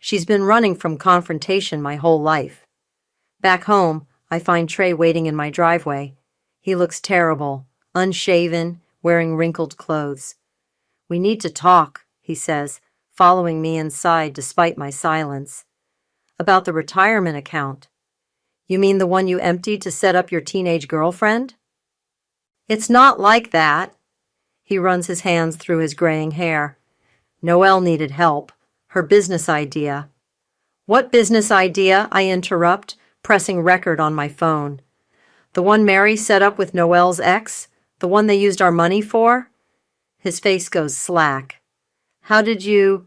She's been running from confrontation my whole life. Back home, I find Trey waiting in my driveway. He looks terrible, unshaven, wearing wrinkled clothes. We need to talk, he says, following me inside despite my silence. About the retirement account. You mean the one you emptied to set up your teenage girlfriend? It's not like that. He runs his hands through his graying hair. Noelle needed help. Her business idea. What business idea? I interrupt, pressing record on my phone. The one Mary set up with Noelle's ex? The one they used our money for? His face goes slack. How did you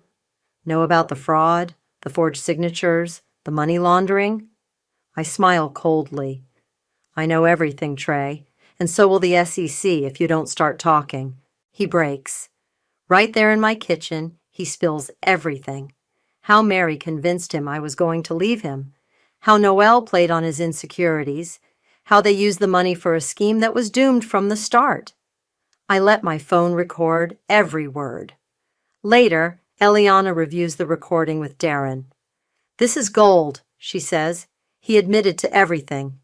know about the fraud, the forged signatures, the money laundering? I smile coldly. I know everything, Trey, and so will the SEC if you don't start talking. He breaks. Right there in my kitchen, he spills everything. How Mary convinced him I was going to leave him. How Noelle played on his insecurities. How they used the money for a scheme that was doomed from the start. I let my phone record every word. Later, Eliana reviews the recording with Darren. This is gold, she says. He admitted to everything.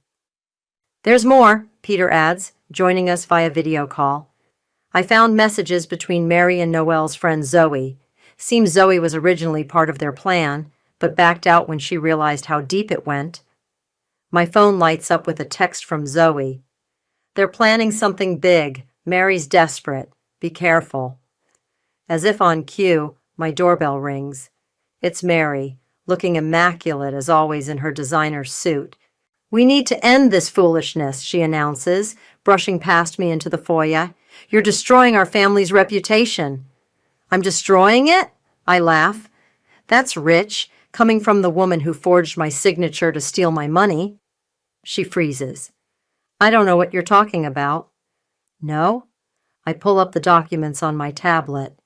There's more, Peter adds, joining us via video call. I found messages between Mary and Noelle's friend Zoe. Seems Zoe was originally part of their plan, but backed out when she realized how deep it went. My phone lights up with a text from Zoe. They're planning something big. Mary's desperate. Be careful. As if on cue, my doorbell rings. It's Mary, looking immaculate as always in her designer suit. We need to end this foolishness, she announces, brushing past me into the foyer. You're destroying our family's reputation. I'm destroying it? I laugh. That's rich, coming from the woman who forged my signature to steal my money. She freezes. I don't know what you're talking about. No? I pull up the documents on my tablet.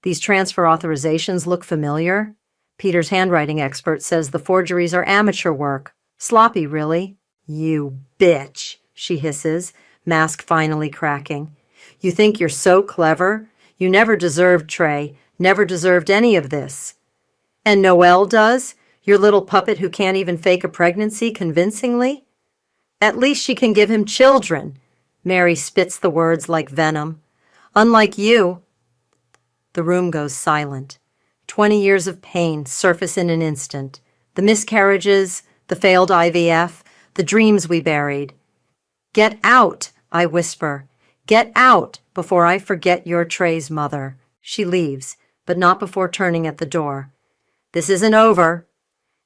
These transfer authorizations look familiar. Peter's handwriting expert says the forgeries are amateur work. Sloppy, really. You bitch, she hisses, mask finally cracking. You think you're so clever? You never deserved Trey, never deserved any of this. And Noelle does? Your little puppet who can't even fake a pregnancy convincingly? At least she can give him children. Mary spits the words like venom. Unlike you. The room goes silent. 20 years of pain surface in an instant. The miscarriages, the failed IVF, the dreams we buried. Get out, I whisper. Get out before I forget you're Trey's mother. She leaves, but not before turning at the door. This isn't over.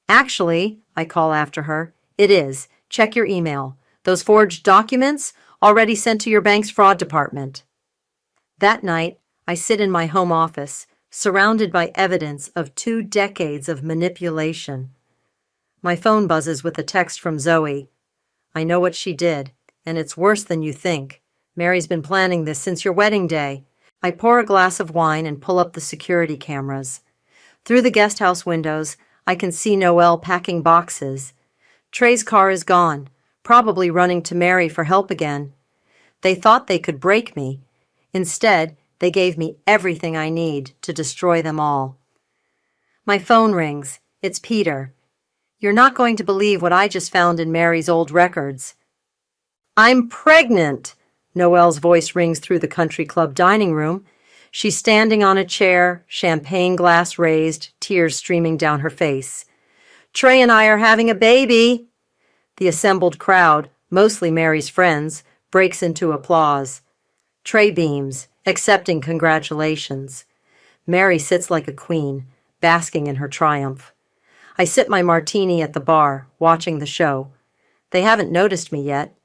Actually, I call after her, it is. Check your email. Those forged documents already sent to your bank's fraud department. That night, I sit in my home office, surrounded by evidence of 2 decades of manipulation. My phone buzzes with a text from Zoe. I know what she did, and it's worse than you think. Mary's been planning this since your wedding day. I pour a glass of wine and pull up the security cameras. Through the guest house windows, I can see Noelle packing boxes. Trey's car is gone, probably running to Mary for help again. They thought they could break me. Instead, they gave me everything I need to destroy them all. My phone rings. It's Peter. You're not going to believe what I just found in Mary's old records. I'm pregnant! Noelle's voice rings through the country club dining room. She's standing on a chair, champagne glass raised, tears streaming down her face. Trey and I are having a baby! The assembled crowd, mostly Mary's friends, breaks into applause. Trey beams, accepting congratulations. Mary sits like a queen, basking in her triumph. I sip my martini at the bar, watching the show. They haven't noticed me yet.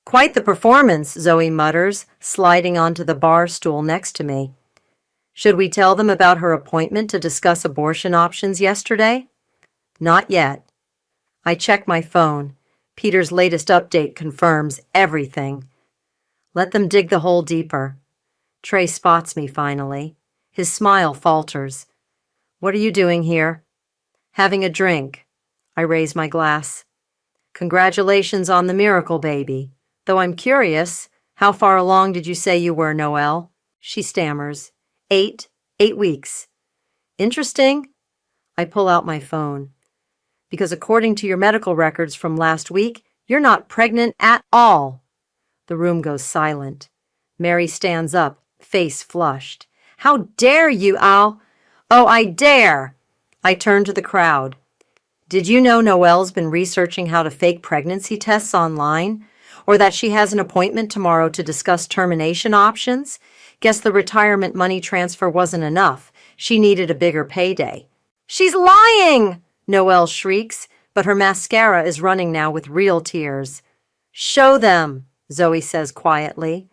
Quite the performance, Zoe mutters, sliding onto the bar stool next to me. Should we tell them about her appointment to discuss abortion options yesterday? Not yet. I check my phone. Peter's latest update confirms everything. Let them dig the hole deeper. Trey spots me finally. His smile falters. What are you doing here? Having a drink. I raise my glass. Congratulations on the miracle, baby. Though I'm curious, how far along did you say you were, Noelle? She stammers. 8 weeks. Interesting. I pull out my phone. Because according to your medical records from last week, you're not pregnant at all. The room goes silent. Mary stands up, face flushed. How dare you, Al? Oh, I dare. I turn to the crowd. Did you know Noelle's been researching how to fake pregnancy tests online? Or that she has an appointment tomorrow to discuss termination options? Guess the retirement money transfer wasn't enough. She needed a bigger payday. She's lying! Noelle shrieks, but her mascara is running now with real tears. Show them, Zoe says quietly.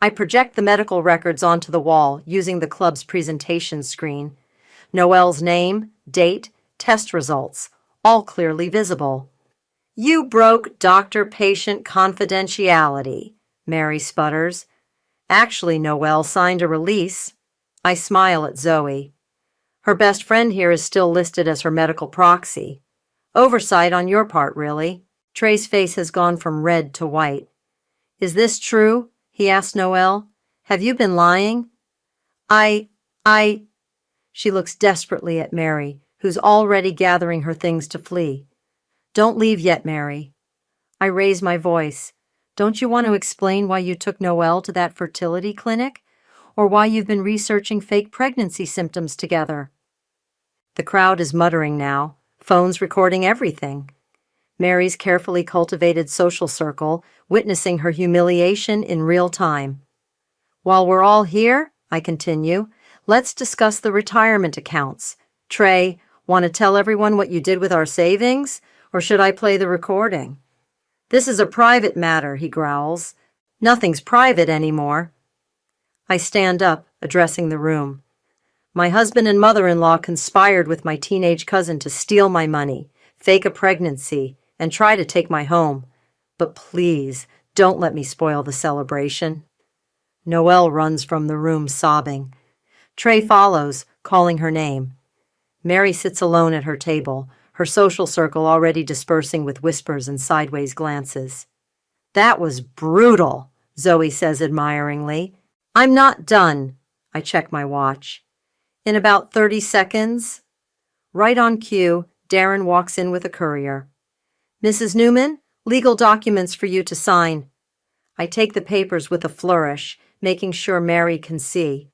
I project the medical records onto the wall using the club's presentation screen. Noelle's name, date, test results, all clearly visible. You broke doctor-patient confidentiality, Mary sputters. Actually, Noelle signed a release. I smile at Zoe. Her best friend here is still listed as her medical proxy. Oversight on your part, really. Trey's face has gone from red to white. Is this true? He asked Noelle. Have you been lying? She looks desperately at Mary, who's already gathering her things to flee. Don't leave yet, Mary. I raise my voice. Don't you want to explain why you took Noelle to that fertility clinic? Or why you've been researching fake pregnancy symptoms together? The crowd is muttering now, phones recording everything. Mary's carefully cultivated social circle witnessing her humiliation in real time. While we're all here, I continue, let's discuss the retirement accounts. Trey, want to tell everyone what you did with our savings? Or should I play the recording? This is a private matter, he growls. Nothing's private anymore. I stand up, addressing the room. My husband and mother-in-law conspired with my teenage cousin to steal my money, fake a pregnancy, and try to take my home. But please, don't let me spoil the celebration. Noelle runs from the room sobbing. Trey follows, calling her name. Mary sits alone at her table, her social circle already dispersing with whispers and sideways glances. That was brutal, Zoe says admiringly. I'm not done. I check my watch. In about 30 seconds. Right on cue, Darren walks in with a courier. Mrs. Newman, legal documents for you to sign. I take the papers with a flourish, making sure Mary can see.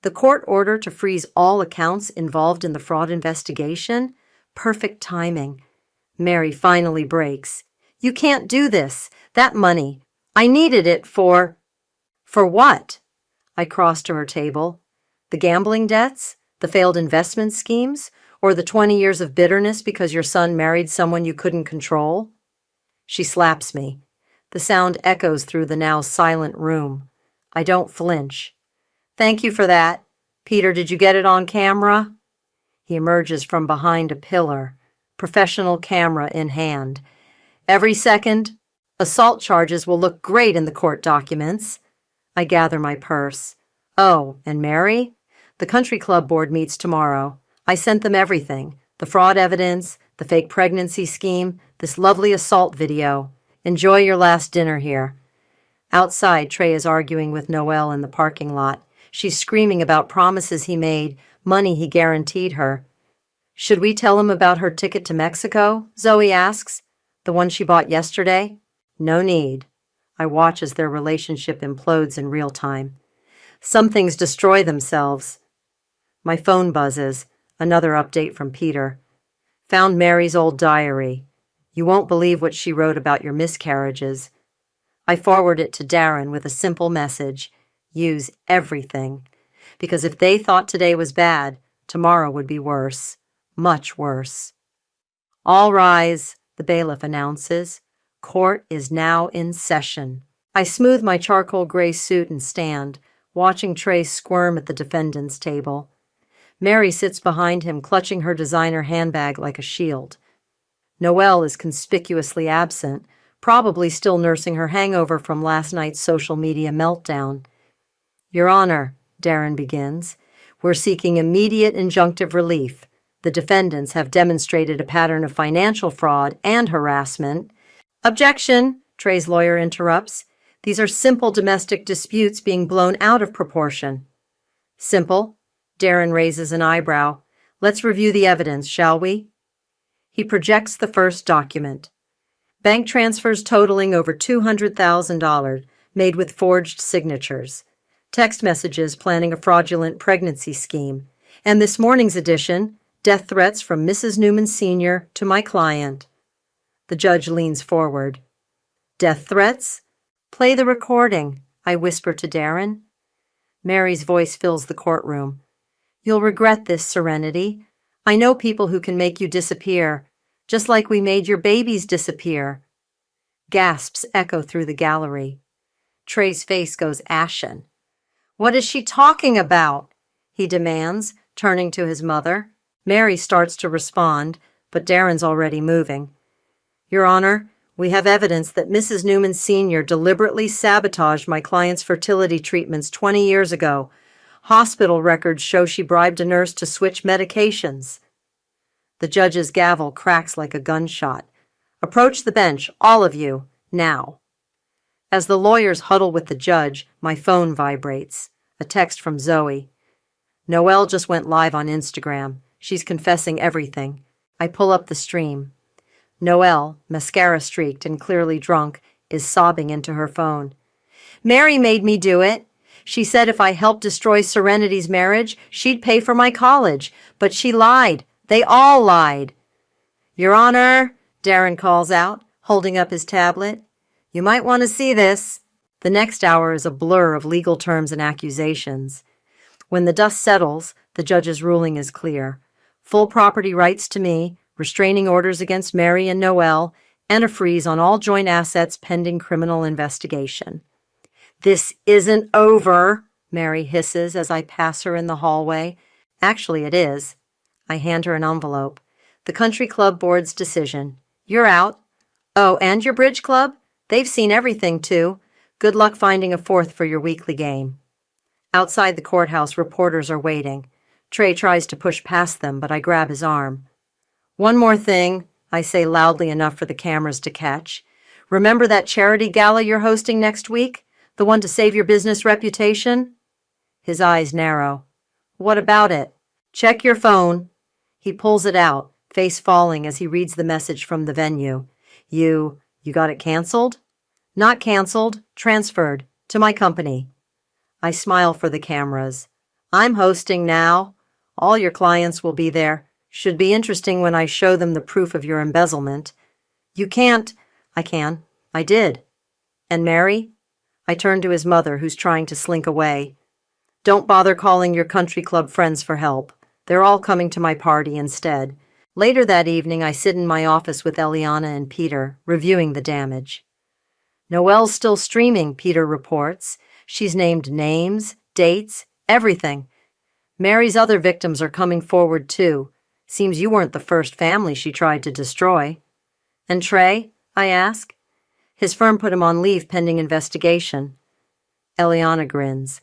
The court order to freeze all accounts involved in the fraud investigation? Perfect timing. Mary finally breaks. You can't do this. That money. I needed it for... For what? I cross to her table. The gambling debts? The failed investment schemes? Or the 20 years of bitterness because your son married someone you couldn't control? She slaps me. The sound echoes through the now silent room. I don't flinch. Thank you for that. Peter, did you get it on camera? He emerges from behind a pillar, professional camera in hand. Every second, assault charges will look great in the court documents. I gather my purse. Oh, and Mary? The country club board meets tomorrow. I sent them everything. The fraud evidence, the fake pregnancy scheme, this lovely assault video. Enjoy your last dinner here. Outside, Trey is arguing with Noelle in the parking lot. She's screaming about promises he made, money he guaranteed her. Should we tell him about her ticket to Mexico? Zoe asks. The one she bought yesterday? No need. I watch as their relationship implodes in real time. Some things destroy themselves. My phone buzzes. Another update from Peter. Found Mary's old diary. You won't believe what she wrote about your miscarriages. I forward it to Darren with a simple message: use everything. Because if they thought today was bad, tomorrow would be worse. Much worse. All rise, the bailiff announces. Court is now in session. I smooth my charcoal gray suit and stand, watching Trey squirm at the defendant's table. Mary sits behind him, clutching her designer handbag like a shield. Noelle is conspicuously absent, probably still nursing her hangover from last night's social media meltdown. Your Honor, Darren begins, we're seeking immediate injunctive relief. The defendants have demonstrated a pattern of financial fraud and harassment. Objection, Trey's lawyer interrupts. These are simple domestic disputes being blown out of proportion. Simple? Darren raises an eyebrow. Let's review the evidence, shall we? He projects the first document. Bank transfers totaling over $200,000, made with forged signatures. Text messages planning a fraudulent pregnancy scheme. And this morning's edition, death threats from Mrs. Newman Sr. to my client. The judge leans forward. Death threats? Play the recording, I whisper to Darren. Mary's voice fills the courtroom. You'll regret this, Serenity. I know people who can make you disappear, just like we made your babies disappear. Gasps echo through the gallery. Trey's face goes ashen. What is she talking about? He demands, turning to his mother. Mary starts to respond, but Darren's already moving. Your Honor, we have evidence that Mrs. Newman Sr. deliberately sabotaged my client's fertility treatments 20 years ago. Hospital records show she bribed a nurse to switch medications. The judge's gavel cracks like a gunshot. Approach the bench, all of you, now. As the lawyers huddle with the judge, my phone vibrates. A text from Zoe. Noelle just went live on Instagram. She's confessing everything. I pull up the stream. Noelle, mascara-streaked and clearly drunk, is sobbing into her phone. Mary made me do it. She said if I helped destroy Serenity's marriage, she'd pay for my college. But she lied. They all lied. Your Honor, Darren calls out, holding up his tablet. You might want to see this. The next hour is a blur of legal terms and accusations. When the dust settles, the judge's ruling is clear. Full property rights to me, restraining orders against Mary and Noelle, and a freeze on all joint assets pending criminal investigation. This isn't over, Mary hisses as I pass her in the hallway. Actually, it is. I hand her an envelope. The country club board's decision. You're out. Oh, and your bridge club? They've seen everything, too. Good luck finding a fourth for your weekly game. Outside the courthouse, reporters are waiting. Trey tries to push past them, but I grab his arm. One more thing, I say loudly enough for the cameras to catch. Remember that charity gala you're hosting next week? The one to save your business reputation? His eyes narrow. What about it? Check your phone. He pulls it out, face falling as he reads the message from the venue. You got it canceled? Not canceled, transferred, to my company. I smile for the cameras. I'm hosting now. All your clients will be there. Should be interesting when I show them the proof of your embezzlement. You can't. I can. I did. And Mary? I turn to his mother, who's trying to slink away. Don't bother calling your country club friends for help. They're all coming to my party instead. Later that evening, I sit in my office with Eliana and Peter, reviewing the damage. Noelle's still streaming, Peter reports. She's named names, dates, everything. Mary's other victims are coming forward, too. Seems you weren't the first family she tried to destroy. And Trey? I ask. His firm put him on leave pending investigation. Eliana grins.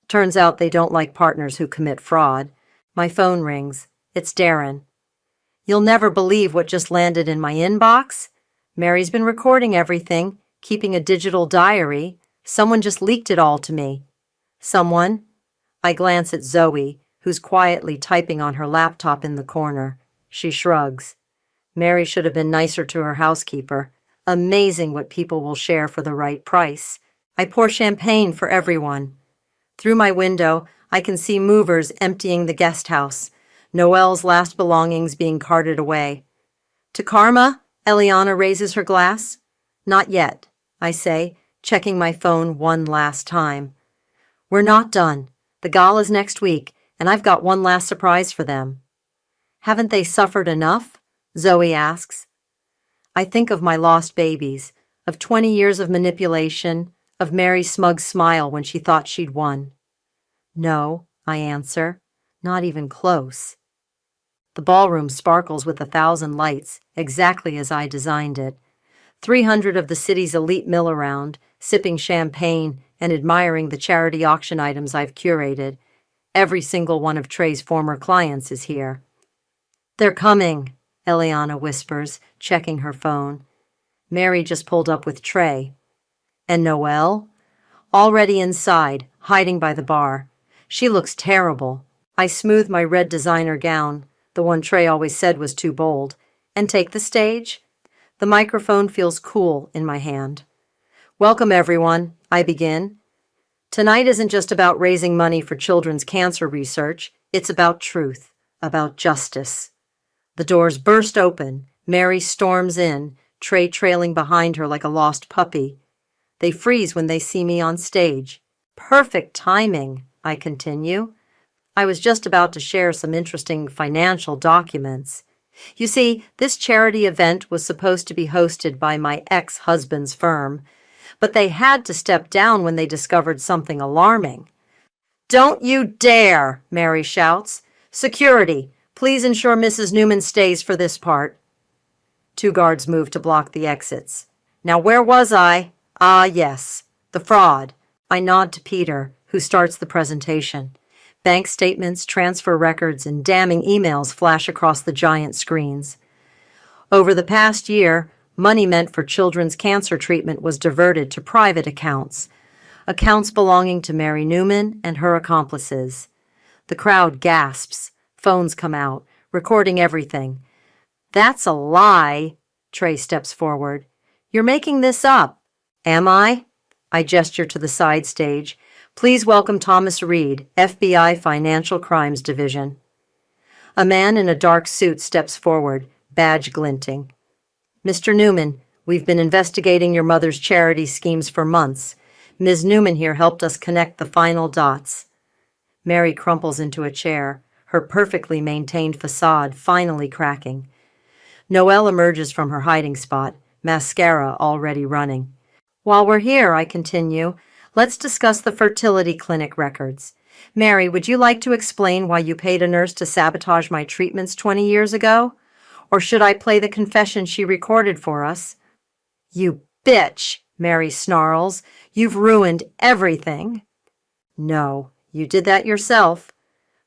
Turns out they don't like partners who commit fraud. My phone rings. It's Darren. You'll never believe what just landed in my inbox. Mary's been recording everything, keeping a digital diary. Someone just leaked it all to me. Someone? I glance at Zoe, who's quietly typing on her laptop in the corner. She shrugs. Mary should have been nicer to her housekeeper. Amazing what people will share for the right price. I pour champagne for everyone. Through my window, I can see movers emptying the guest house, Noelle's last belongings being carted away. To karma, Eliana raises her glass. Not yet, I say, checking my phone one last time. We're not done. The gala's next week, and I've got one last surprise for them. Haven't they suffered enough? Zoe asks. I think of my lost babies, of 20 years of manipulation, of Mary's smug smile when she thought she'd won. No, I answer, not even close. The ballroom sparkles with 1,000 lights, exactly as I designed it. 300 of the city's elite mill around, sipping champagne and admiring the charity auction items I've curated. Every single one of Trey's former clients is here. They're coming, Eliana whispers, checking her phone. Mary just pulled up with Trey. And Noelle? Already inside, hiding by the bar. She looks terrible. I smooth my red designer gown, the one Trey always said was too bold, and take the stage. The microphone feels cool in my hand. Welcome, everyone, I begin. Tonight isn't just about raising money for children's cancer research. It's about truth, about justice. The doors burst open. Mary storms in, Trey trailing behind her like a lost puppy. They freeze when they see me on stage. Perfect timing, I continue. I was just about to share some interesting financial documents. You see, this charity event was supposed to be hosted by my ex-husband's firm, but they had to step down when they discovered something alarming. Don't you dare, Mary shouts. Security, please ensure Mrs. Newman stays for this part. 2 guards move to block the exits. Now where was I? Ah, yes, the fraud. I nod to Peter, who starts the presentation. Bank statements, transfer records, and damning emails flash across the giant screens. Over the past year, money meant for children's cancer treatment was diverted to private accounts belonging to Mary Newman and her accomplices. The crowd gasps. Phones come out, recording everything. That's a lie, Trey steps forward. You're making this up. Am I? I gesture to the side stage. Please welcome Thomas Reed, FBI Financial Crimes Division. A man in a dark suit steps forward, badge glinting. Mr. Newman, we've been investigating your mother's charity schemes for months. Ms. Newman here helped us connect the final dots. Mary crumples into a chair, her perfectly maintained facade finally cracking. Noelle emerges from her hiding spot, mascara already running. While we're here, I continue, let's discuss the fertility clinic records. Mary, would you like to explain why you paid a nurse to sabotage my treatments 20 years ago? Or should I play the confession she recorded for us? You bitch, Mary snarls. You've ruined everything. No, you did that yourself.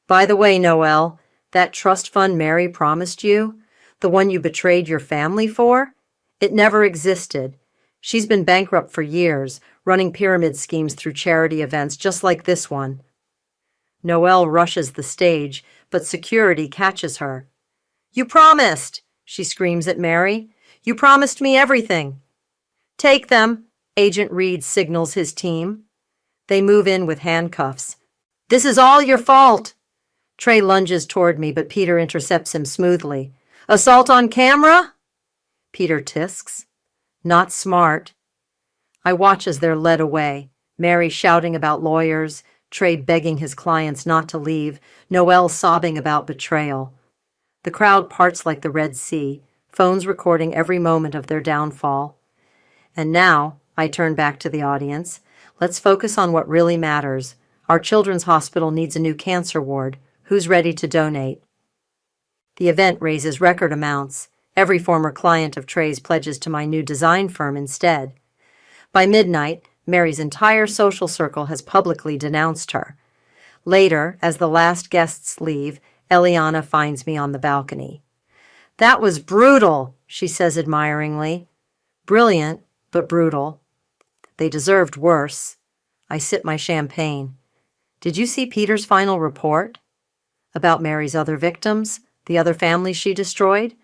By the way, Noelle, that trust fund Mary promised you, the one you betrayed your family for, it never existed. She's been bankrupt for years, running pyramid schemes through charity events just like this one. Noelle rushes the stage, but security catches her. You promised, she screams at Mary. You promised me everything. Take them, Agent Reed signals his team. They move in with handcuffs. This is all your fault. Trey lunges toward me, but Peter intercepts him smoothly. Assault on camera? Peter tisks. Not smart. I watch as they're led away, Mary shouting about lawyers, Trey begging his clients not to leave, Noelle sobbing about betrayal. The crowd parts like the Red Sea, phones recording every moment of their downfall. And now, I turn back to the audience. Let's focus on what really matters. Our children's hospital needs a new cancer ward. Who's ready to donate? The event raises record amounts. Every former client of Trey's pledges to my new design firm instead. By midnight, Mary's entire social circle has publicly denounced her. Later, as the last guests leave, Eliana finds me on the balcony. That was brutal, she says admiringly. Brilliant, but brutal. They deserved worse. I sip my champagne. Did you see Peter's final report? About Mary's other victims? The other families she destroyed?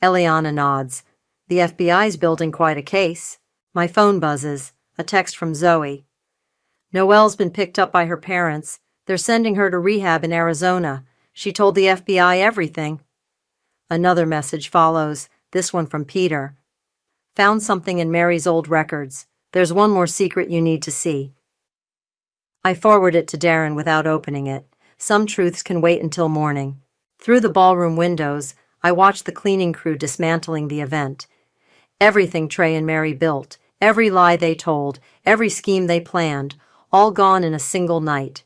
Eliana nods. The FBI's building quite a case. My phone buzzes. A text from Zoe. Noelle's been picked up by her parents. They're sending her to rehab in Arizona. She told the FBI everything. Another message follows, this one from Peter. Found something in Mary's old records. There's one more secret you need to see. I forward it to Darren without opening it. Some truths can wait until morning. Through the ballroom windows, I watch the cleaning crew dismantling the event. Everything Trey and Mary built, every lie they told, every scheme they planned, all gone in a single night.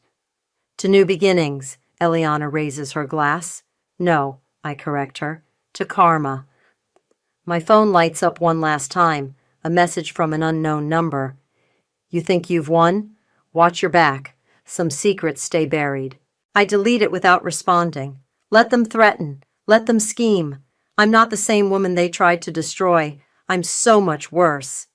To new beginnings, Eliana raises her glass. No, I correct her. To karma. My phone lights up one last time, a message from an unknown number. You think you've won? Watch your back. Some secrets stay buried. I delete it without responding. Let them threaten. Let them scheme. I'm not the same woman they tried to destroy. I'm so much worse.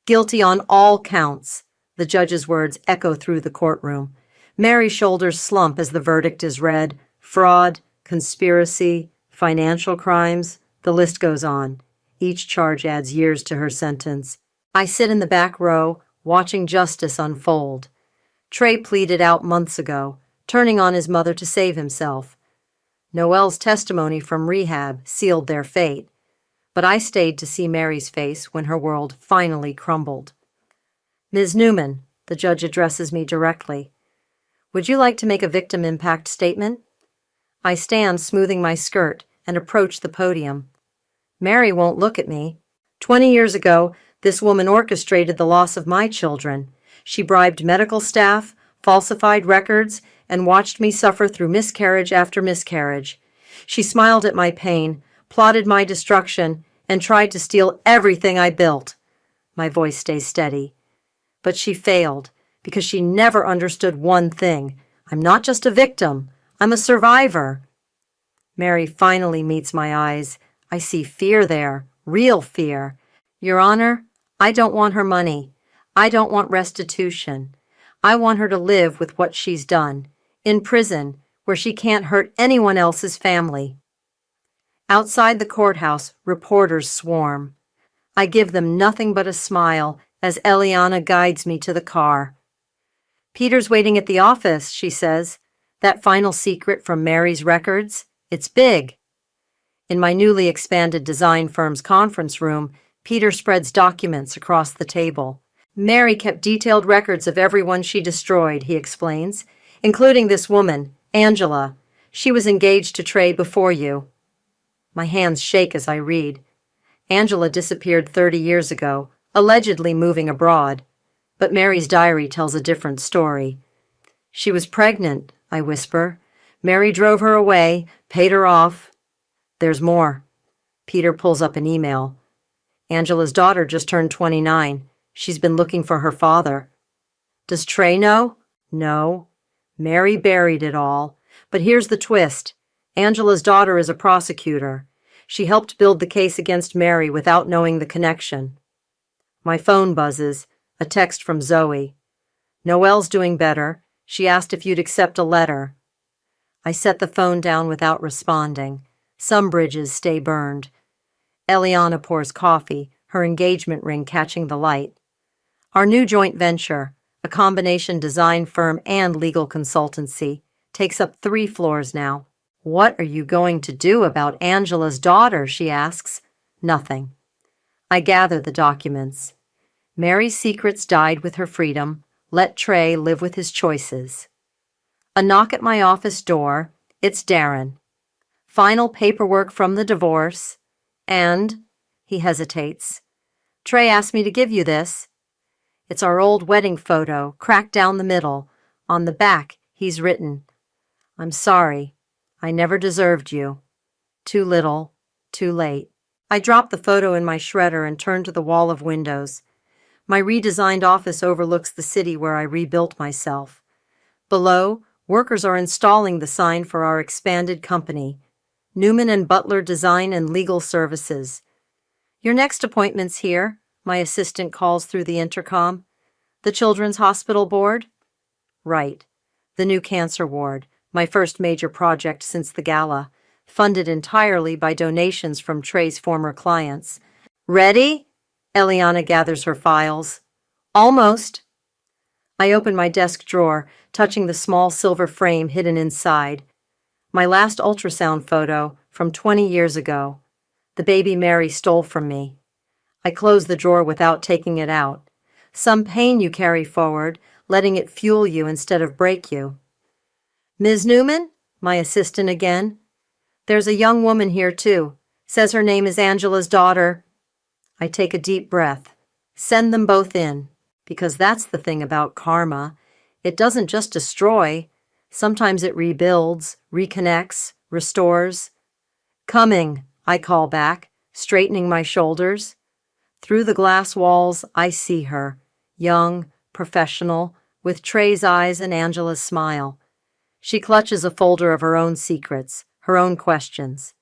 Guilty on all counts. The judge's words echo through the courtroom. Mary's shoulders slump as the verdict is read. Fraud, conspiracy, financial crimes, the list goes on. Each charge adds years to her sentence. I sit in the back row, watching justice unfold. Trey pleaded out months ago, turning on his mother to save himself. Noelle's testimony from rehab sealed their fate, but I stayed to see Mary's face when her world finally crumbled. Ms. Newman, the judge addresses me directly. Would you like to make a victim impact statement? I stand smoothing my skirt and approach the podium. Mary won't look at me. 20 years ago, this woman orchestrated the loss of my children. She bribed medical staff, falsified records, and watched me suffer through miscarriage after miscarriage. She smiled at my pain, plotted my destruction, and tried to steal everything I built. My voice stays steady. But she failed, because she never understood one thing. I'm not just a victim. I'm a survivor. Mary finally meets my eyes. I see fear there, real fear. Your Honor, I don't want her money. I don't want restitution. I want her to live with what she's done, in prison, where she can't hurt anyone else's family. Outside the courthouse, reporters swarm. I give them nothing but a smile as Eliana guides me to the car. Peter's waiting at the office, she says. That final secret from Mary's records, it's big. In my newly expanded design firm's conference room, Peter spreads documents across the table. Mary kept detailed records of everyone she destroyed, he explains, including this woman, Angela. She was engaged to Trey before you. My hands shake as I read. Angela disappeared 30 years ago, allegedly moving abroad. But Mary's diary tells a different story. She was pregnant, I whisper. Mary drove her away, paid her off. There's more. Peter pulls up an email. Angela's daughter just turned 29. She's been looking for her father. Does Trey know? No. Mary buried it all. But here's the twist. Angela's daughter is a prosecutor. She helped build the case against Mary without knowing the connection. My phone buzzes. A text from Zoe. Noelle's doing better. She asked if you'd accept a letter. I set the phone down without responding. Some bridges stay burned. Eliana pours coffee, her engagement ring catching the light. Our new joint venture, a combination design firm and legal consultancy, takes up 3 floors now. What are you going to do about Angela's daughter, she asks. Nothing. I gather the documents. Mary's secrets died with her freedom. Let Trey live with his choices. A knock at my office door. It's Darren. Final paperwork from the divorce. And, he hesitates. Trey asked me to give you this. It's our old wedding photo, cracked down the middle. On the back, he's written, I'm sorry. I never deserved you. Too little, too late. I drop the photo in my shredder and turn to the wall of windows. My redesigned office overlooks the city where I rebuilt myself. Below, workers are installing the sign for our expanded company, Newman and Butler Design and Legal Services. Your next appointment's here, my assistant calls through the intercom. The Children's Hospital Board? Right. The new cancer ward, my first major project since the gala, funded entirely by donations from Trey's former clients. Ready? Eliana gathers her files. Almost. I open my desk drawer, touching the small silver frame hidden inside. My last ultrasound photo from 20 years ago. The baby Mary stole from me. I close the drawer without taking it out. some pain you carry forward, letting it fuel you instead of break you. Ms. Newman? My assistant again. There's a young woman here, too. Says her name is Angela's daughter. I take a deep breath. Send them both in, because that's the thing about karma. It doesn't just destroy. Sometimes it rebuilds, reconnects, restores. Coming, I call back, straightening my shoulders. Through the glass walls, I see her, young, professional, with Trey's eyes and Angela's smile. She clutches a folder of her own secrets, her own questions.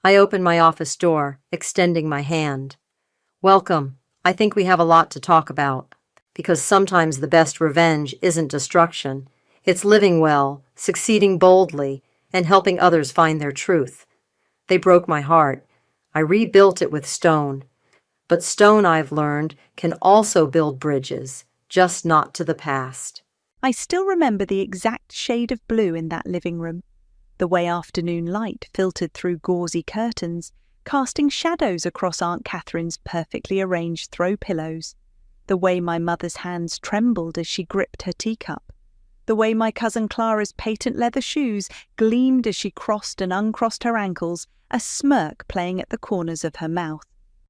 I open my office door, extending my hand. Welcome. I think we have a lot to talk about, because sometimes the best revenge isn't destruction. It's living well, succeeding boldly, and helping others find their truth. They broke my heart. I rebuilt it with stone. But stone, I've learned, can also build bridges, just not to the past. I still remember the exact shade of blue in that living room, the way afternoon light filtered through gauzy curtains, casting shadows across Aunt Catherine's perfectly arranged throw pillows, the way my mother's hands trembled as she gripped her teacup, the way my cousin Clara's patent leather shoes gleamed as she crossed and uncrossed her ankles, a smirk playing at the corners of her mouth.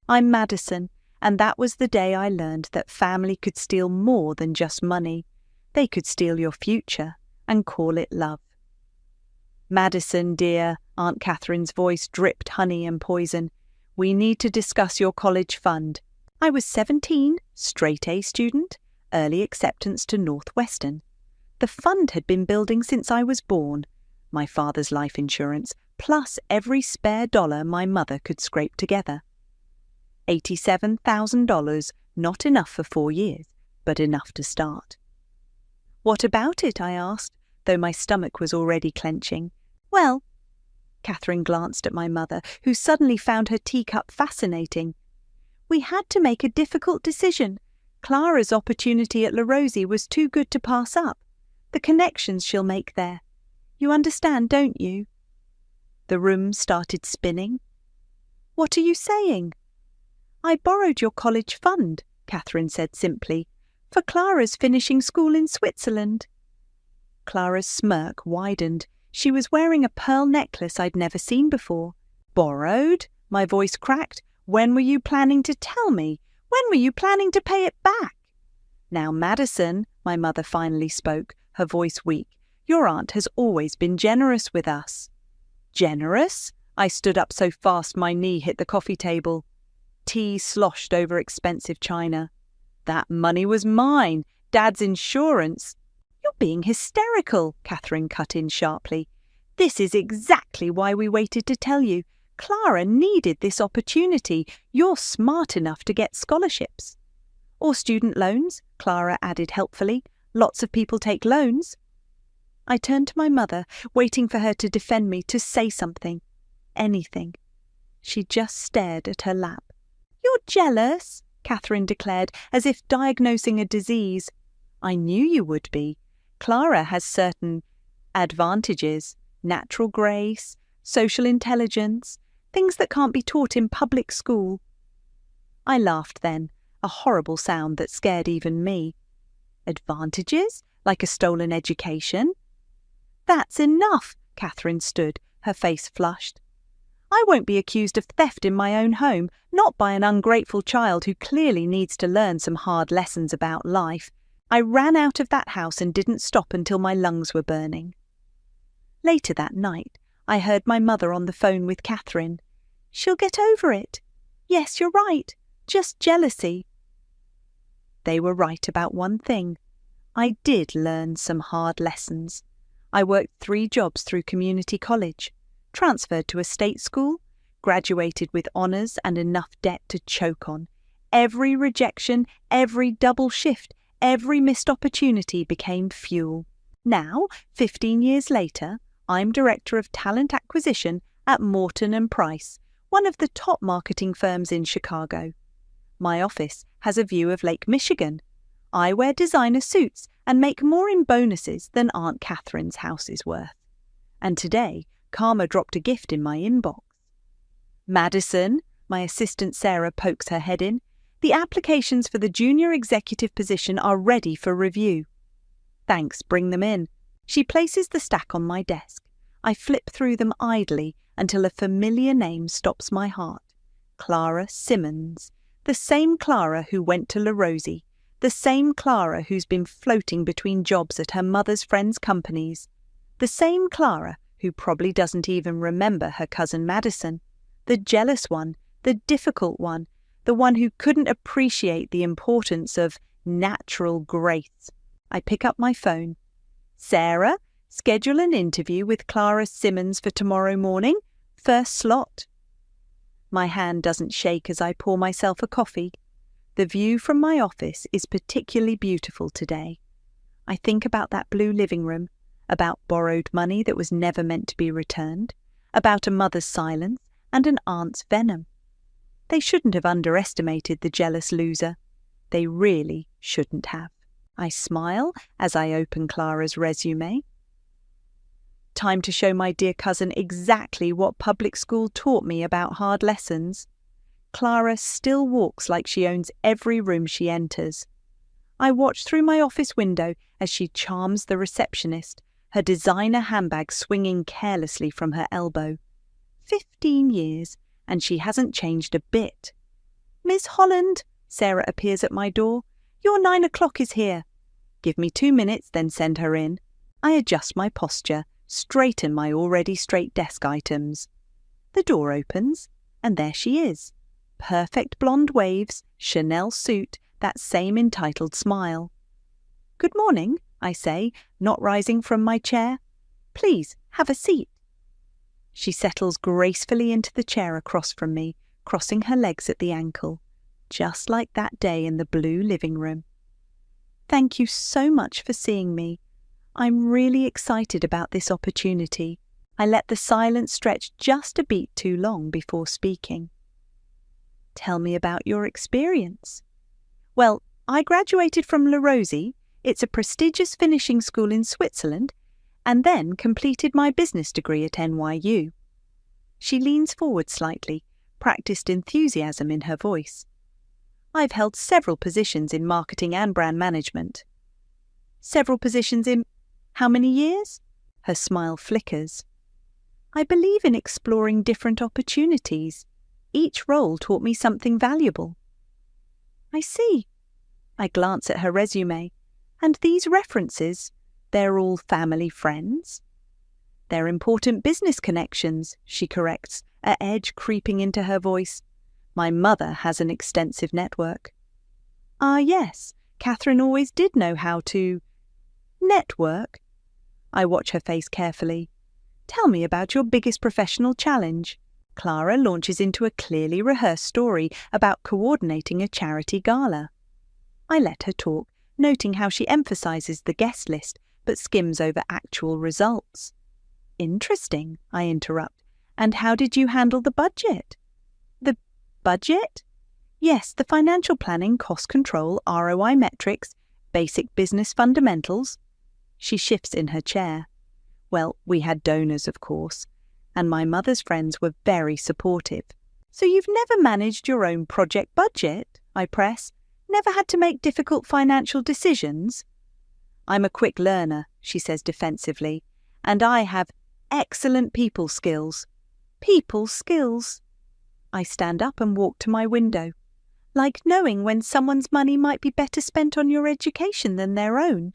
I'm Madison, and that was the day I learned that family could steal more than just money. They could steal your future and call it love. Madison, dear, Aunt Catherine's voice dripped honey and poison. We need to discuss your college fund. I was 17, straight A student, early acceptance to Northwestern. The fund had been building since I was born. My father's life insurance, plus every spare dollar my mother could scrape together. $87,000, not enough for 4 years, but enough to start. What about it? I asked, though my stomach was already clenching. Well, Catherine glanced at my mother, who suddenly found her teacup fascinating. We had to make a difficult decision. Clara's opportunity at La Rosie was too good to pass up. The connections she'll make there. You understand, don't you? The room started spinning. What are you saying? I borrowed your college fund, Catherine said simply, for Clara's finishing school in Switzerland. Clara's smirk widened. She was wearing a pearl necklace I'd never seen before. Borrowed? My voice cracked. When were you planning to tell me? When were you planning to pay it back? Now, Madison, my mother finally spoke, her voice weak, your aunt has always been generous with us. Generous? I stood up so fast my knee hit the coffee table. Tea sloshed over expensive china. That money was mine, Dad's insurance. You're being hysterical, Catherine cut in sharply. This is exactly why we waited to tell you. Clara needed this opportunity. You're smart enough to get scholarships. Or student loans, Clara added helpfully. Lots of people take loans. I turned to my mother, waiting for her to defend me, to say something. Anything. She just stared at her lap. You're jealous, Catherine declared, as if diagnosing a disease. I knew you would be. Clara has certain advantages, natural grace, social intelligence, things that can't be taught in public school. I laughed then, a horrible sound that scared even me. Advantages? Like a stolen education? That's enough, Catherine stood, her face flushed. I won't be accused of theft in my own home, not by an ungrateful child who clearly needs to learn some hard lessons about life. I ran out of that house and didn't stop until my lungs were burning. Later that night, I heard my mother on the phone with Catherine. She'll get over it. Yes, you're right. Just jealousy. They were right about one thing. I did learn some hard lessons. I worked 3 jobs through community college, transferred to a state school, graduated with honours and enough debt to choke on. Every rejection, every double shift, every missed opportunity became fuel. Now, 15 years later, I'm Director of Talent Acquisition at Morton & Price, one of the top marketing firms in Chicago. My office has a view of Lake Michigan. I wear designer suits and make more in bonuses than Aunt Catherine's house is worth. And today, Karma dropped a gift in my inbox. Madison, my assistant Sarah pokes her head in, The applications for the junior executive position are ready for review. Thanks, bring them in. She places the stack on my desk. I flip through them idly until a familiar name stops my heart. Clara Simmons. The same Clara who went to La Rosie. The same Clara who's been floating between jobs at her mother's friends' companies. The same Clara who probably doesn't even remember her cousin Madison. The jealous one, the difficult one, the one who couldn't appreciate the importance of natural grace. I pick up my phone. Sarah, schedule an interview with Clara Simmons for tomorrow morning, first slot. My hand doesn't shake as I pour myself a coffee. The view from my office is particularly beautiful today. I think about that blue living room, about borrowed money that was never meant to be returned, about a mother's silence and an aunt's venom. They shouldn't have underestimated the jealous loser. They really shouldn't have. I smile as I open Clara's resume. Time to show my dear cousin exactly what public school taught me about hard lessons. Clara still walks like she owns every room she enters. I watch through my office window as she charms the receptionist, her designer handbag swinging carelessly from her elbow. 15 years, and she hasn't changed a bit. Miss Holland, Sarah appears at my door. Your 9 o'clock is here. Give me 2 minutes, then send her in. I adjust my posture, straighten my already straight desk items. The door opens, and there she is. Perfect blonde waves, Chanel suit, that same entitled smile. Good morning, I say, not rising from my chair. Please, have a seat. She settles gracefully into the chair across from me, crossing her legs at the ankle, just like that day in the blue living room. Thank you so much for seeing me. I'm really excited about this opportunity. I let the silence stretch just a beat too long before speaking. Tell me about your experience. Well, I graduated from La Rosie. It's a prestigious finishing school in Switzerland, and then completed my business degree at NYU. She leans forward slightly, practiced enthusiasm in her voice. I've held several positions in marketing and brand management. Several positions in how many years? Her smile flickers. I believe in exploring different opportunities. Each role taught me something valuable. I see. I glance at her resume. And these references, they're all family friends? They're important business connections, she corrects, a edge creeping into her voice. My mother has an extensive network. Ah, yes, Catherine always did know how to network. I watch her face carefully. Tell me about your biggest professional challenge. Clara launches into a clearly rehearsed story about coordinating a charity gala. I let her talk, noting how she emphasizes the guest list but skims over actual results. Interesting, I interrupt. And how did you handle the budget? The budget? Yes, the financial planning, cost control, ROI metrics, basic business fundamentals. She shifts in her chair. Well, we had donors, of course, and my mother's friends were very supportive. So you've never managed your own project budget? I press. Never had to make difficult financial decisions? I'm a quick learner, she says defensively, and I have excellent people skills. People skills. I stand up and walk to my window. Like knowing when someone's money might be better spent on your education than their own.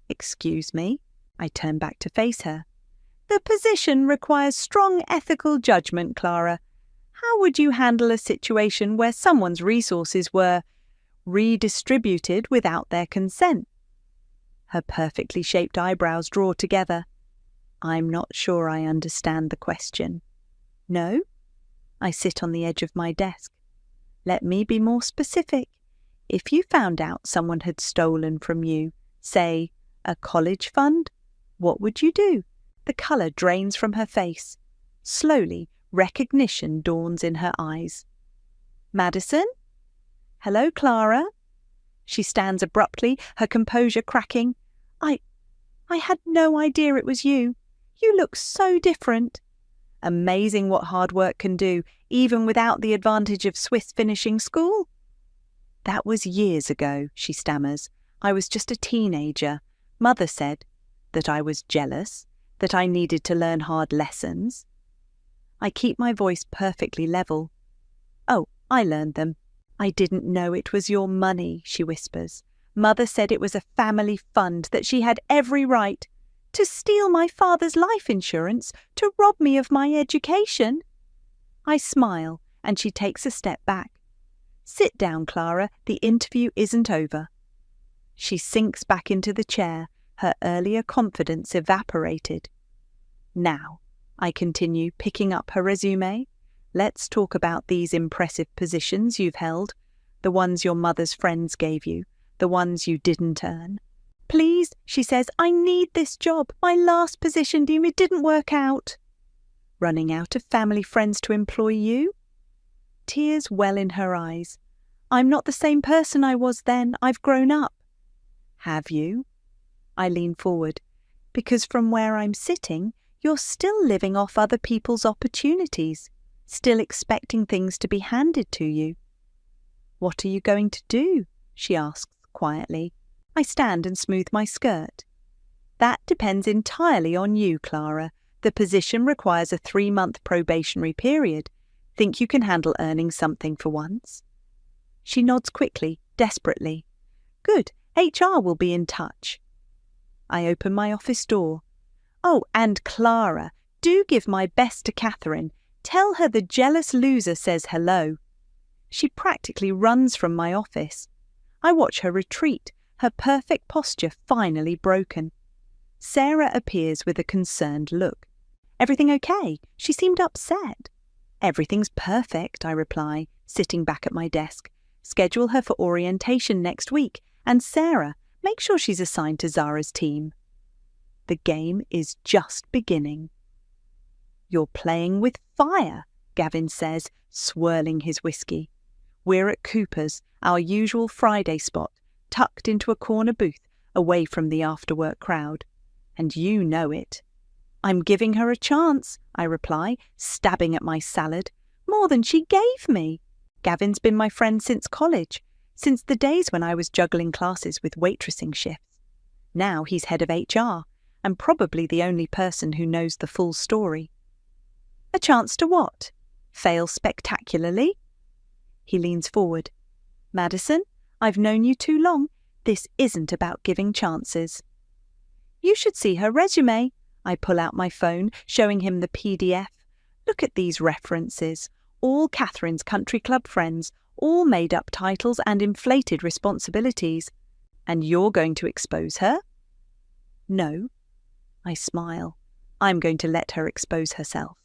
Excuse me. I turn back to face her. The position requires strong ethical judgment, Clara. How would you handle a situation where someone's resources were redistributed without their consent? Her perfectly shaped eyebrows draw together. I'm not sure I understand the question. No? I sit on the edge of my desk. Let me be more specific. If you found out someone had stolen from you, say, a college fund, what would you do? The colour drains from her face. Slowly, recognition dawns in her eyes. Madison? Hello, Clara? She stands abruptly, her composure cracking. I had no idea it was you. You look so different. Amazing what hard work can do, even without the advantage of Swiss finishing school. That was years ago, she stammers. I was just a teenager. Mother said that I was jealous, that I needed to learn hard lessons. I keep my voice perfectly level. Oh, I learned them. I didn't know it was your money, she whispers. Mother said it was a family fund, that she had every right to steal my father's life insurance, to rob me of my education. I smile, and she takes a step back. Sit down, Clara, the interview isn't over. She sinks back into the chair, her earlier confidence evaporated. Now, I continue, picking up her resume. Let's talk about these impressive positions you've held, the ones your mother's friends gave you, the ones you didn't earn. Please, she says, I need this job. My last position, dear, it didn't work out. Running out of family friends to employ you? Tears well in her eyes. I'm not the same person I was then. I've grown up. Have you? I lean forward. Because from where I'm sitting, you're still living off other people's opportunities, still expecting things to be handed to you. What are you going to do? She asks quietly. I stand and smooth my skirt. That depends entirely on you, Clara. The position requires a 3-month probationary period. Think you can handle earning something for once? She nods quickly, desperately. Good, HR will be in touch. I open my office door. Oh, and Clara, do give my best to Catherine. Tell her the jealous loser says hello. She practically runs from my office. I watch her retreat, her perfect posture finally broken. Sarah appears with a concerned look. Everything okay? She seemed upset. Everything's perfect, I reply, sitting back at my desk. Schedule her for orientation next week, and Sarah, make sure she's assigned to Zara's team. The game is just beginning. You're playing with fire, Gavin says, swirling his whiskey. We're at Cooper's, our usual Friday spot, tucked into a corner booth, away from the after-work crowd. And you know it. I'm giving her a chance, I reply, stabbing at my salad. More than she gave me. Gavin's been my friend since college, since the days when I was juggling classes with waitressing shifts. Now he's head of HR, and probably the only person who knows the full story. A chance to what? Fail spectacularly? He leans forward. Madison, I've known you too long. This isn't about giving chances. You should see her resume. I pull out my phone, showing him the PDF. Look at these references. All Catherine's country club friends, all made-up titles and inflated responsibilities. And you're going to expose her? No. I smile. I'm going to let her expose herself.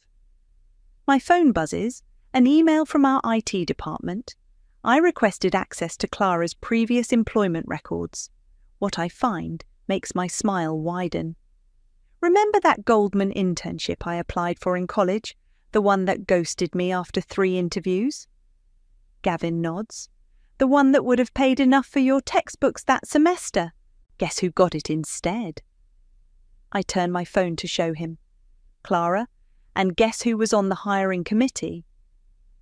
My phone buzzes, an email from our IT department. I requested access to Clara's previous employment records. What I find makes my smile widen. Remember that Goldman internship I applied for in college, the one that ghosted me after 3 interviews? Gavin nods. The one that would have paid enough for your textbooks that semester. Guess who got it instead? I turn my phone to show him. Clara, and guess who was on the hiring committee?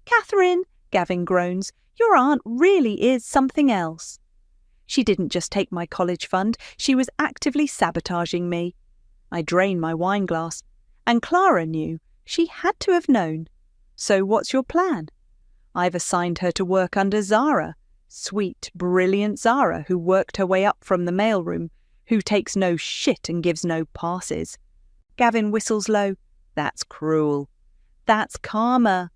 Catherine, Gavin groans, your aunt really is something else. She didn't just take my college fund, she was actively sabotaging me. I drain my wine glass, and Clara knew. She had to have known. So what's your plan? I've assigned her to work under Zara, sweet, brilliant Zara, who worked her way up from the mailroom, who takes no shit and gives no passes. Gavin whistles low. That's cruel. That's karma.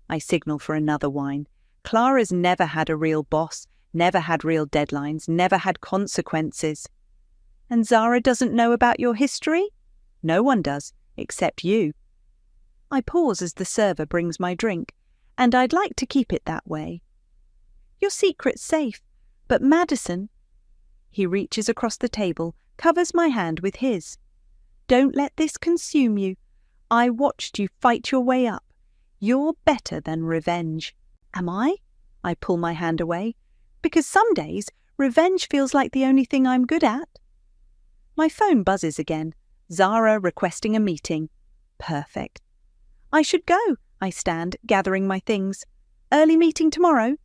I signal for another wine. Clara's never had a real boss, never had real deadlines, never had consequences. And Zara doesn't know about your history? No one does, except you. I pause as the server brings my drink, and I'd like to keep it that way. Your secret's safe, but Madison... He reaches across the table, covers my hand with his. Don't let this consume you. I watched you fight your way up. You're better than revenge. Am I? I pull my hand away. Because some days, revenge feels like the only thing I'm good at. My phone buzzes again. Zara requesting a meeting. Perfect. I should go. I stand, gathering my things. Early meeting tomorrow.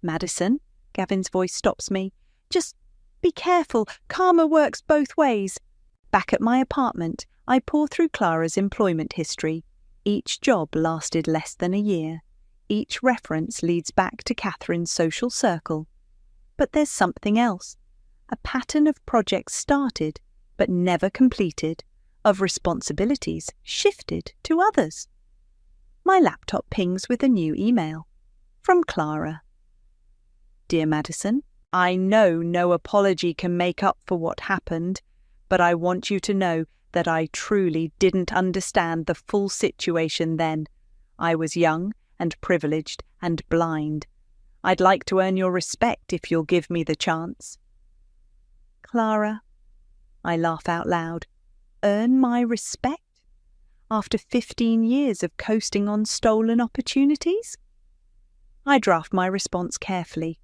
Madison, Gavin's voice stops me. Just be careful, karma works both ways. Back at my apartment, I pore through Clara's employment history. Each job lasted less than a year. Each reference leads back to Catherine's social circle. But there's something else. A pattern of projects started, but never completed, of responsibilities shifted to others. My laptop pings with a new email. From Clara. Dear Madison, I know no apology can make up for what happened, but I want you to know that I truly didn't understand the full situation then. I was young and privileged and blind. I'd like to earn your respect if you'll give me the chance. Clara, I laugh out loud. Earn my respect? After 15 years of coasting on stolen opportunities? I draft my response carefully.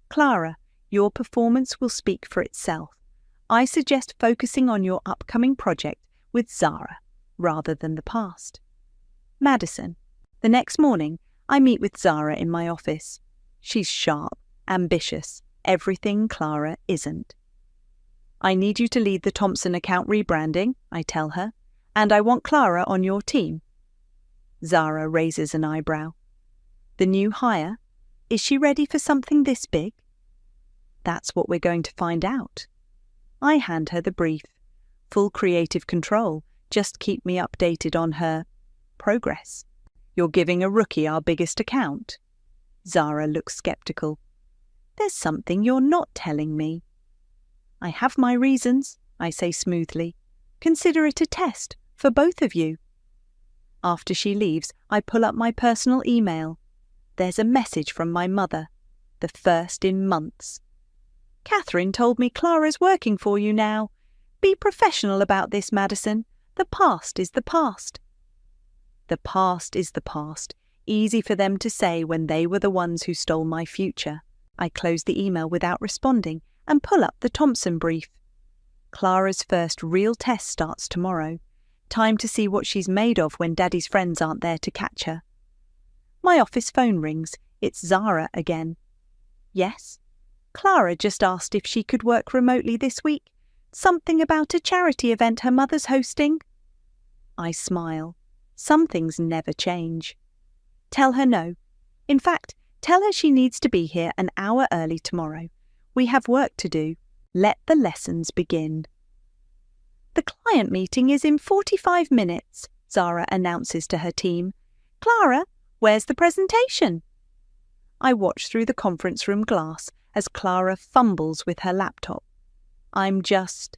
Clara, your performance will speak for itself. I suggest focusing on your upcoming project with Zara rather than the past. Madison, the next morning, I meet with Zara in my office. She's sharp, ambitious, everything Clara isn't. I need you to lead the Thompson account rebranding, I tell her, and I want Clara on your team. Zara raises an eyebrow. The new hire? Is she ready for something this big? That's what we're going to find out. I hand her the brief. Full creative control. Just keep me updated on her progress. You're giving a rookie our biggest account? Zara looks skeptical. There's something you're not telling me. I have my reasons, I say smoothly. Consider it a test for both of you. After she leaves, I pull up my personal email. There's a message from my mother, the first in months. Catherine told me Clara's working for you now. Be professional about this, Madison. The past is the past. The past is the past. Easy for them to say when they were the ones who stole my future. I close the email without responding and pull up the Thompson brief. Clara's first real test starts tomorrow. Time to see what she's made of when Daddy's friends aren't there to catch her. My office phone rings. It's Zara again. Yes? Clara just asked if she could work remotely this week. Something about a charity event her mother's hosting. I smile. Some things never change. Tell her no. In fact, tell her she needs to be here an hour early tomorrow. We have work to do. Let the lessons begin. The client meeting is in 45 minutes, Zara announces to her team. Clara, where's the presentation? I watch through the conference room glass as Clara fumbles with her laptop. I'm just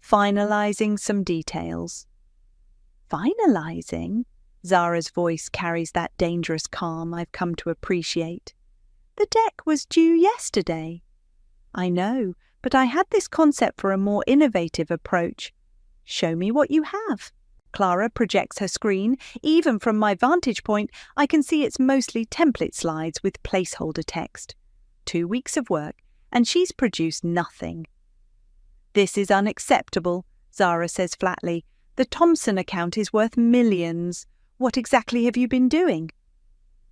finalizing some details. Finalizing? Zara's voice carries that dangerous calm I've come to appreciate. The deck was due yesterday. I know, but I had this concept for a more innovative approach. Show me what you have. Clara projects her screen. Even from my vantage point, I can see it's mostly template slides with placeholder text. 2 weeks of work, and she's produced nothing. This is unacceptable, Zara says flatly. The Thompson account is worth millions. What exactly have you been doing?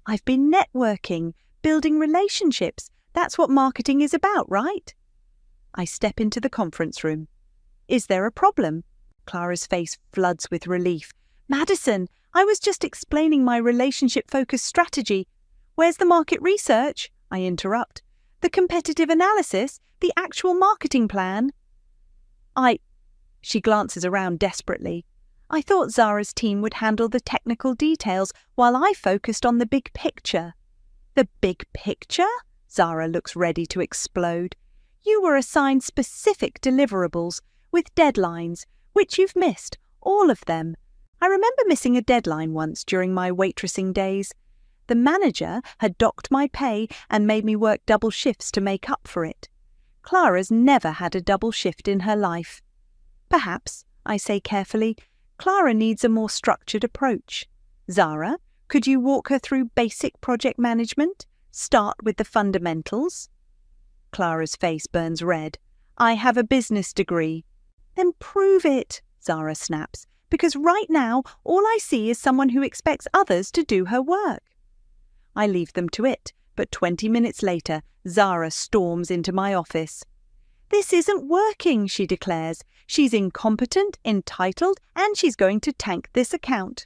I've been networking, building relationships. That's what marketing is about, right? I step into the conference room. Is there a problem? Clara's face floods with relief. Madison, I was just explaining my relationship-focused strategy. Where's the market research? I interrupt. The competitive analysis? The actual marketing plan? She glances around desperately. I thought Zara's team would handle the technical details while I focused on the big picture. The big picture? Zara looks ready to explode. You were assigned specific deliverables with deadlines, which you've missed, all of them. I remember missing a deadline once during my waitressing days. The manager had docked my pay and made me work double shifts to make up for it. Clara's never had a double shift in her life. Perhaps, I say carefully, Clara needs a more structured approach. Zara, could you walk her through basic project management? Start with the fundamentals? Clara's face burns red. I have a business degree. Then prove it, Zara snaps, because right now all I see is someone who expects others to do her work. I leave them to it, But 20 minutes later, Zara storms into my office. "This isn't working," she declares. "She's incompetent, entitled, and she's going to tank this account."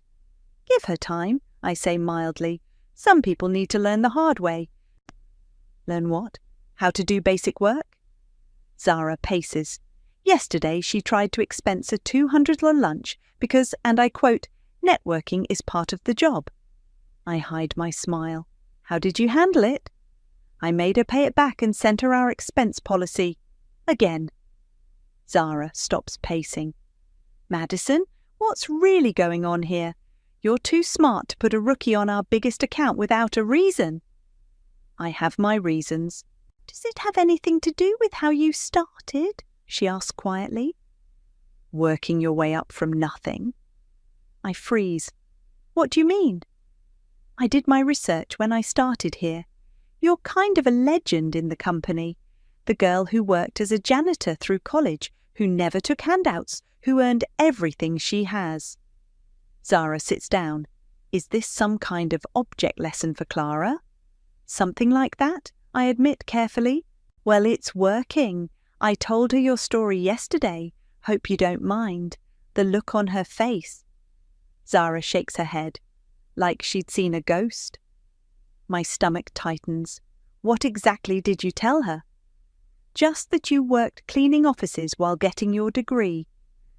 "Give her time," I say mildly. "Some people need to learn the hard way." "Learn what? How to do basic work?" Zara paces. Yesterday she tried to expense a $200 lunch because, and I quote, "networking is part of the job." I hide my smile. "How did you handle it?" "I made her pay it back and sent her our expense policy. Again." Zara stops pacing. "Madison, what's really going on here? You're too smart to put a rookie on our biggest account without a reason." "I have my reasons." "Does it have anything to do with how you started?" she asks quietly. "Working your way up from nothing." I freeze. "What do you mean?" "I did my research when I started here. You're kind of a legend in the company. The girl who worked as a janitor through college, who never took handouts, who earned everything she has." Zara sits down. "Is this some kind of object lesson for Clara?" "Something like that," I admit carefully. "Well, it's working. I told her your story yesterday. Hope you don't mind." The look on her face. Zara shakes her head, like she'd seen a ghost. My stomach tightens. "What exactly did you tell her?" "Just that you worked cleaning offices while getting your degree,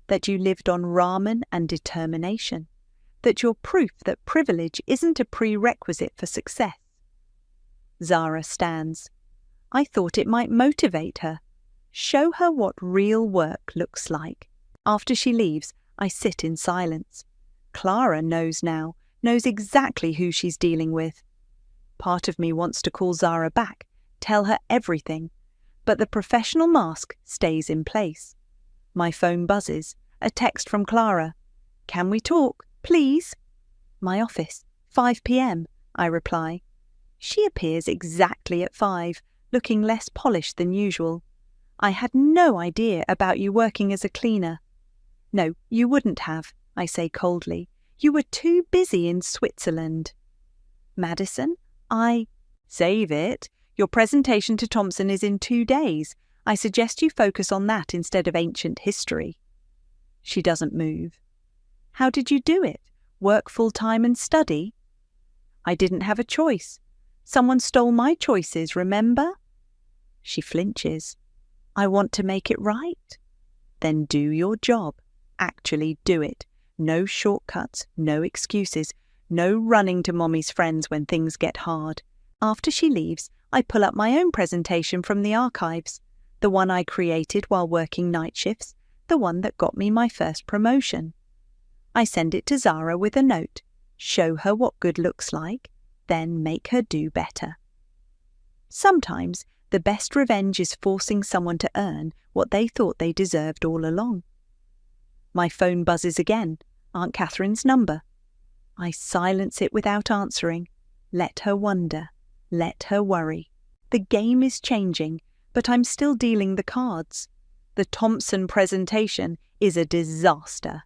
that you lived on ramen and determination, that you're proof that privilege isn't a prerequisite for success." Zara stands. I thought it might motivate her. Show her what real work looks like. After she leaves, I sit in silence. Clara knows now, knows exactly who she's dealing with. Part of me wants to call Zara back, tell her everything, but the professional mask stays in place. My phone buzzes, a text from Clara. "Can we talk, please?" "My office, 5 p.m, I reply. She appears exactly at 5, looking less polished than usual. "I had no idea about you working as a cleaner." "No, you wouldn't have," I say coldly. "You were too busy in Switzerland." "Madison, Save it. Your presentation to Thompson is in 2 days. I suggest you focus on that instead of ancient history." She doesn't move. "How did you do it? Work full-time and study?" "I didn't have a choice. Someone stole my choices, remember?" She flinches. "I want to make it right." "Then do your job. Actually do it. No shortcuts, no excuses, no running to mommy's friends when things get hard." After she leaves, I pull up my own presentation from the archives, the one I created while working night shifts, the one that got me my first promotion. I send it to Zara with a note, show her what good looks like, then make her do better. Sometimes the best revenge is forcing someone to earn what they thought they deserved all along. My phone buzzes again, Aunt Catherine's number. I silence it without answering. Let her wonder. Let her worry. The game is changing, but I'm still dealing the cards. The Thompson presentation is a disaster.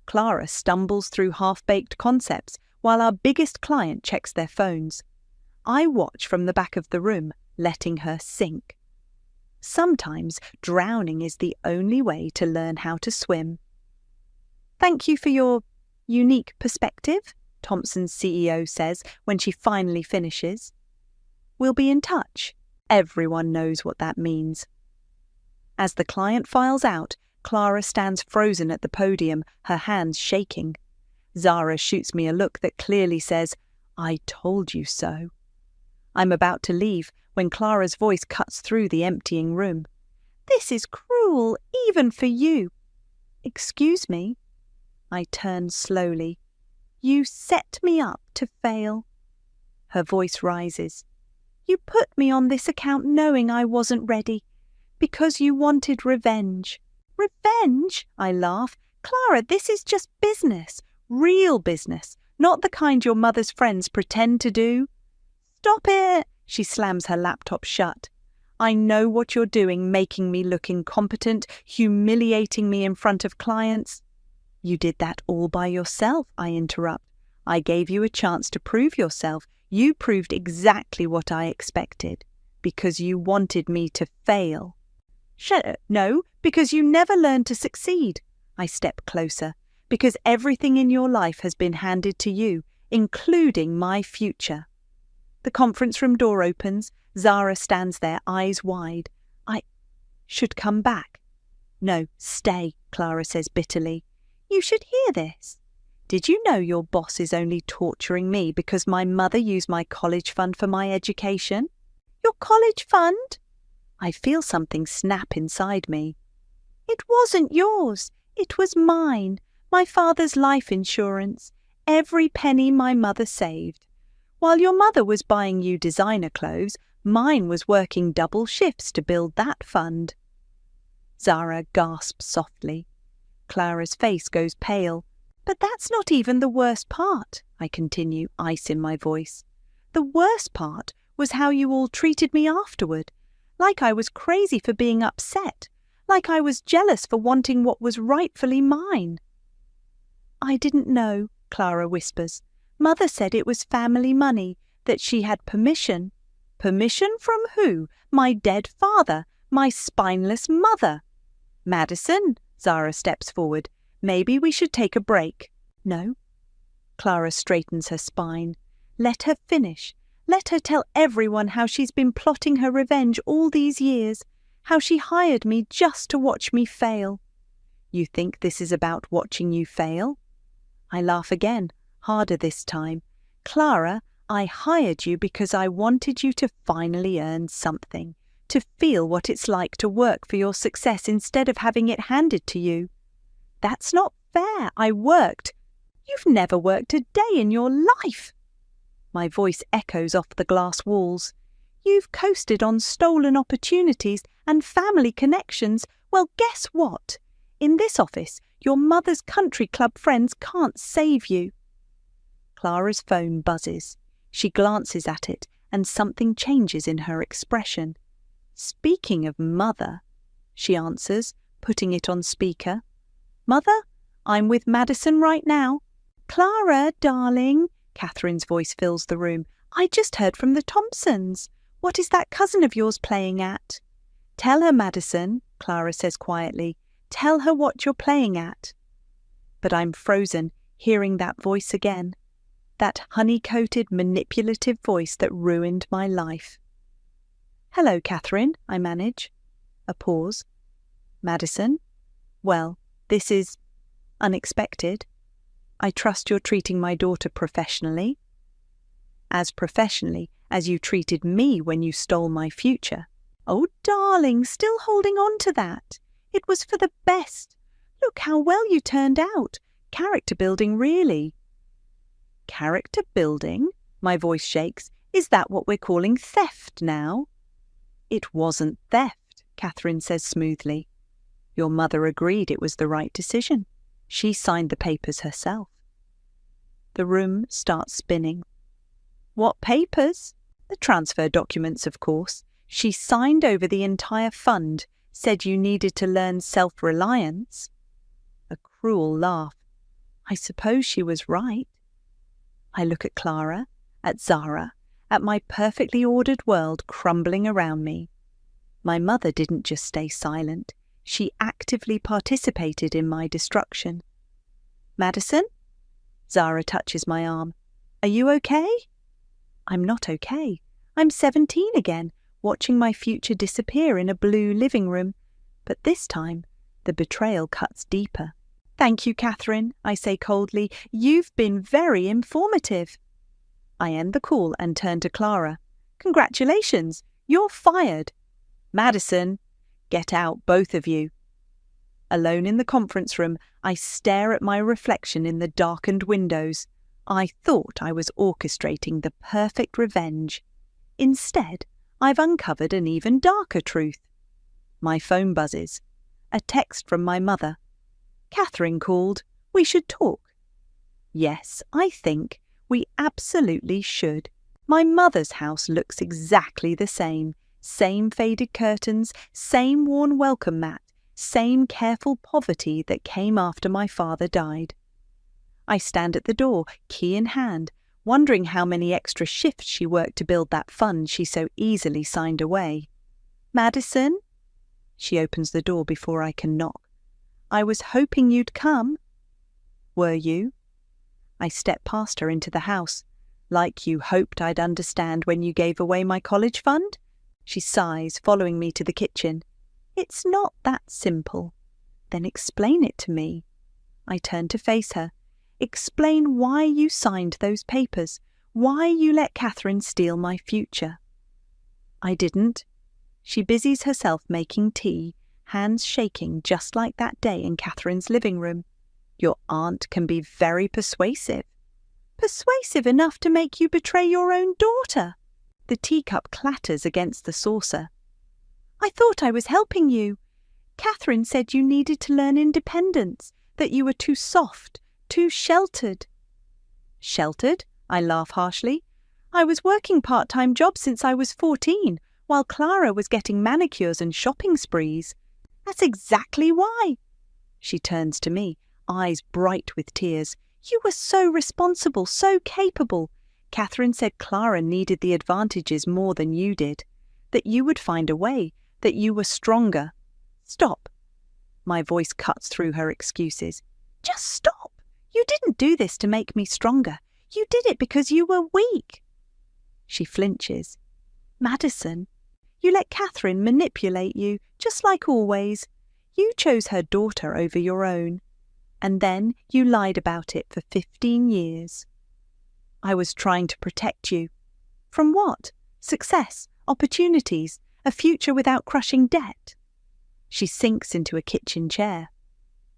Clara stumbles through half-baked concepts while our biggest client checks their phones. I watch from the back of the room, letting her sink. Sometimes drowning is the only way to learn how to swim. "Thank you for your unique perspective," Thompson's CEO says when she finally finishes. "We'll be in touch." Everyone knows what that means. As the client files out, Clara stands frozen at the podium, her hands shaking. Zara shoots me a look that clearly says, "I told you so." I'm about to leave when Clara's voice cuts through the emptying room. "This is cruel, even for you." "Excuse me?" I turn slowly. "You set me up to fail." Her voice rises. "You put me on this account knowing I wasn't ready, because you wanted revenge." "Revenge?" I laugh. "Clara, this is just business. Real business, not the kind your mother's friends pretend to do." "Stop it!" She slams her laptop shut. "I know what you're doing, making me look incompetent, humiliating me in front of clients." "You did that all by yourself," I interrupt. "I gave you a chance to prove yourself. You proved exactly what I expected, because you wanted me to fail. Shut up. No, because you never learned to succeed. I step closer, because everything in your life has been handed to you, including my future. The conference room door opens. Zara stands there, eyes wide. I should come back. No, stay, Clara says bitterly. You should hear this. Did you know your boss is only torturing me because my mother used my college fund for my education? Your college fund? I feel something snap inside me. It wasn't yours. It was mine. My father's life insurance. Every penny my mother saved. While your mother was buying you designer clothes, mine was working double shifts to build that fund. Zara gasps softly. Clara's face goes pale. But that's not even the worst part, I continue, ice in my voice. The worst part was how you all treated me afterward. Like I was crazy for being upset. Like I was jealous for wanting what was rightfully mine. I didn't know, Clara whispers. Mother said it was family money, that she had permission. Permission from who? My dead father, my spineless mother. Madison, Zara steps forward. Maybe we should take a break. No. Clara straightens her spine. Let her finish. Let her tell everyone how she's been plotting her revenge all these years, how she hired me just to watch me fail. You think this is about watching you fail? I laugh again, harder this time. Clara, I hired you because I wanted you to finally earn something, to feel what it's like to work for your success instead of having it handed to you. That's not fair. I worked. You've never worked a day in your life. My voice echoes off the glass walls. You've coasted on stolen opportunities and family connections. Well, guess what? In this office, your mother's country club friends can't save you. Clara's phone buzzes. She glances at it, and something changes in her expression. Speaking of mother, she answers, putting it on speaker. Mother, I'm with Madison right now. Clara, darling, Catherine's voice fills the room. I just heard from the Thompsons. What is that cousin of yours playing at? Tell her, Madison, Clara says quietly. Tell her what you're playing at. But I'm frozen, hearing that voice again. That honey-coated, manipulative voice that ruined my life. Hello, Catherine, I manage. A pause. Madison? Well, this is unexpected. I trust you're treating my daughter professionally. As professionally as you treated me when you stole my future. Oh, darling, still holding on to that. It was for the best. Look how well you turned out. Character building, really. Character building? My voice shakes. Is that what we're calling theft now? It wasn't theft, Catherine says smoothly. Your mother agreed it was the right decision. She signed the papers herself. The room starts spinning. What papers? The transfer documents, of course. She signed over the entire fund, said you needed to learn self-reliance. A cruel laugh. I suppose she was right. I look at Clara, at Zara, at my perfectly ordered world crumbling around me. My mother didn't just stay silent. She actively participated in my destruction. Madison? Zara touches my arm. Are you okay? I'm not okay. I'm 17 again, watching my future disappear in a blue living room. But this time, the betrayal cuts deeper. Thank you, Catherine, I say coldly. You've been very informative. I end the call and turn to Clara. Congratulations, you're fired. Madison, get out, both of you. Alone in the conference room, I stare at my reflection in the darkened windows. I thought I was orchestrating the perfect revenge. Instead, I've uncovered an even darker truth. My phone buzzes. A text from my mother. Catherine called. We should talk. Yes, I think we absolutely should. My mother's house looks exactly the same. Same faded curtains, same worn welcome mat, same careful poverty that came after my father died. I stand at the door, key in hand, wondering how many extra shifts she worked to build that fund she so easily signed away. "Madison?" She opens the door before I can knock. "I was hoping you'd come." "Were you?" I step past her into the house. "Like you hoped I'd understand when you gave away my college fund?" She sighs, following me to the kitchen. "It's not that simple." "Then explain it to me." I turn to face her. "Explain why you signed those papers, why you let Catherine steal my future." "I didn't." She busies herself making tea, hands shaking just like that day in Catherine's living room. "Your aunt can be very persuasive." "Persuasive enough to make you betray your own daughter." The teacup clatters against the saucer. "I thought I was helping you. Catherine said you needed to learn independence, that you were too soft, too sheltered." "Sheltered?" I laugh harshly. "I was working part-time jobs since I was 14, while Clara was getting manicures and shopping sprees. That's exactly why." She turns to me, eyes bright with tears. "You were so responsible, so capable. Catherine said Clara needed the advantages more than you did, that you would find a way, that you were stronger." "Stop." My voice cuts through her excuses. "Just stop. You didn't do this to make me stronger. You did it because you were weak." She flinches. "Madison, you let Catherine manipulate you, just like always. You chose her daughter over your own. And then you lied about it for 15 years. I was trying to protect you. From what? Success, opportunities, a future without crushing debt." She sinks into a kitchen chair.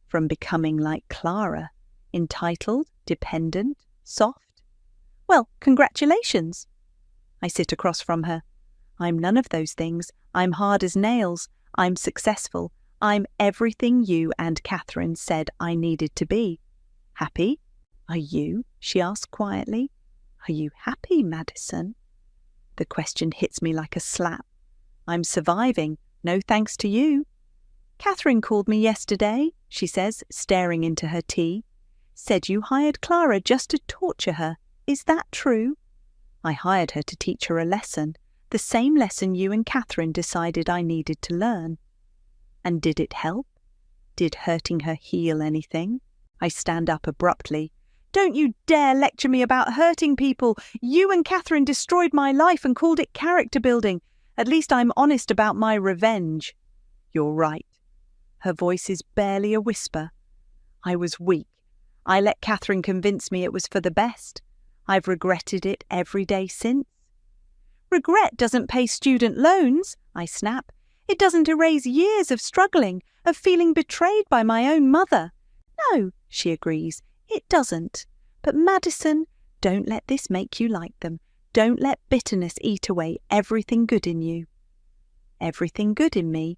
"From becoming like Clara, entitled, dependent, soft. Well, congratulations." I sit across from her. "I'm none of those things. I'm hard as nails. I'm successful. I'm everything you and Catherine said I needed to be. Happy? Are you?" she asks quietly. "Are you happy, Madison?" The question hits me like a slap. "I'm surviving, no thanks to you." "Catherine called me yesterday," she says, staring into her tea. "Said you hired Clara just to torture her. Is that true?" "I hired her to teach her a lesson, the same lesson you and Catherine decided I needed to learn." "And did it help? Did hurting her heal anything?" I stand up abruptly. "Don't you dare lecture me about hurting people! You and Catherine destroyed my life and called it character building. At least I'm honest about my revenge." "You're right." Her voice is barely a whisper. "I was weak. I let Catherine convince me it was for the best. I've regretted it every day since." "Regret doesn't pay student loans," I snap. "It doesn't erase years of struggling, of feeling betrayed by my own mother." "No," she agrees, "it doesn't. But Madison, don't let this make you like them. Don't let bitterness eat away everything good in you." "Everything good in me?"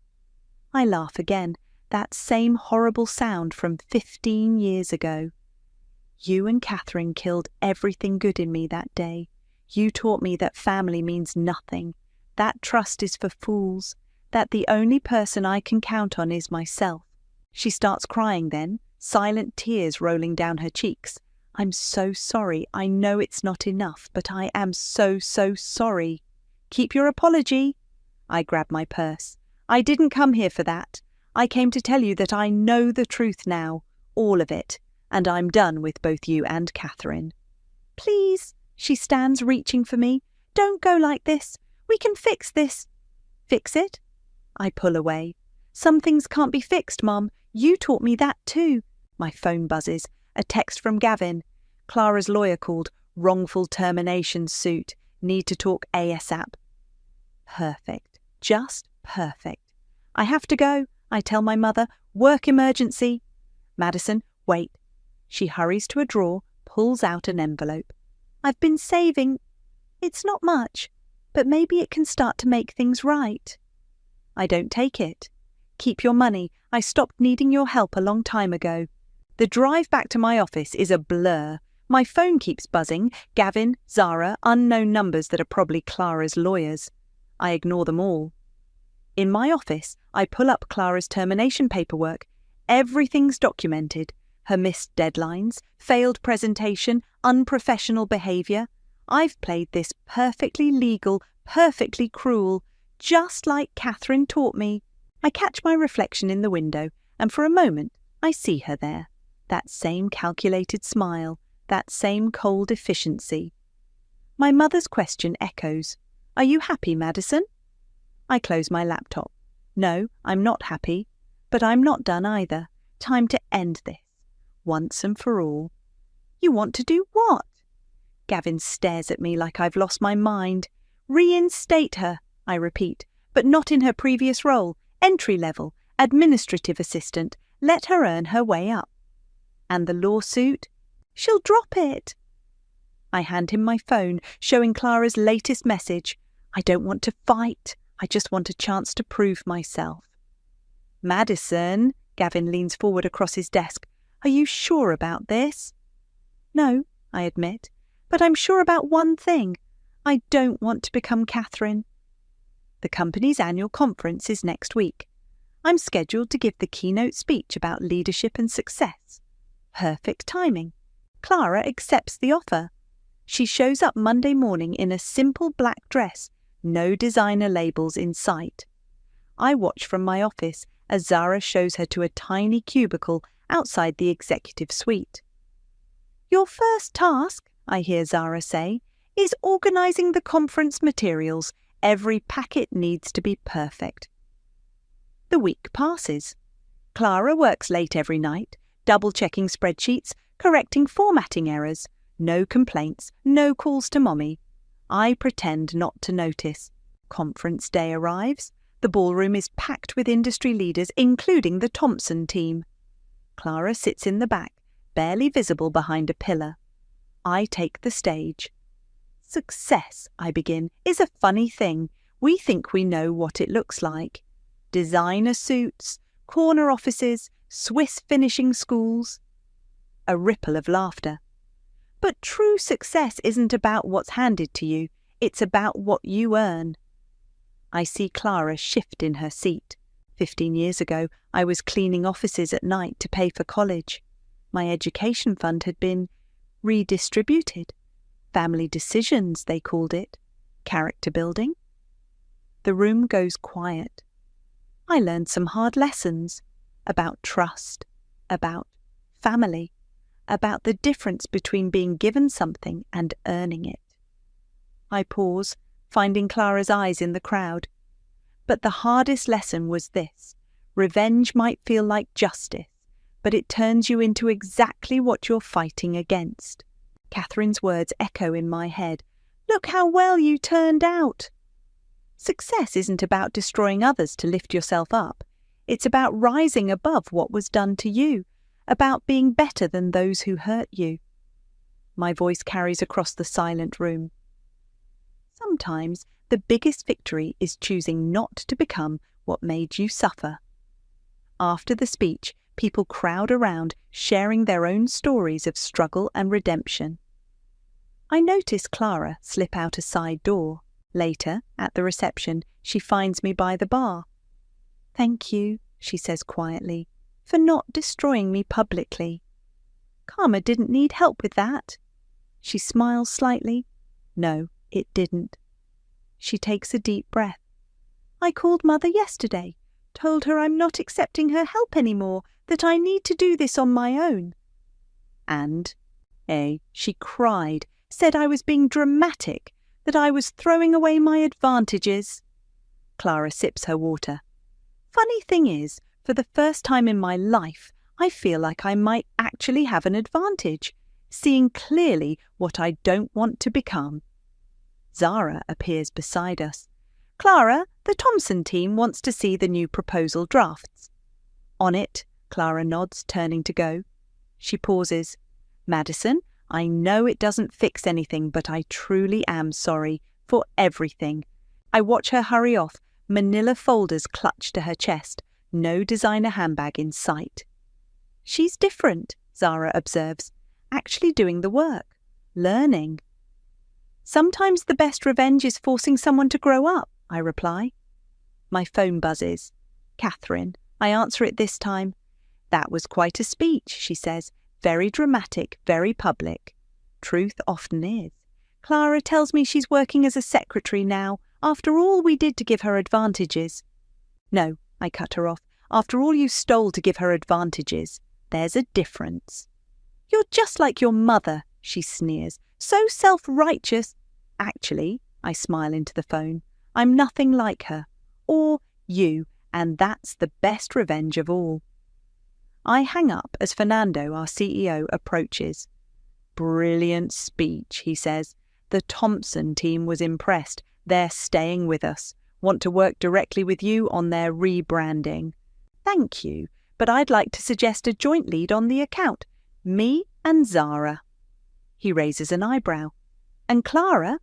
I laugh again, that same horrible sound from 15 years ago. "You and Catherine killed everything good in me that day. You taught me that family means nothing, that trust is for fools, that the only person I can count on is myself." She starts crying then, silent tears rolling down her cheeks. "I'm so sorry. I know it's not enough, but I am so sorry." "Keep your apology." I grab my purse. "I didn't come here for that. I came to tell you that I know the truth now, all of it, and I'm done with both you and Catherine." "Please," she stands reaching for me. "Don't go like this. We can fix this." "Fix it?" I pull away. "Some things can't be fixed, Mum. You taught me that too." My phone buzzes. A text from Gavin. "Clara's lawyer called. Wrongful termination suit. Need to talk ASAP." Perfect. Just perfect. I have to go. I tell my mother. "Work emergency." "Madison, wait." She hurries to a drawer, pulls out an envelope. "I've been saving. It's not much, but maybe it can start to make things right." I don't take it. "Keep your money. I stopped needing your help a long time ago." The drive back to my office is a blur. My phone keeps buzzing. Gavin, Zara, unknown numbers that are probably Clara's lawyers. I ignore them all. In my office, I pull up Clara's termination paperwork. Everything's documented. Her missed deadlines, failed presentation, unprofessional behaviour. I've played this perfectly legal, perfectly cruel, just like Catherine taught me. I catch my reflection in the window, and for a moment I see her there. That same calculated smile, that same cold efficiency. My mother's question echoes. Are you happy, Madison? I close my laptop. No, I'm not happy, but I'm not done either. Time to end this, once and for all. You want to do what? Gavin stares at me like I've lost my mind. Reinstate her, I repeat, but not in her previous role, entry level, administrative assistant. Let her earn her way up. And the lawsuit? She'll drop it. I hand him my phone, showing Clara's latest message. I don't want to fight. I just want a chance to prove myself. Madison, Gavin leans forward across his desk. Are you sure about this? No, I admit, but I'm sure about one thing. I don't want to become Catherine. The company's annual conference is next week. I'm scheduled to give the keynote speech about leadership and success. Perfect timing. Clara accepts the offer. She shows up Monday morning in a simple black dress, no designer labels in sight. I watch from my office as Zara shows her to a tiny cubicle outside the executive suite. Your first task, I hear Zara say, is organising the conference materials. Every packet needs to be perfect. The week passes. Clara works late every night, double-checking spreadsheets, correcting formatting errors. No complaints, no calls to mommy. I pretend not to notice. Conference day arrives. The ballroom is packed with industry leaders, including the Thompson team. Clara sits in the back, barely visible behind a pillar. I take the stage. Success, I begin, is a funny thing. We think we know what it looks like. Designer suits, corner offices, Swiss finishing schools. A ripple of laughter. But true success isn't about what's handed to you, it's about what you earn. I see Clara shift in her seat. 15 years ago, I was cleaning offices at night to pay for college. My education fund had been redistributed. Family decisions, they called it. Character building. The room goes quiet. I learned some hard lessons about trust, about family, about the difference between being given something and earning it. I pause, finding Clara's eyes in the crowd. But the hardest lesson was this. Revenge might feel like justice, but it turns you into exactly what you're fighting against. Catherine's words echo in my head. Look how well you turned out. Success isn't about destroying others to lift yourself up. It's about rising above what was done to you, about being better than those who hurt you. My voice carries across the silent room. Sometimes the biggest victory is choosing not to become what made you suffer. After the speech, people crowd around, sharing their own stories of struggle and redemption. I notice Clara slip out a side door. Later, at the reception, she finds me by the bar. Thank you, she says quietly, for not destroying me publicly. Karma didn't need help with that. She smiles slightly. No, it didn't. She takes a deep breath. I called Mother yesterday, told her I'm not accepting her help anymore, that I need to do this on my own. And, she cried, said I was being dramatic, that I was throwing away my advantages. Clara sips her water. Funny thing is, for the first time in my life, I feel like I might actually have an advantage, seeing clearly what I don't want to become. Zara appears beside us. Clara, the Thompson team wants to see the new proposal drafts. On it, Clara nods, turning to go. She pauses. Madison, I know it doesn't fix anything, but I truly am sorry for everything. I watch her hurry off, manila folders clutched to her chest, no designer handbag in sight. She's different, Zara observes, actually doing the work, learning. Sometimes the best revenge is forcing someone to grow up, I reply. My phone buzzes. Catherine, I answer it this time. That was quite a speech, she says. Very dramatic, very public. Truth often is. Clara tells me she's working as a secretary now, after all we did to give her advantages. No, I cut her off. After all you stole to give her advantages. There's a difference. You're just like your mother, she sneers. So self-righteous. Actually, I smile into the phone, I'm nothing like her. Or you, and that's the best revenge of all. I hang up as Fernando, our CEO, approaches. Brilliant speech, he says. The Thompson team was impressed. They're staying with us. Want to work directly with you on their rebranding. Thank you, but I'd like to suggest a joint lead on the account. Me and Zara. He raises an eyebrow. And Clara?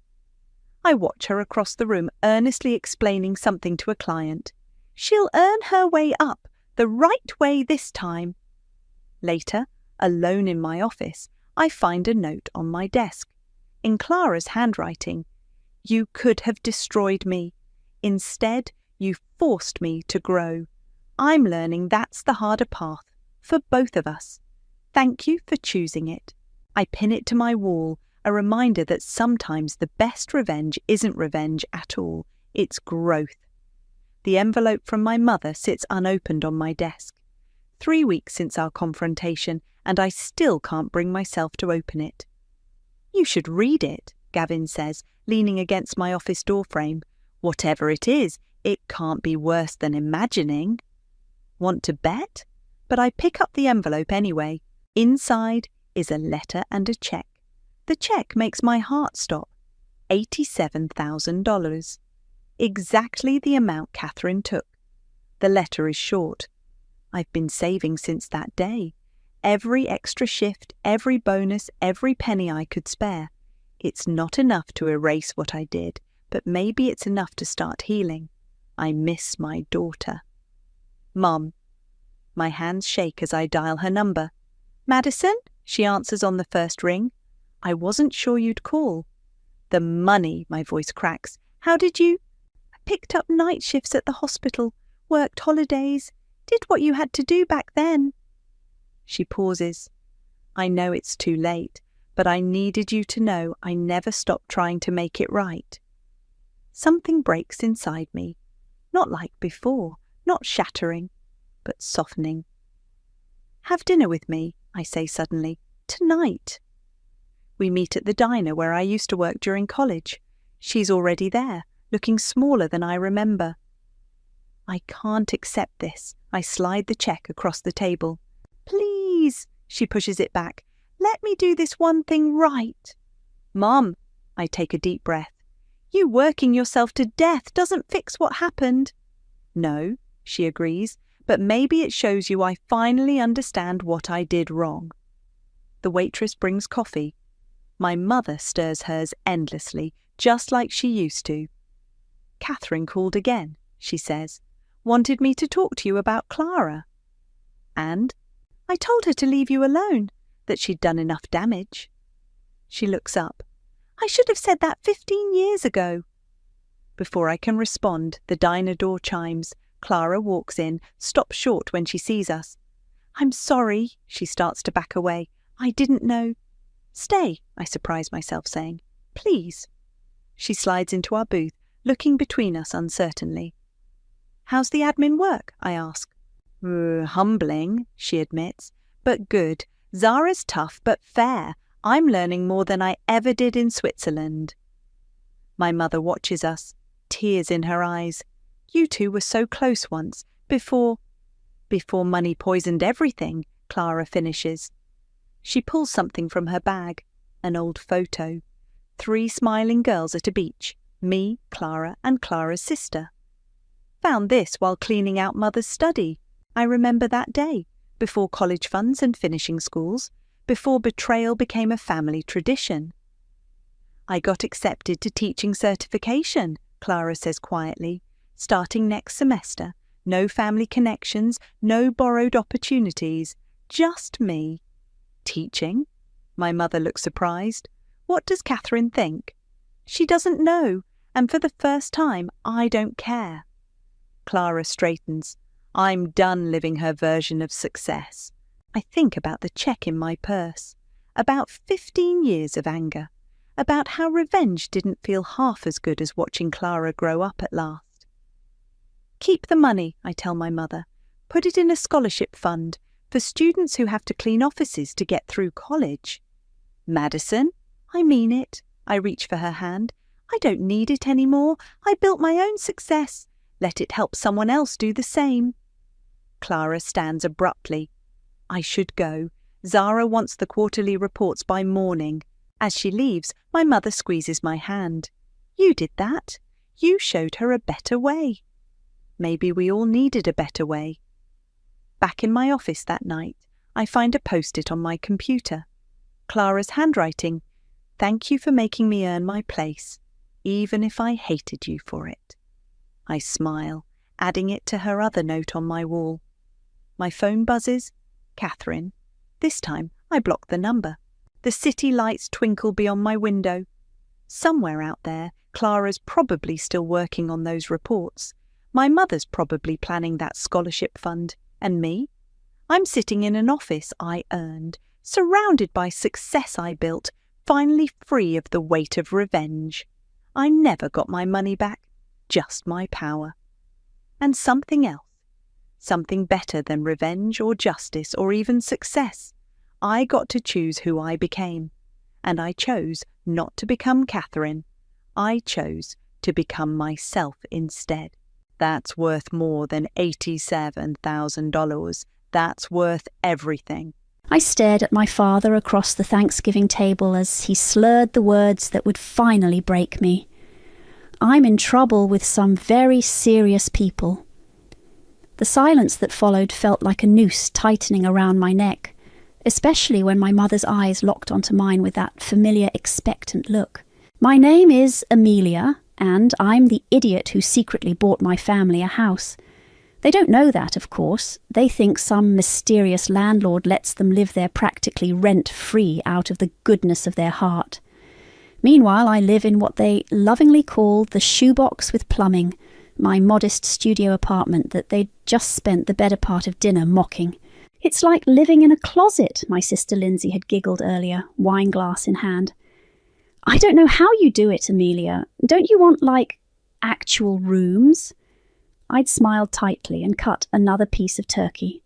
I watch her across the room earnestly explaining something to a client. She'll earn her way up, the right way this time. Later, alone in my office, I find a note on my desk. In Clara's handwriting, you could have destroyed me. Instead, you forced me to grow. I'm learning that's the harder path, for both of us. Thank you for choosing it. I pin it to my wall, a reminder that sometimes the best revenge isn't revenge at all, it's growth. The envelope from my mother sits unopened on my desk. 3 weeks since our confrontation, and I still can't bring myself to open it. You should read it, Gavin says, leaning against my office doorframe. Whatever it is, it can't be worse than imagining. Want to bet? But I pick up the envelope anyway. Inside is a letter and a cheque. The cheque makes my heart stop. $87,000. Exactly the amount Catherine took. The letter is short. I've been saving since that day. Every extra shift, every bonus, every penny I could spare. It's not enough to erase what I did, but maybe it's enough to start healing. I miss my daughter. Mum. My hands shake as I dial her number. Madison? She answers on the first ring. I wasn't sure you'd call. The money, my voice cracks. How did you? I picked up night shifts at the hospital, worked holidays, did what you had to do back then. She pauses. I know it's too late, but I needed you to know I never stopped trying to make it right. Something breaks inside me. Not like before, not shattering, but softening. Have dinner with me, I say suddenly. Tonight. We meet at the diner where I used to work during college. She's already there, looking smaller than I remember. I can't accept this. I slide the cheque across the table. Please, she pushes it back. Let me do this one thing right. Mum, I take a deep breath. You working yourself to death doesn't fix what happened. No, she agrees, but maybe it shows you I finally understand what I did wrong. The waitress brings coffee. My mother stirs hers endlessly, just like she used to. Catherine called again, she says. Wanted me to talk to you about Clara. And I told her to leave you alone, that she'd done enough damage. She looks up. I should have said that 15 years ago. Before I can respond, the diner door chimes. Clara walks in, stops short when she sees us. I'm sorry, she starts to back away. I didn't know. Stay, I surprise myself saying. Please. She slides into our booth, looking between us uncertainly. How's the admin work? I ask. Humbling, she admits, but good. Zara's tough but fair. I'm learning more than I ever did in Switzerland. My mother watches us, tears in her eyes. You two were so close once, before money poisoned everything, Clara finishes. She pulls something from her bag, an old photo. 3 smiling girls at a beach, me, Clara, and Clara's sister. Found this while cleaning out Mother's study. I remember that day, before college funds and finishing schools, before betrayal became a family tradition. I got accepted to teaching certification, Clara says quietly, starting next semester. No family connections, no borrowed opportunities, just me. Teaching? My mother looks surprised. What does Catherine think? She doesn't know, and for the first time, I don't care. Clara straightens. I'm done living her version of success. I think about the check in my purse, about 15 years of anger, about how revenge didn't feel half as good as watching Clara grow up at last. Keep the money, I tell my mother. Put it in a scholarship fund for students who have to clean offices to get through college. Madison, I mean it. I reach for her hand. I don't need it anymore. I built my own success. Let it help someone else do the same. Clara stands abruptly. I should go. Zara wants the quarterly reports by morning. As she leaves, my mother squeezes my hand. You did that. You showed her a better way. Maybe we all needed a better way. Back in my office that night, I find a post-it on my computer. Clara's handwriting. Thank you for making me earn my place, even if I hated you for it. I smile, adding it to her other note on my wall. My phone buzzes. Catherine. This time, I block the number. The city lights twinkle beyond my window. Somewhere out there, Clara's probably still working on those reports. My mother's probably planning that scholarship fund. And me? I'm sitting in an office I earned, surrounded by success I built, finally free of the weight of revenge. I never got my money back, just my power. And something else. Something better than revenge or justice or even success. I got to choose who I became. And I chose not to become Catherine. I chose to become myself instead. That's worth more than $87,000. That's worth everything. I stared at my father across the Thanksgiving table as he slurred the words that would finally break me. I'm in trouble with some very serious people. The silence that followed felt like a noose tightening around my neck, especially when my mother's eyes locked onto mine with that familiar expectant look. My name is Amelia, and I'm the idiot who secretly bought my family a house. They don't know that, of course. They think some mysterious landlord lets them live there practically rent-free out of the goodness of their heart. Meanwhile, I live in what they lovingly call the shoebox with plumbing, my modest studio apartment that they'd just spent the better part of dinner mocking. It's like living in a closet, my sister Lindsay had giggled earlier, wine glass in hand. I don't know how you do it, Amelia. Don't you want, actual rooms? I'd smiled tightly and cut another piece of turkey.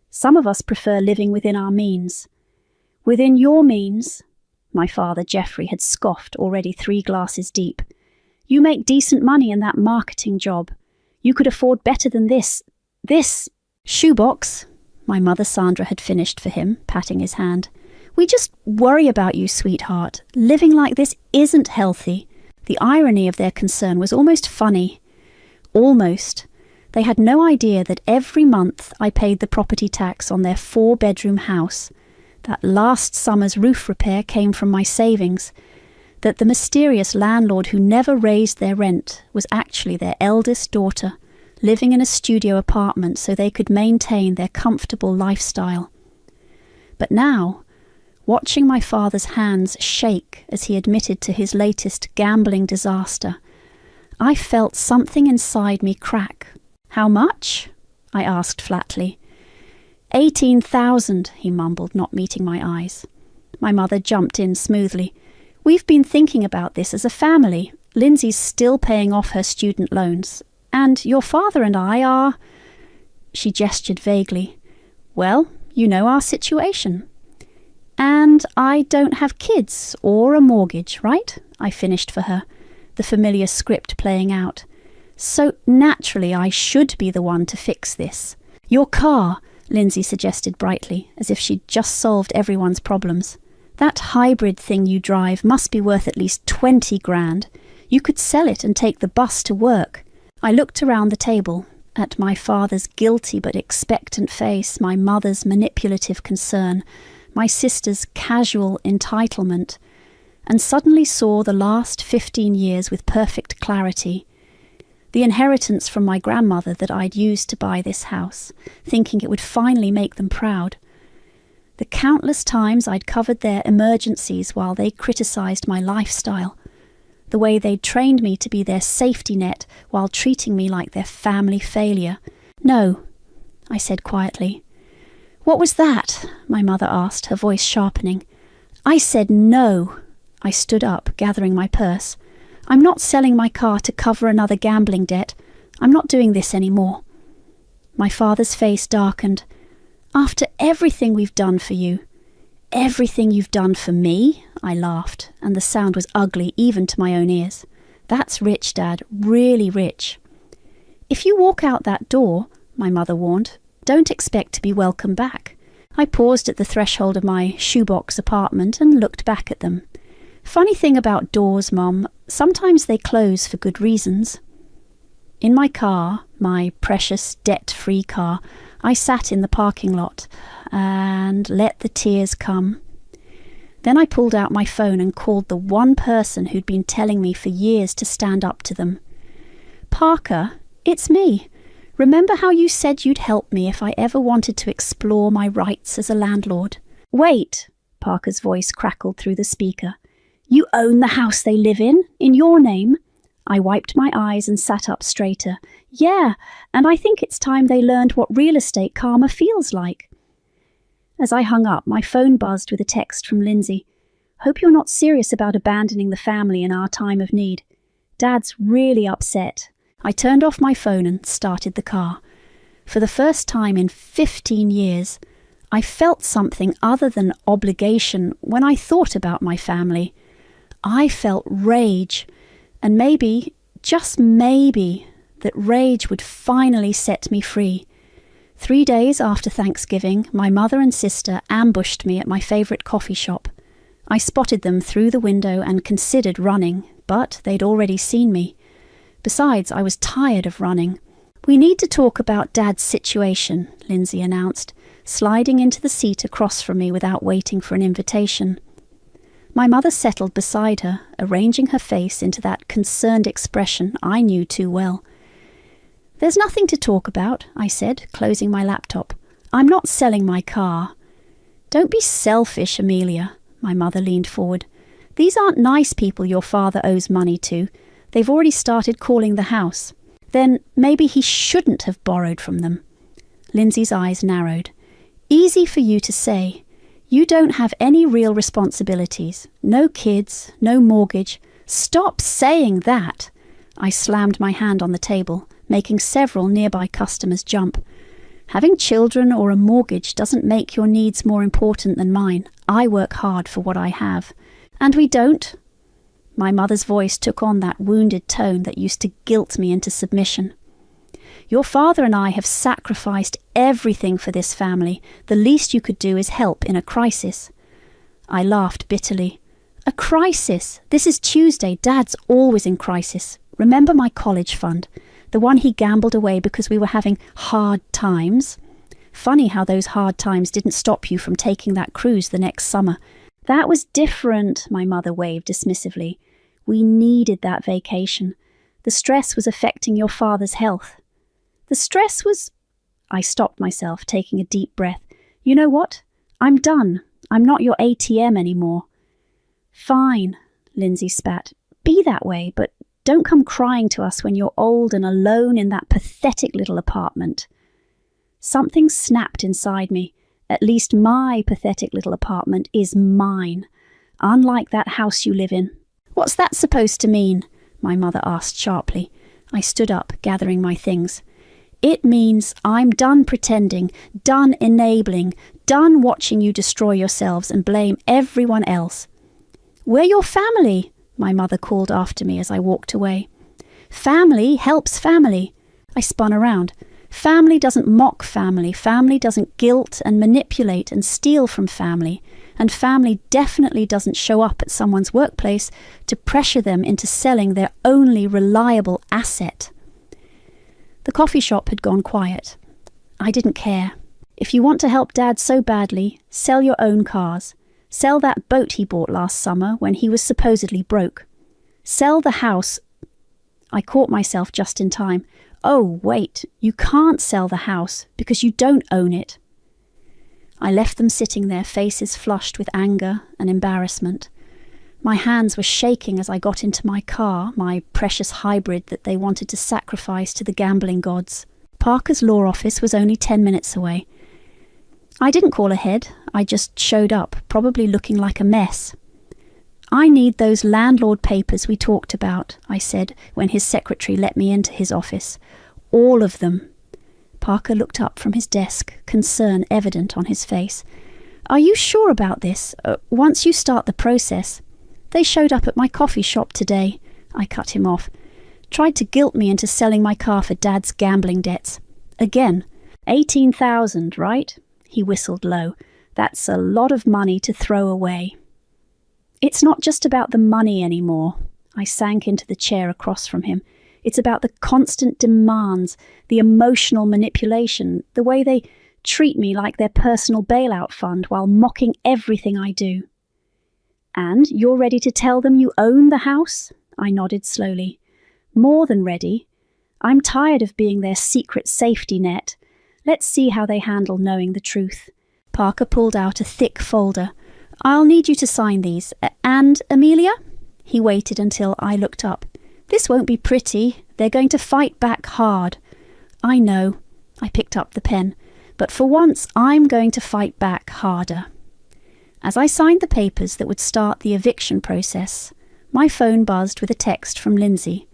Some of us prefer living within our means. Within your means, my father Geoffrey had scoffed already 3 glasses deep. You make decent money in that marketing job. You could afford better than this shoebox, my mother Sandra had finished for him, patting his hand. We just worry about you, sweetheart. Living like this isn't healthy. The irony of their concern was almost funny. Almost. They had no idea that every month I paid the property tax on their 4-bedroom house, that last summer's roof repair came from my savings, that the mysterious landlord who never raised their rent was actually their eldest daughter, living in a studio apartment so they could maintain their comfortable lifestyle. But now, watching my father's hands shake as he admitted to his latest gambling disaster, I felt something inside me crack. How much? I asked flatly. 18,000, he mumbled, not meeting my eyes. My mother jumped in smoothly. We've been thinking about this as a family. Lindsay's still paying off her student loans. And your father and I are... She gestured vaguely. Well, you know our situation. And I don't have kids or a mortgage, right? I finished for her, the familiar script playing out. So naturally I should be the one to fix this. Your car, Lindsay suggested brightly, as if she'd just solved everyone's problems. That hybrid thing you drive must be worth at least 20 grand. You could sell it and take the bus to work. I looked around the table, at my father's guilty but expectant face, my mother's manipulative concern, my sister's casual entitlement, and suddenly saw the last 15 years with perfect clarity. The inheritance from my grandmother that I'd used to buy this house, thinking it would finally make them proud. The countless times I'd covered their emergencies while they criticised my lifestyle. The way they'd trained me to be their safety net while treating me like their family failure. No, I said quietly. What was that? My mother asked, her voice sharpening. I said no. I stood up, gathering my purse. I'm not selling my car to cover another gambling debt. I'm not doing this anymore. My father's face darkened. After everything we've done for you. Everything you've done for me? I laughed, and the sound was ugly even to my own ears. That's rich, Dad, really rich. If you walk out that door, my mother warned, don't expect to be welcome back. I paused at the threshold of my shoebox apartment and looked back at them. Funny thing about doors, Mum, sometimes they close for good reasons. In my car, my precious debt-free car, I sat in the parking lot and let the tears come. Then I pulled out my phone and called the one person who'd been telling me for years to stand up to them. Parker, it's me. Remember how you said you'd help me if I ever wanted to explore my rights as a landlord? Wait, Parker's voice crackled through the speaker. You own the house they live in your name? I wiped my eyes and sat up straighter. Yeah, and I think it's time they learned what real estate karma feels like. As I hung up, my phone buzzed with a text from Lindsay. Hope you're not serious about abandoning the family in our time of need. Dad's really upset. I turned off my phone and started the car. For the first time in 15 years, I felt something other than obligation when I thought about my family. I felt rage, and maybe, just maybe, that rage would finally set me free. 3 days after Thanksgiving, my mother and sister ambushed me at my favourite coffee shop. I spotted them through the window and considered running, but they'd already seen me. Besides, I was tired of running. We need to talk about Dad's situation, Lindsay announced, sliding into the seat across from me without waiting for an invitation. My mother settled beside her, arranging her face into that concerned expression I knew too well. There's nothing to talk about, I said, closing my laptop. I'm not selling my car. Don't be selfish, Amelia, my mother leaned forward. These aren't nice people your father owes money to. They've already started calling the house. Then maybe he shouldn't have borrowed from them. Lindsay's eyes narrowed. Easy for you to say. You don't have any real responsibilities. No kids, no mortgage. Stop saying that. I slammed my hand on the table, making several nearby customers jump. Having children or a mortgage doesn't make your needs more important than mine. I work hard for what I have. And we don't. My mother's voice took on that wounded tone that used to guilt me into submission. Your father and I have sacrificed everything for this family. The least you could do is help in a crisis. I laughed bitterly. A crisis? This is Tuesday. Dad's always in crisis. Remember my college fund? The one he gambled away because we were having hard times? Funny how those hard times didn't stop you from taking that cruise the next summer. That was different, my mother waved dismissively. We needed that vacation. The stress was affecting your father's health. The stress was... I stopped myself, taking a deep breath. You know what? I'm done. I'm not your ATM anymore. Fine, Lindsay spat. Be that way, but don't come crying to us when you're old and alone in that pathetic little apartment. Something snapped inside me. At least my pathetic little apartment is mine, unlike that house you live in. What's that supposed to mean? My mother asked sharply. I stood up, gathering my things. It means I'm done pretending, done enabling, done watching you destroy yourselves and blame everyone else. We're your family, my mother called after me as I walked away. Family helps family. I spun around. Family doesn't mock family. Family doesn't guilt and manipulate and steal from family. And family definitely doesn't show up at someone's workplace to pressure them into selling their only reliable asset. The coffee shop had gone quiet. I didn't care. If you want to help Dad so badly, sell your own cars. Sell that boat he bought last summer when he was supposedly broke. Sell the house. I caught myself just in time. Oh, wait, you can't sell the house because you don't own it. I left them sitting there, faces flushed with anger and embarrassment. My hands were shaking as I got into my car, my precious hybrid that they wanted to sacrifice to the gambling gods. Parker's law office was only 10 minutes away. I didn't call ahead, I just showed up, probably looking like a mess. "I need those landlord papers we talked about," I said when his secretary let me into his office. "All of them." Parker looked up from his desk, concern evident on his face. "Are you sure about this? Once you start the process..." "They showed up at my coffee shop today," I cut him off. "Tried to guilt me into selling my car for Dad's gambling debts. Again, 18,000, right?" He whistled low. "That's a lot of money to throw away." "It's not just about the money anymore." I sank into the chair across from him. "It's about the constant demands, the emotional manipulation, the way they treat me like their personal bailout fund while mocking everything I do." "And you're ready to tell them you own the house?" I nodded slowly. "More than ready. I'm tired of being their secret safety net. Let's see how they handle knowing the truth." Parker pulled out a thick folder. "I'll need you to sign these. And, Amelia?" He waited until I looked up. "This won't be pretty. They're going to fight back hard." "I know." I picked up the pen. "But for once, I'm going to fight back harder." As I signed the papers that would start the eviction process, my phone buzzed with a text from Lindsay.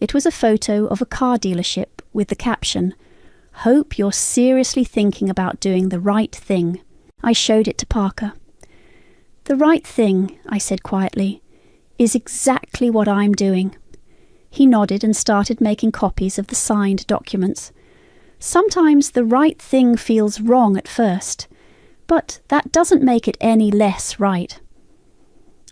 It was a photo of a car dealership with the caption, "Hope you're seriously thinking about doing the right thing." I showed it to Parker. "The right thing," I said quietly, "is exactly what I'm doing." He nodded and started making copies of the signed documents. Sometimes the right thing feels wrong at first, but that doesn't make it any less right.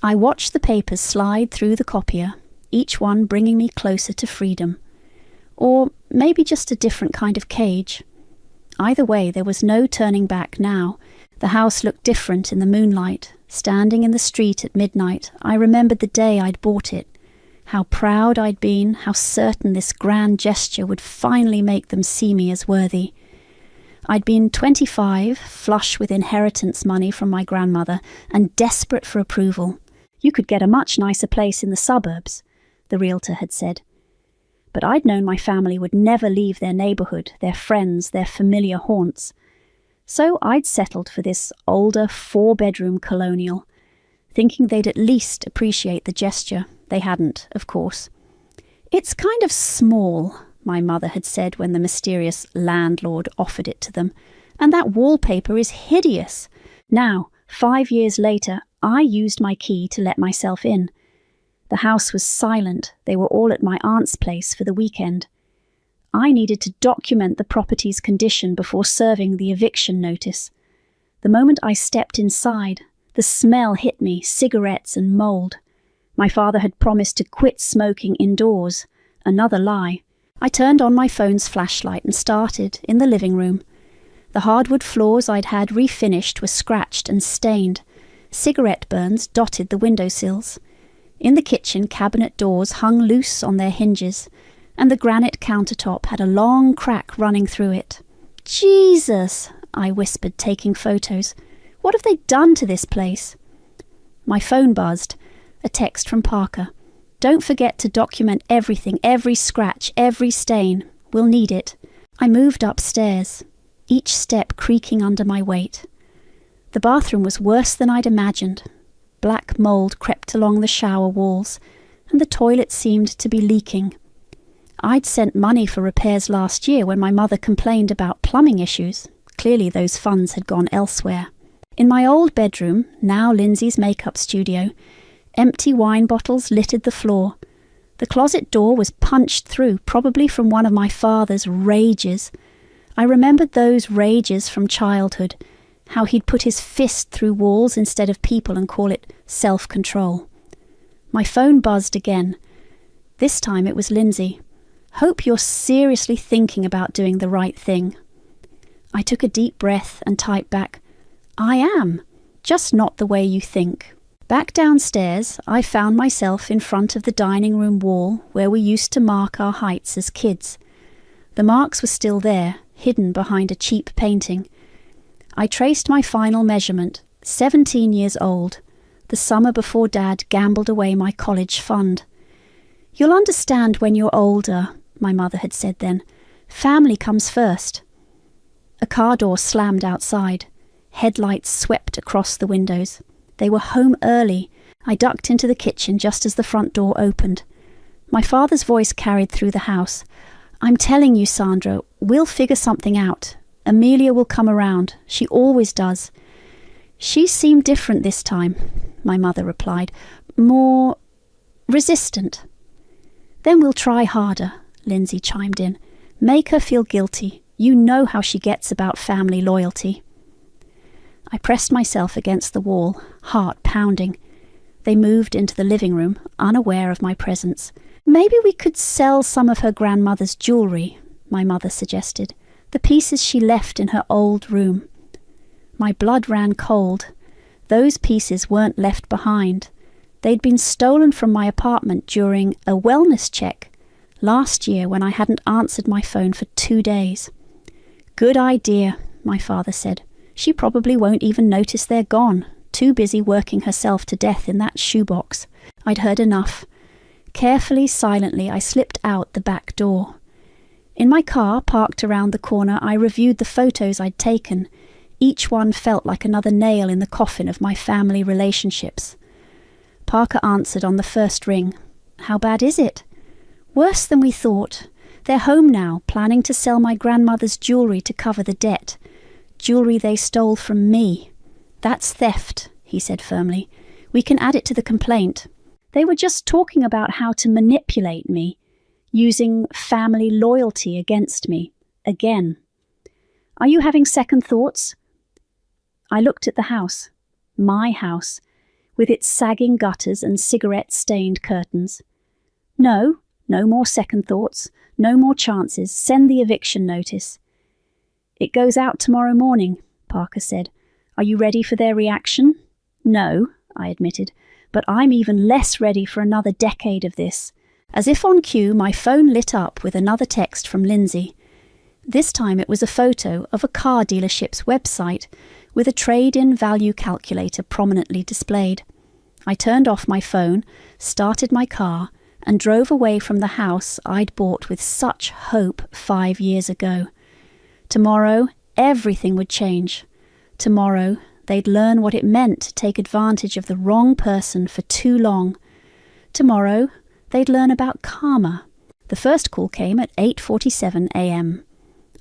I watched the papers slide through the copier, each one bringing me closer to freedom. Or maybe just a different kind of cage. Either way, there was no turning back now. The house looked different in the moonlight. Standing in the street at midnight, I remembered the day I'd bought it. How proud I'd been, how certain this grand gesture would finally make them see me as worthy. I'd been 25, flush with inheritance money from my grandmother, and desperate for approval. "You could get a much nicer place in the suburbs," the realtor had said. But I'd known my family would never leave their neighbourhood, their friends, their familiar haunts. So I'd settled for this older 4-bedroom colonial, thinking they'd at least appreciate the gesture. They hadn't, of course. "It's kind of small," my mother had said when the mysterious landlord offered it to them, "and that wallpaper is hideous." Now, 5 years later, I used my key to let myself in. The house was silent. They were all at my aunt's place for the weekend. I needed to document the property's condition before serving the eviction notice. The moment I stepped inside, the smell hit me, cigarettes and mould. My father had promised to quit smoking indoors. Another lie. I turned on my phone's flashlight and started in the living room. The hardwood floors I'd had refinished were scratched and stained. Cigarette burns dotted the windowsills. In the kitchen, cabinet doors hung loose on their hinges, and the granite countertop had a long crack running through it. "Jesus," I whispered, taking photos. "What have they done to this place?" My phone buzzed. A text from Parker. "Don't forget to document everything, every scratch, every stain. We'll need it." I moved upstairs, each step creaking under my weight. The bathroom was worse than I'd imagined. Black mould crept along the shower walls, and the toilet seemed to be leaking. I'd sent money for repairs last year when my mother complained about plumbing issues. Clearly those funds had gone elsewhere. In my old bedroom, now Lindsay's makeup studio, empty wine bottles littered the floor. The closet door was punched through, probably from one of my father's rages. I remembered those rages from childhood, how he'd put his fist through walls instead of people and call it self-control. My phone buzzed again. This time it was Lindsay. "Hope you're seriously thinking about doing the right thing." I took a deep breath and typed back, "I am, just not the way you think." Back downstairs, I found myself in front of the dining room wall where we used to mark our heights as kids. The marks were still there, hidden behind a cheap painting. I traced my final measurement, 17 years old, the summer before Dad gambled away my college fund. "You'll understand when you're older," my mother had said then. Family comes first. A car door slammed outside. Headlights swept across the windows. They were home early. I ducked into the kitchen just as the front door opened. My father's voice carried through the house. "I'm telling you, Sandra, we'll figure something out. Amelia will come around. She always does." "She seemed different this time," my mother replied. "More resistant." "Then we'll try harder," Lindsay chimed in. "Make her feel guilty. You know how she gets about family loyalty." I pressed myself against the wall, heart pounding. They moved into the living room, unaware of my presence. "Maybe we could sell some of her grandmother's jewellery," my mother suggested. "The pieces she left in her old room." My blood ran cold. Those pieces weren't left behind. They'd been stolen from my apartment during a wellness check last year when I hadn't answered my phone for 2 days. "Good idea," my father said. "She probably won't even notice they're gone, too busy working herself to death in that shoebox." I'd heard enough. Carefully, silently, I slipped out the back door. In my car, parked around the corner, I reviewed the photos I'd taken. Each one felt like another nail in the coffin of my family relationships. Parker answered on the first ring. "How bad is it?" "Worse than we thought. They're home now, planning to sell my grandmother's jewellery to cover the debt. Jewellery they stole from me." "That's theft," he said firmly. "We can add it to the complaint. They were just talking about how to manipulate me, using family loyalty against me. Again. Are you having second thoughts?" I looked at the house. My house, with its sagging gutters and cigarette-stained curtains. "No more second thoughts. No more chances. Send the eviction notice." "It goes out tomorrow morning," Parker said. "Are you ready for their reaction?" "No," I admitted, "but I'm even less ready for another decade of this." As if on cue, my phone lit up with another text from Lindsay. This time it was a photo of a car dealership's website with a trade-in value calculator prominently displayed. I turned off my phone, started my car, and drove away from the house I'd bought with such hope 5 years ago. Tomorrow, everything would change. Tomorrow, they'd learn what it meant to take advantage of the wrong person for too long. Tomorrow, they'd learn about karma. The first call came at 8:47 a.m.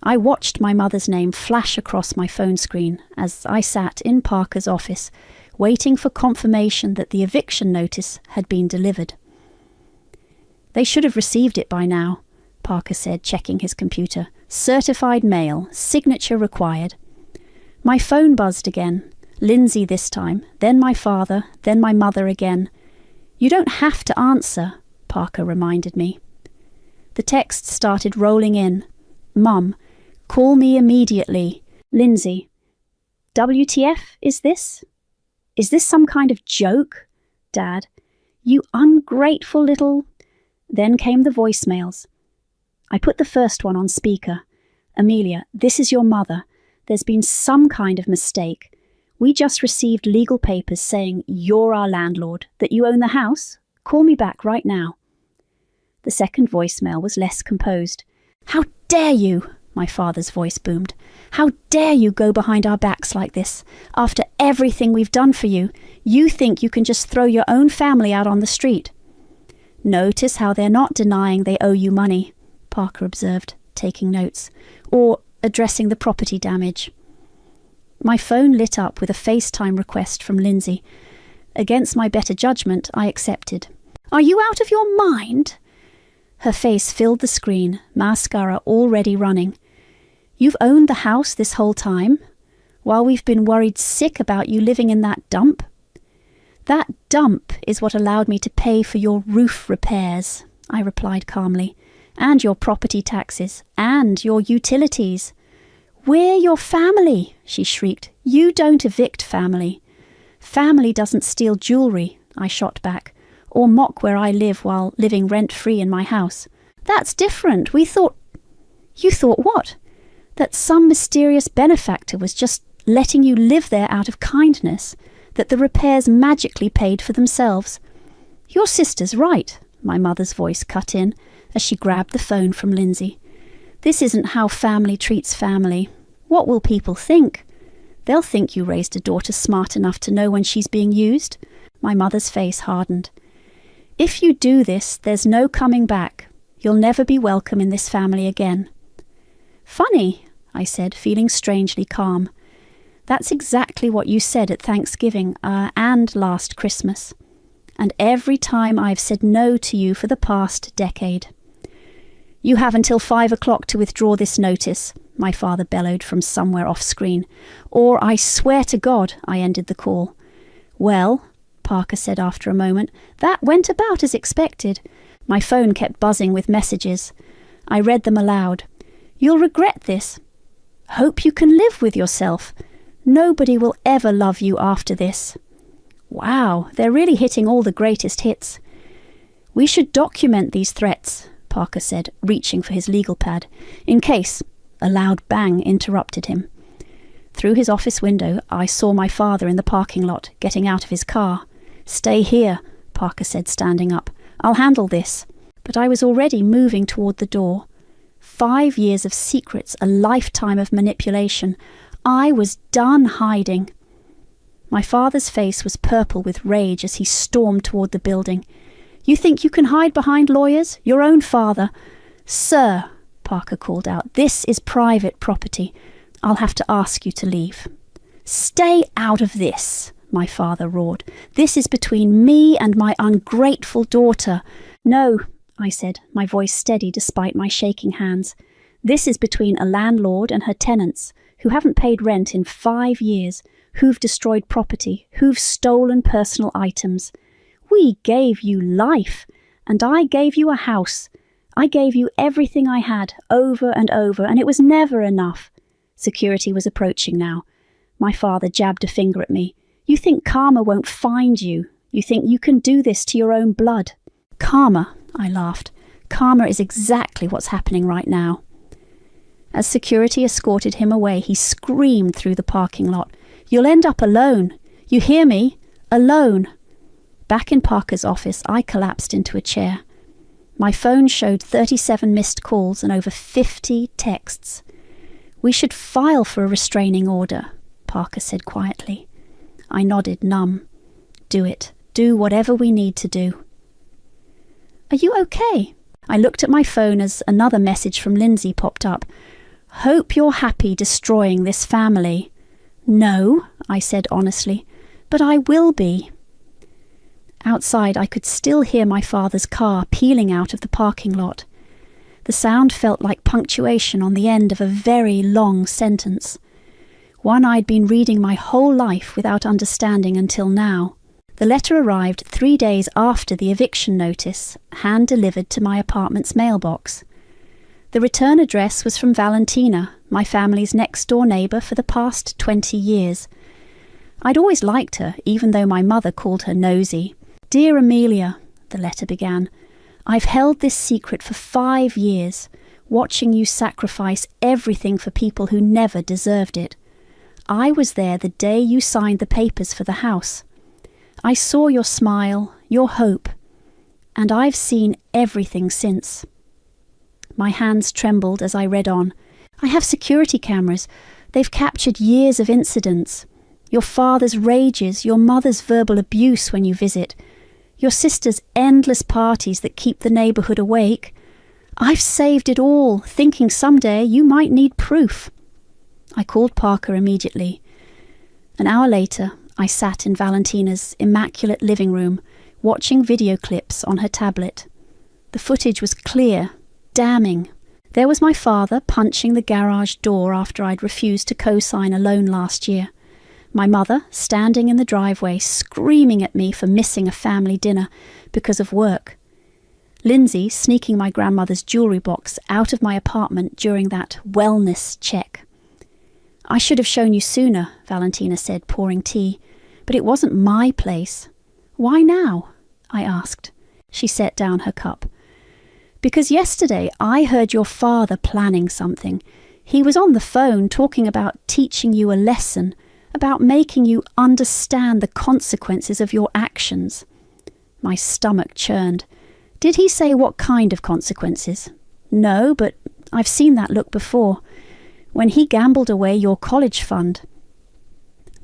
I watched my mother's name flash across my phone screen as I sat in Parker's office, waiting for confirmation that the eviction notice had been delivered. "They should have received it by now," Parker said, checking his computer. "Certified mail, signature required." My phone buzzed again. Lindsay this time, then my father, then my mother again. "You don't have to answer," Parker reminded me. The text started rolling in. "Mum, call me immediately. Lindsay. WTF is this? Is this some kind of joke? Dad, you ungrateful little..." Then came the voicemails. I put the first one on speaker. "Amelia, this is your mother. There's been some kind of mistake. We just received legal papers saying you're our landlord, that you own the house. Call me back right now." The second voicemail was less composed. "How dare you?" my father's voice boomed. "How dare you go behind our backs like this? After everything we've done for you, you think you can just throw your own family out on the street." "Notice how they're not denying they owe you money," Parker observed, taking notes, "or addressing the property damage." My phone lit up with a FaceTime request from Lindsay. Against my better judgment, I accepted. "Are you out of your mind?" Her face filled the screen, mascara already running. "You've owned the house this whole time, while we've been worried sick about you living in that dump? That dump is what allowed me to pay for your roof repairs," I replied calmly, "and your property taxes, and your utilities." "We're your family," she shrieked. "You don't evict family." "Family doesn't steal jewellery," I shot back, "or mock where I live while living rent-free in my house. That's different. We thought..." "You thought what? That some mysterious benefactor was just letting you live there out of kindness, that the repairs magically paid for themselves." "Your sister's right," my mother's voice cut in as she grabbed the phone from Lindsay. This isn't how family treats family. What will people think? They'll think you raised a daughter smart enough to know when she's being used. My mother's face hardened. If you do this, there's no coming back. You'll never be welcome in this family again. Funny, I said, feeling strangely calm. That's exactly what you said at Thanksgiving and last Christmas. And every time I've said no to you for the past decade. You have until 5 o'clock to withdraw this notice, my father bellowed from somewhere off screen. Or I swear to God, I ended the call. Well, Parker said after a moment, that went about as expected. My phone kept buzzing with messages. I read them aloud. You'll regret this. Hope you can live with yourself. Nobody will ever love you after this. Wow, they're really hitting all the greatest hits. We should document these threats, Parker said, reaching for his legal pad, in case a loud bang interrupted him. Through his office window, I saw my father in the parking lot, getting out of his car. Stay here, Parker said, standing up. I'll handle this. But I was already moving toward the door. 5 years of secrets, a lifetime of manipulation. I was done hiding. My father's face was purple with rage as he stormed toward the building. You think you can hide behind lawyers? Your own father. Sir, Parker called out, this is private property. I'll have to ask you to leave. Stay out of this, my father roared. This is between me and my ungrateful daughter. No, I said, my voice steady despite my shaking hands. This is between a landlord and her tenants, who haven't paid rent in 5 years, who've destroyed property, who've stolen personal items. We gave you life, and I gave you a house. I gave you everything I had, over and over, and it was never enough. Security was approaching now. My father jabbed a finger at me. You think karma won't find you. You think you can do this to your own blood. Karma, I laughed. Karma is exactly what's happening right now. As security escorted him away, he screamed through the parking lot. You'll end up alone. You hear me? Alone. Back in Parker's office, I collapsed into a chair. My phone showed 37 missed calls and over 50 texts. We should file for a restraining order, Parker said quietly. I nodded, numb. Do it. Do whatever we need to do. Are you okay? I looked at my phone as another message from Lindsay popped up. Hope you're happy destroying this family. No, I said honestly, but I will be. Outside, I could still hear my father's car peeling out of the parking lot. The sound felt like punctuation on the end of a very long sentence. One I'd been reading my whole life without understanding until now. The letter arrived 3 days after the eviction notice, hand-delivered to my apartment's mailbox. The return address was from Valentina, my family's next-door neighbour for the past 20 years. I'd always liked her, even though my mother called her nosy. Dear Amelia, the letter began, I've held this secret for 5 years, watching you sacrifice everything for people who never deserved it. I was there the day you signed the papers for the house. I saw your smile, your hope, and I've seen everything since. My hands trembled as I read on. I have security cameras. They've captured years of incidents. Your father's rages, your mother's verbal abuse when you visit, your sister's endless parties that keep the neighbourhood awake. I've saved it all, thinking someday you might need proof. I called Parker immediately. An hour later, I sat in Valentina's immaculate living room, watching video clips on her tablet. The footage was clear, damning. There was my father punching the garage door after I'd refused to co-sign a loan last year. My mother standing in the driveway, screaming at me for missing a family dinner because of work. Lindsay sneaking my grandmother's jewellery box out of my apartment during that wellness check. I should have shown you sooner, Valentina said, pouring tea. But it wasn't my place. Why now? I asked. She set down her cup. Because yesterday I heard your father planning something. He was on the phone talking about teaching you a lesson, about making you understand the consequences of your actions. My stomach churned. Did he say what kind of consequences? No, but I've seen that look before, when he gambled away your college fund.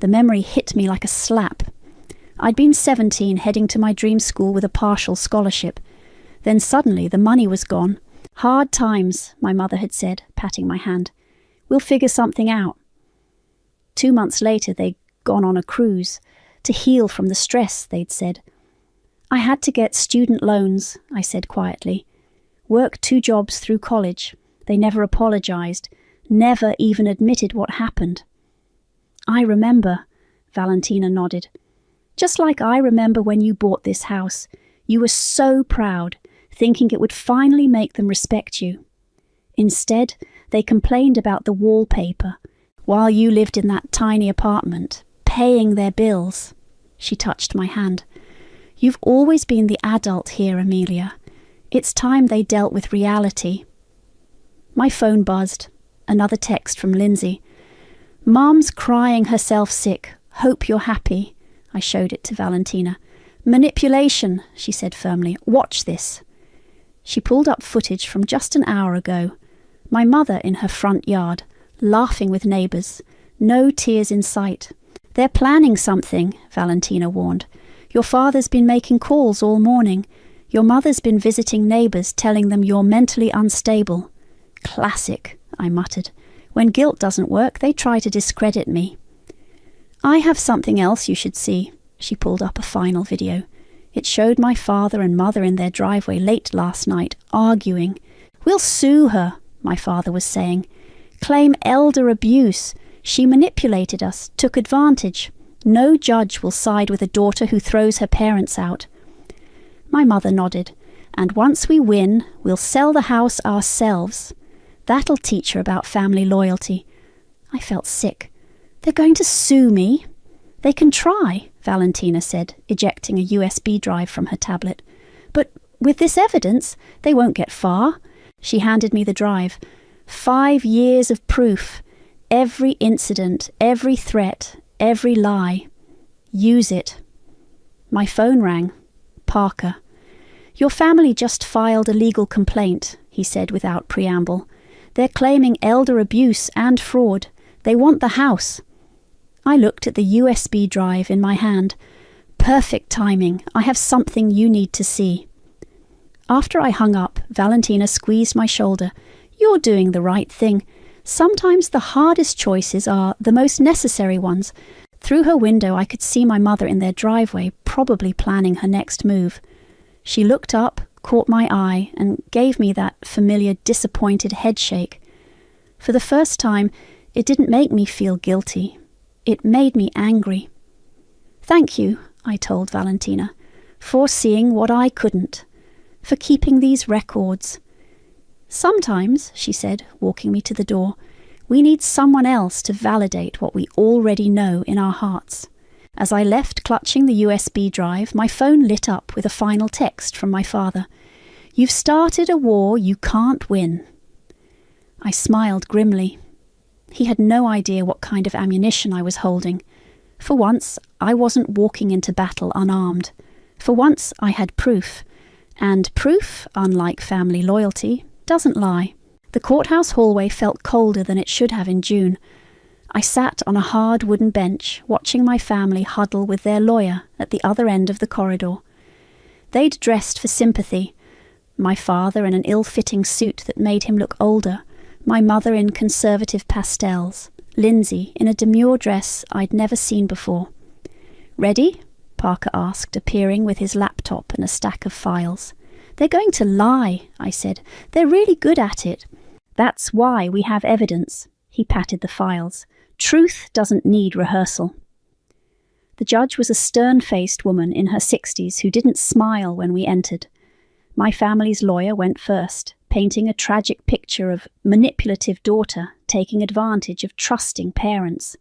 The memory hit me like a slap. I'd been 17, heading to my dream school with a partial scholarship. Then suddenly the money was gone. Hard times, my mother had said, patting my hand. We'll figure something out. 2 months later, they'd gone on a cruise. To heal from the stress, they'd said. I had to get student loans, I said quietly. Work 2 jobs through college. They never apologized, never even admitted what happened. I remember, Valentina nodded. Just like I remember when you bought this house. You were so proud, thinking it would finally make them respect you. Instead, they complained about the wallpaper, while you lived in that tiny apartment, paying their bills. She touched my hand. You've always been the adult here, Amelia. It's time they dealt with reality. My phone buzzed. Another text from Lindsay. Mom's crying herself sick. Hope you're happy. I showed it to Valentina. Manipulation, she said firmly. Watch this. She pulled up footage from just an hour ago. My mother in her front yard, laughing with neighbours. No tears in sight. They're planning something, Valentina warned. Your father's been making calls all morning. Your mother's been visiting neighbours, telling them you're mentally unstable. Classic, I muttered. When guilt doesn't work, they try to discredit me. I have something else you should see. She pulled up a final video. It showed my father and mother in their driveway late last night, arguing. We'll sue her, my father was saying. Claim elder abuse. She manipulated us, took advantage. No judge will side with a daughter who throws her parents out. My mother nodded. And once we win, we'll sell the house ourselves. That'll teach her about family loyalty. I felt sick. They're going to sue me. They can try, Valentina said, ejecting a USB drive from her tablet. But with this evidence, they won't get far. She handed me the drive. 5 years of proof. Every incident, every threat, every lie. Use it. My phone rang. Parker. Your family just filed a legal complaint, he said without preamble. They're claiming elder abuse and fraud. They want the house. I looked at the USB drive in my hand. Perfect timing. I have something you need to see. After I hung up, Valentina squeezed my shoulder. You're doing the right thing. Sometimes the hardest choices are the most necessary ones. Through her window, I could see my mother in their driveway, probably planning her next move. She looked up, caught my eye, and gave me that familiar disappointed headshake. For the first time, it didn't make me feel guilty. It made me angry. Thank you, I told Valentina, for seeing what I couldn't, for keeping these records. Sometimes, she said, walking me to the door, we need someone else to validate what we already know in our hearts. As I left clutching the USB drive, my phone lit up with a final text from my father. You've started a war you can't win. I smiled grimly. He had no idea what kind of ammunition I was holding. For once, I wasn't walking into battle unarmed. For once, I had proof. And proof, unlike family loyalty, doesn't lie. The courthouse hallway felt colder than it should have in June. I sat on a hard wooden bench, watching my family huddle with their lawyer at the other end of the corridor. They'd dressed for sympathy. My father in an ill-fitting suit that made him look older, my mother in conservative pastels, Lindsay in a demure dress I'd never seen before. Ready? Parker asked, appearing with his laptop and a stack of files. They're going to lie, I said. They're really good at it. That's why we have evidence. He patted the files. Truth doesn't need rehearsal. The judge was a stern-faced woman in her 60s who didn't smile when we entered. My family's lawyer went first, painting a tragic picture of manipulative daughter taking advantage of trusting parents.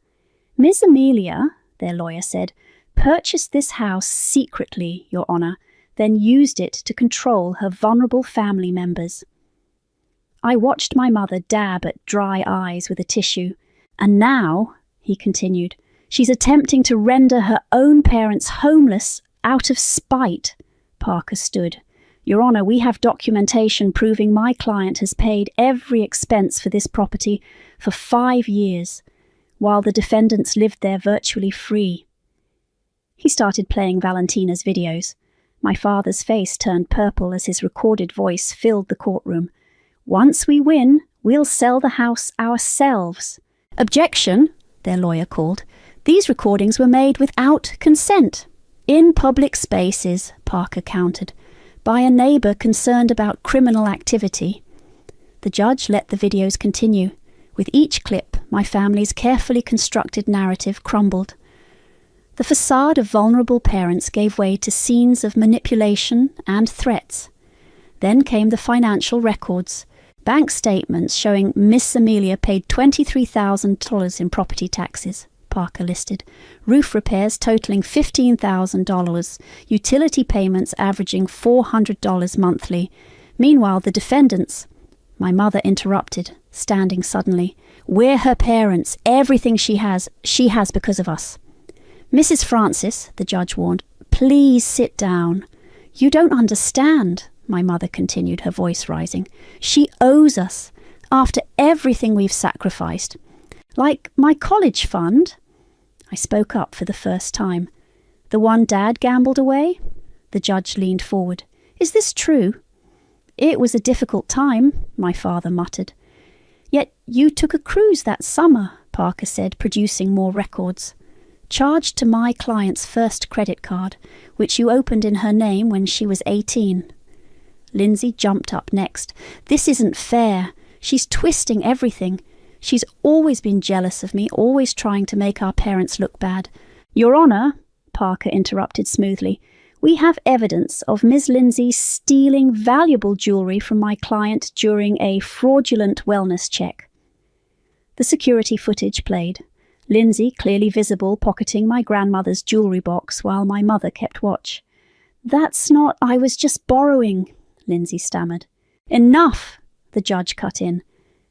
Miss Amelia, their lawyer said, purchased this house secretly, Your Honour, then used it to control her vulnerable family members. I watched my mother dab at dry eyes with a tissue. And now, he continued, she's attempting to render her own parents homeless out of spite. Parker stood. Your Honour, we have documentation proving my client has paid every expense for this property for 5 years, while the defendants lived there virtually free. He started playing Valentina's videos. My father's face turned purple as his recorded voice filled the courtroom. Once we win, we'll sell the house ourselves. Objection, their lawyer called. These recordings were made without consent. In public spaces, Parker countered, by a neighbour concerned about criminal activity. The judge let the videos continue. With each clip, my family's carefully constructed narrative crumbled. The facade of vulnerable parents gave way to scenes of manipulation and threats. Then came the financial records, bank statements showing Miss Amelia paid $23,000 in property taxes, Parker listed, roof repairs totaling $15,000, utility payments averaging $400 monthly. Meanwhile, the defendants... My mother interrupted, standing suddenly. We're her parents. Everything she has because of us. Mrs. Francis, the judge warned, please sit down. You don't understand, my mother continued, her voice rising. She owes us, after everything we've sacrificed. Like my college fund. I spoke up for the first time. The one Dad gambled away? The judge leaned forward. Is this true? It was a difficult time, my father muttered. Yet you took a cruise that summer, Parker said, producing more records. Charged to my client's first credit card, which you opened in her name when she was 18. Lindsay jumped up next. This isn't fair. She's twisting everything. She's always been jealous of me, always trying to make our parents look bad. Your Honour, Parker interrupted smoothly, we have evidence of Ms. Lindsay stealing valuable jewellery from my client during a fraudulent wellness check. The security footage played. Lindsay, clearly visible, pocketing my grandmother's jewellery box while my mother kept watch. That's not... I was just borrowing, Lindsay stammered. Enough, the judge cut in.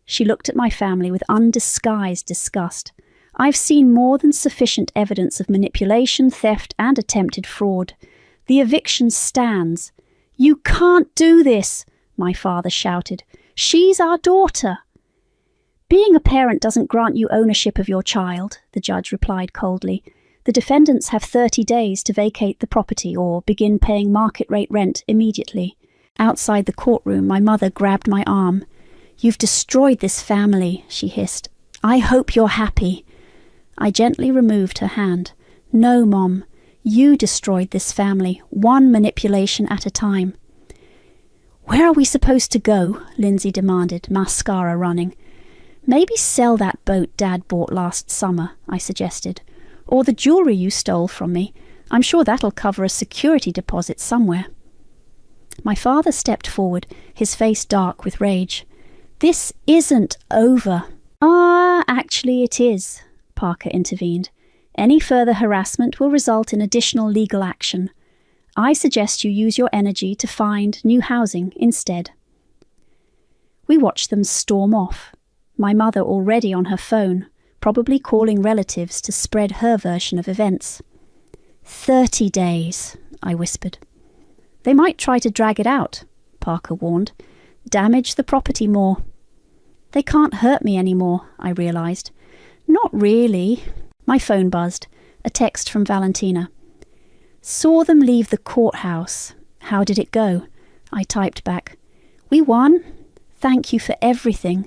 She looked at my family with undisguised disgust. I've seen more than sufficient evidence of manipulation, theft, and attempted fraud. The eviction stands. You can't do this, my father shouted. She's our daughter. Being a parent doesn't grant you ownership of your child, the judge replied coldly. The defendants have 30 days to vacate the property or begin paying market rate rent immediately. Outside the courtroom, my mother grabbed my arm. You've destroyed this family, she hissed. I hope you're happy. I gently removed her hand. No, Mom. You destroyed this family, one manipulation at a time. Where are we supposed to go? Lindsay demanded, mascara running. Maybe sell that boat Dad bought last summer, I suggested. Or the jewellery you stole from me. I'm sure that'll cover a security deposit somewhere. My father stepped forward, his face dark with rage. This isn't over. Actually it is, Parker intervened. Any further harassment will result in additional legal action. I suggest you use your energy to find new housing instead. We watched them storm off, my mother already on her phone, probably calling relatives to spread her version of events. 30 days, I whispered. They might try to drag it out, Parker warned. Damage the property more. They can't hurt me anymore, I realised. Not really. My phone buzzed. A text from Valentina. Saw them leave the courthouse. How did it go? I typed back. We won. Thank you for everything.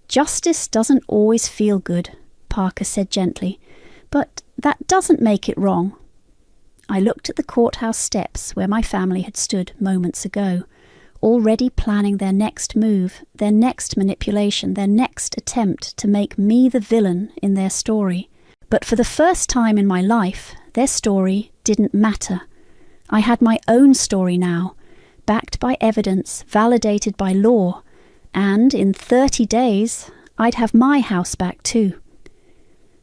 Justice doesn't always feel good, Parker said gently, but that doesn't make it wrong. I looked at the courthouse steps where my family had stood moments ago, already planning their next move, their next manipulation, their next attempt to make me the villain in their story. But for the first time in my life, their story didn't matter. I had my own story now, backed by evidence, validated by law, and in 30 days, I'd have my house back too.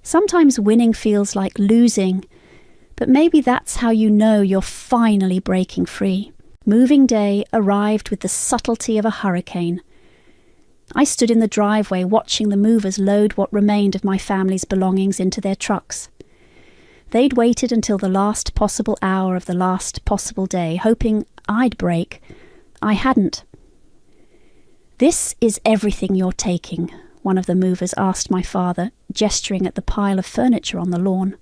Sometimes winning feels like losing, but maybe that's how you know you're finally breaking free. Moving day arrived with the subtlety of a hurricane. I stood in the driveway watching the movers load what remained of my family's belongings into their trucks. They'd waited until the last possible hour of the last possible day, hoping I'd break. I hadn't. "This is everything you're taking," one of the movers asked my father, gesturing at the pile of furniture on the lawn.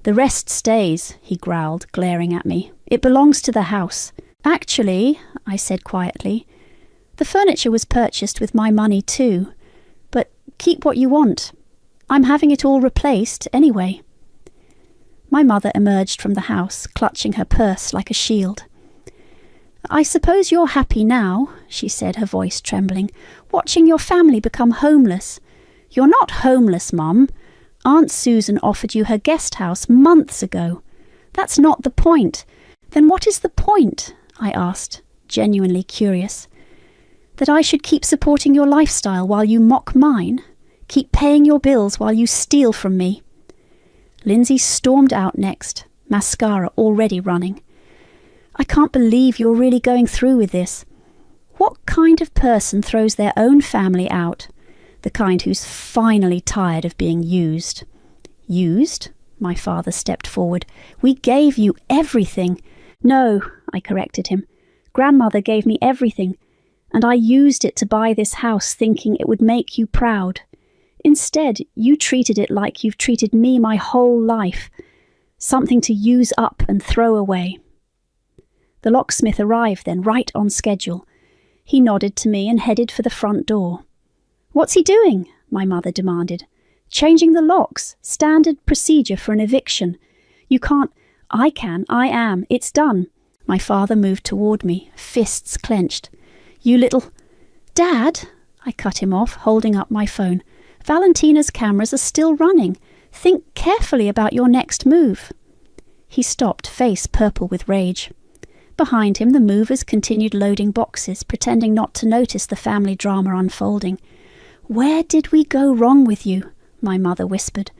"The rest stays," he growled, glaring at me. "It belongs to the house." "Actually," I said quietly, "the furniture was purchased with my money too. But keep what you want. I'm having it all replaced anyway." My mother emerged from the house, clutching her purse like a shield. "I suppose you're happy now," she said, her voice trembling, "watching your family become homeless." "You're not homeless, Mum. Aunt Susan offered you her guest house months ago. That's not the point." "Then what is the point?" I asked, genuinely curious. "That I should keep supporting your lifestyle while you mock mine? Keep paying your bills while you steal from me?" Lindsay stormed out next, mascara already running. "I can't believe you're really going through with this. What kind of person throws their own family out? The kind who's finally tired of being used." "Used?" My father stepped forward. "We gave you everything." "No," I corrected him. "Grandmother gave me everything, and I used it to buy this house thinking it would make you proud. Instead, you treated it like you've treated me my whole life. Something to use up and throw away." The locksmith arrived then, right on schedule. He nodded to me and headed for the front door. "What's he doing?" my mother demanded. "Changing the locks. Standard procedure for an eviction. You can't—" "I can. I am. It's done." My father moved toward me, fists clenched. "You little—" "Dad," I cut him off, holding up my phone. "Valentina's cameras are still running. Think carefully about your next move." He stopped, face purple with rage. Behind him, the movers continued loading boxes, pretending not to notice the family drama unfolding. "Where did we go wrong with you?" my mother whispered.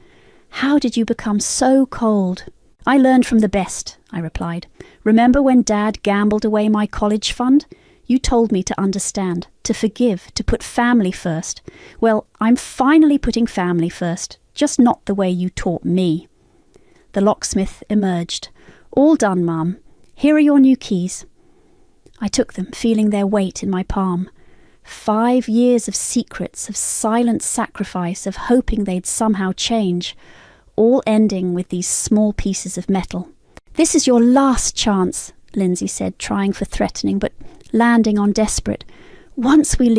"How did you become so cold?" "I learned from the best," I replied. "Remember when Dad gambled away my college fund? You told me to understand, to forgive, to put family first. Well, I'm finally putting family first, just not the way you taught me." The locksmith emerged. "All done, Mum. Here are your new keys." I took them, feeling their weight in my palm. 5 years of secrets, of silent sacrifice, of hoping they'd somehow change, all ending with these small pieces of metal. "This is your last chance," Lindsay said, trying for threatening, but landing on desperate. Once you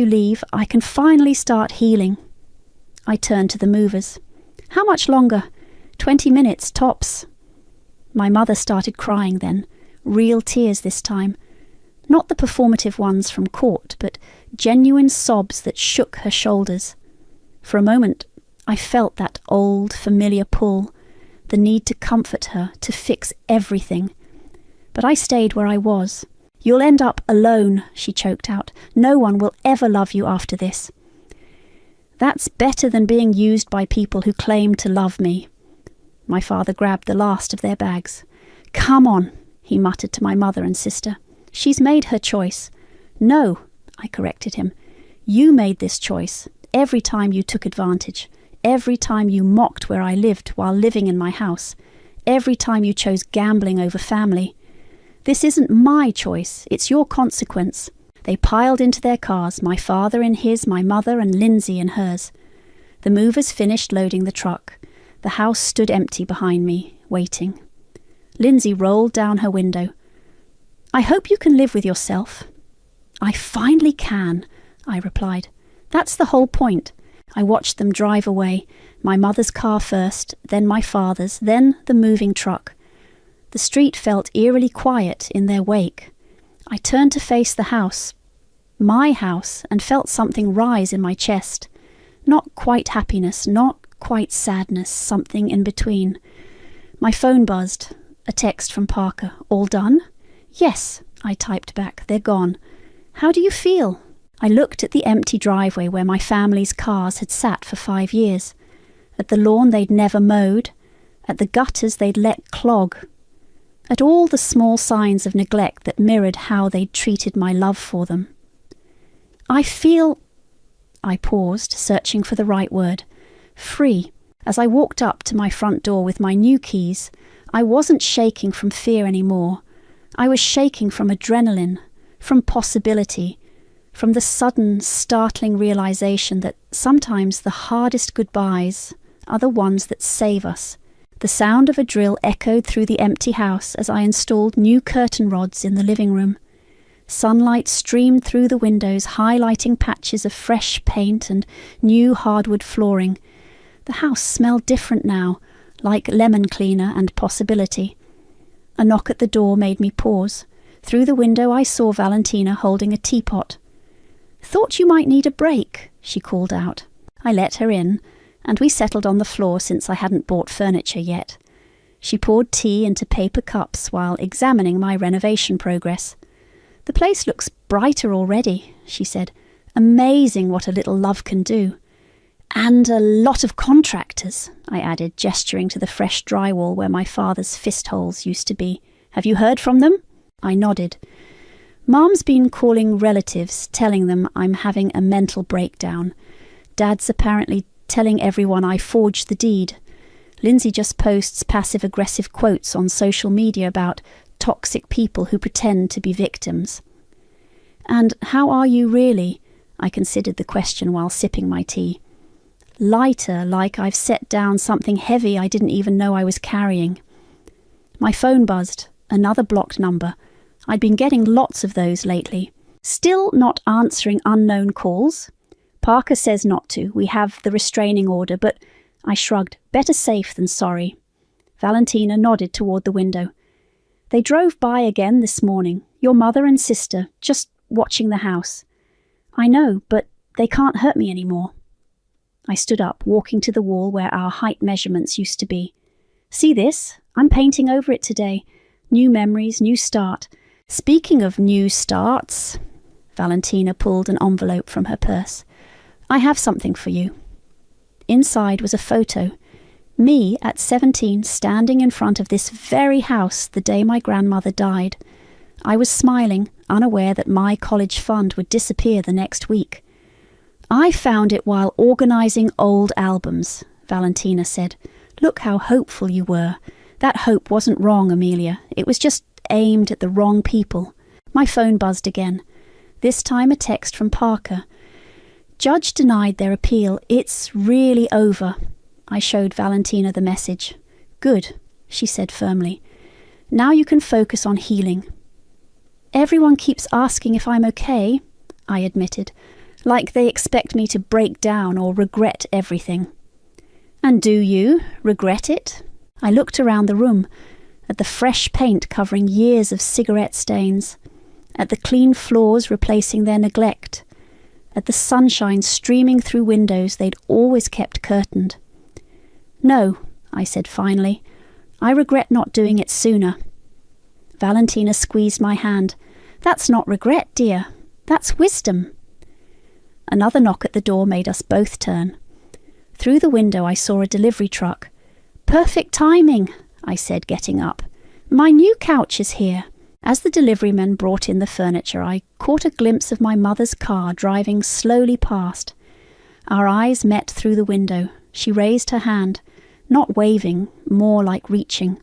leave, I can finally start healing." I turned to the movers. "How much longer?" 20 minutes, tops." My mother started crying then, real tears this time. Not the performative ones from court, but genuine sobs that shook her shoulders. For a moment, I felt that old, familiar pull, the need to comfort her, to fix everything. But I stayed where I was. "You'll end up alone," she choked out. "No one will ever love you after this." "That's better than being used by people who claim to love me." My father grabbed the last of their bags. "Come on," he muttered to my mother and sister. "She's made her choice." "No," I corrected him. "You made this choice. Every time you took advantage. Every time you mocked where I lived while living in my house. Every time you chose gambling over family. This isn't my choice. It's your consequence." They piled into their cars, my father in his, my mother and Lindsay in hers. The movers finished loading the truck. The house stood empty behind me, waiting. Lindsay rolled down her window. "I hope you can live with yourself." "I finally can," I replied. "That's the whole point." I watched them drive away, my mother's car first, then my father's, then the moving truck. The street felt eerily quiet in their wake. I turned to face the house, my house, and felt something rise in my chest. Not quite happiness, not quite sadness, something in between. My phone buzzed. A text from Parker. "All done?" "Yes," I typed back. "They're gone." "How do you feel?" I looked at the empty driveway where my family's cars had sat for 5 years. At the lawn they'd never mowed. At the gutters they'd let clog. At all the small signs of neglect that mirrored how they'd treated my love for them. I feel... I paused, searching for the right word. Free. As I walked up to my front door with my new keys, I wasn't shaking from fear anymore. I was shaking from adrenaline, from possibility, from the sudden, startling realization that sometimes the hardest goodbyes are the ones that save us. The sound of a drill echoed through the empty house as I installed new curtain rods in the living room. Sunlight streamed through the windows, highlighting patches of fresh paint and new hardwood flooring. The house smelled different now, like lemon cleaner and possibility. A knock at the door made me pause. Through the window I saw Valentina holding a teapot. "Thought you might need a break," she called out. I let her in, and we settled on the floor since I hadn't bought furniture yet. She poured tea into paper cups while examining my renovation progress. "The place looks brighter already," she said. "Amazing what a little love can do." "And a lot of contractors," I added, gesturing to the fresh drywall where my father's fist holes used to be. "Have you heard from them?" I nodded. "Mom's been calling relatives, telling them I'm having a mental breakdown. Dad's apparently telling everyone I forged the deed. Lindsay just posts passive-aggressive quotes on social media about toxic people who pretend to be victims." "And how are you really?" I considered the question while sipping my tea. "Lighter, like I've set down something heavy I didn't even know I was carrying." My phone buzzed, another blocked number. I'd been getting lots of those lately. "Still not answering unknown calls?" "Parker says not to. We have the restraining order, but—" I shrugged. "Better safe than sorry." Valentina nodded toward the window. "They drove by again this morning, your mother and sister, just watching the house." "I know, but they can't hurt me anymore." I stood up, walking to the wall where our height measurements used to be. "See this? I'm painting over it today. New memories, new start." "Speaking of new starts," Valentina pulled an envelope from her purse. "I have something for you." Inside was a photo. Me at 17 standing in front of this very house the day my grandmother died. I was smiling, unaware that my college fund would disappear the next week. "I found it while organising old albums," Valentina said. "Look how hopeful you were. That hope wasn't wrong, Amelia. It was just aimed at the wrong people." My phone buzzed again. This time a text from Parker. "Judge denied their appeal. It's really over." I showed Valentina the message. "Good," she said firmly. "Now you can focus on healing." "Everyone keeps asking if I'm okay," I admitted, like they expect me to break down or regret everything. "And do you regret it?" I looked around the room, at the fresh paint covering years of cigarette stains, at the clean floors replacing their neglect, at the sunshine streaming through windows they'd always kept curtained. "No," I said finally. "I regret not doing it sooner." Valentina squeezed my hand. "That's not regret, dear. That's wisdom." Another knock at the door made us both turn. Through the window I saw a delivery truck. "Perfect timing," I said, getting up. "My new couch is here." As the deliveryman brought in the furniture, I caught a glimpse of my mother's car driving slowly past. Our eyes met through the window. She raised her hand, not waving, more like reaching.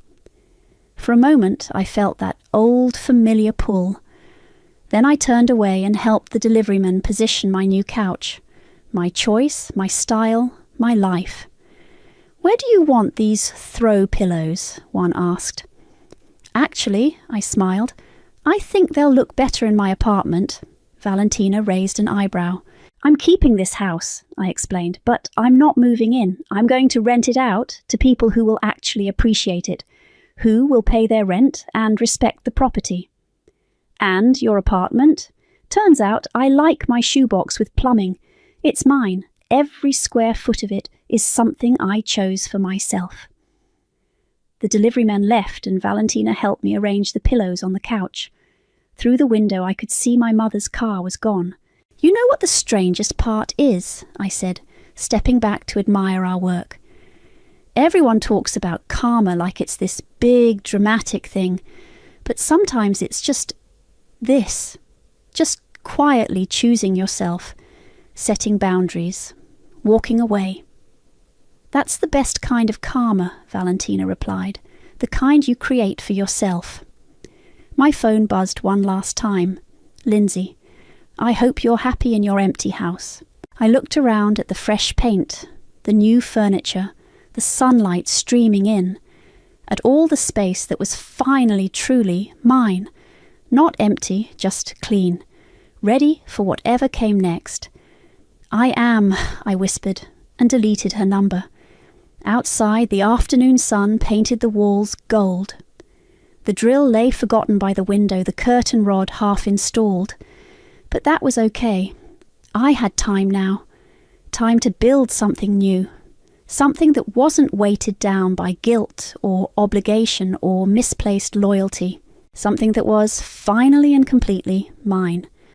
For a moment I felt that old familiar pull. Then I turned away and helped the deliveryman position my new couch. My choice, my style, my life. "Where do you want these throw pillows?" one asked. "Actually," I smiled, "I think they'll look better in my apartment." Valentina raised an eyebrow. "I'm keeping this house," I explained, "but I'm not moving in. I'm going to rent it out to people who will actually appreciate it, who will pay their rent and respect the property." "And your apartment?" "Turns out I like my shoebox with plumbing. It's mine. Every square foot of it is something I chose for myself." The deliveryman left and Valentina helped me arrange the pillows on the couch. Through the window I could see my mother's car was gone. "You know what the strangest part is?" I said, stepping back to admire our work. "Everyone talks about karma like it's this big, dramatic thing, but sometimes it's just this. Just quietly choosing yourself, setting boundaries, walking away." That's the best kind of karma, Valentina replied, the kind you create for yourself. My phone buzzed one last time. Lindsay, I hope you're happy in your empty house. I looked around at the fresh paint, the new furniture, the sunlight streaming in, at all the space that was finally truly mine, not empty, just clean, ready for whatever came next. I am, I whispered, and deleted her number. Outside, the afternoon sun painted the walls gold. The drill lay forgotten by the window, the curtain rod half installed. But that was okay. I had time now. Time to build something new. Something that wasn't weighted down by guilt or obligation or misplaced loyalty. Something that was finally and completely mine.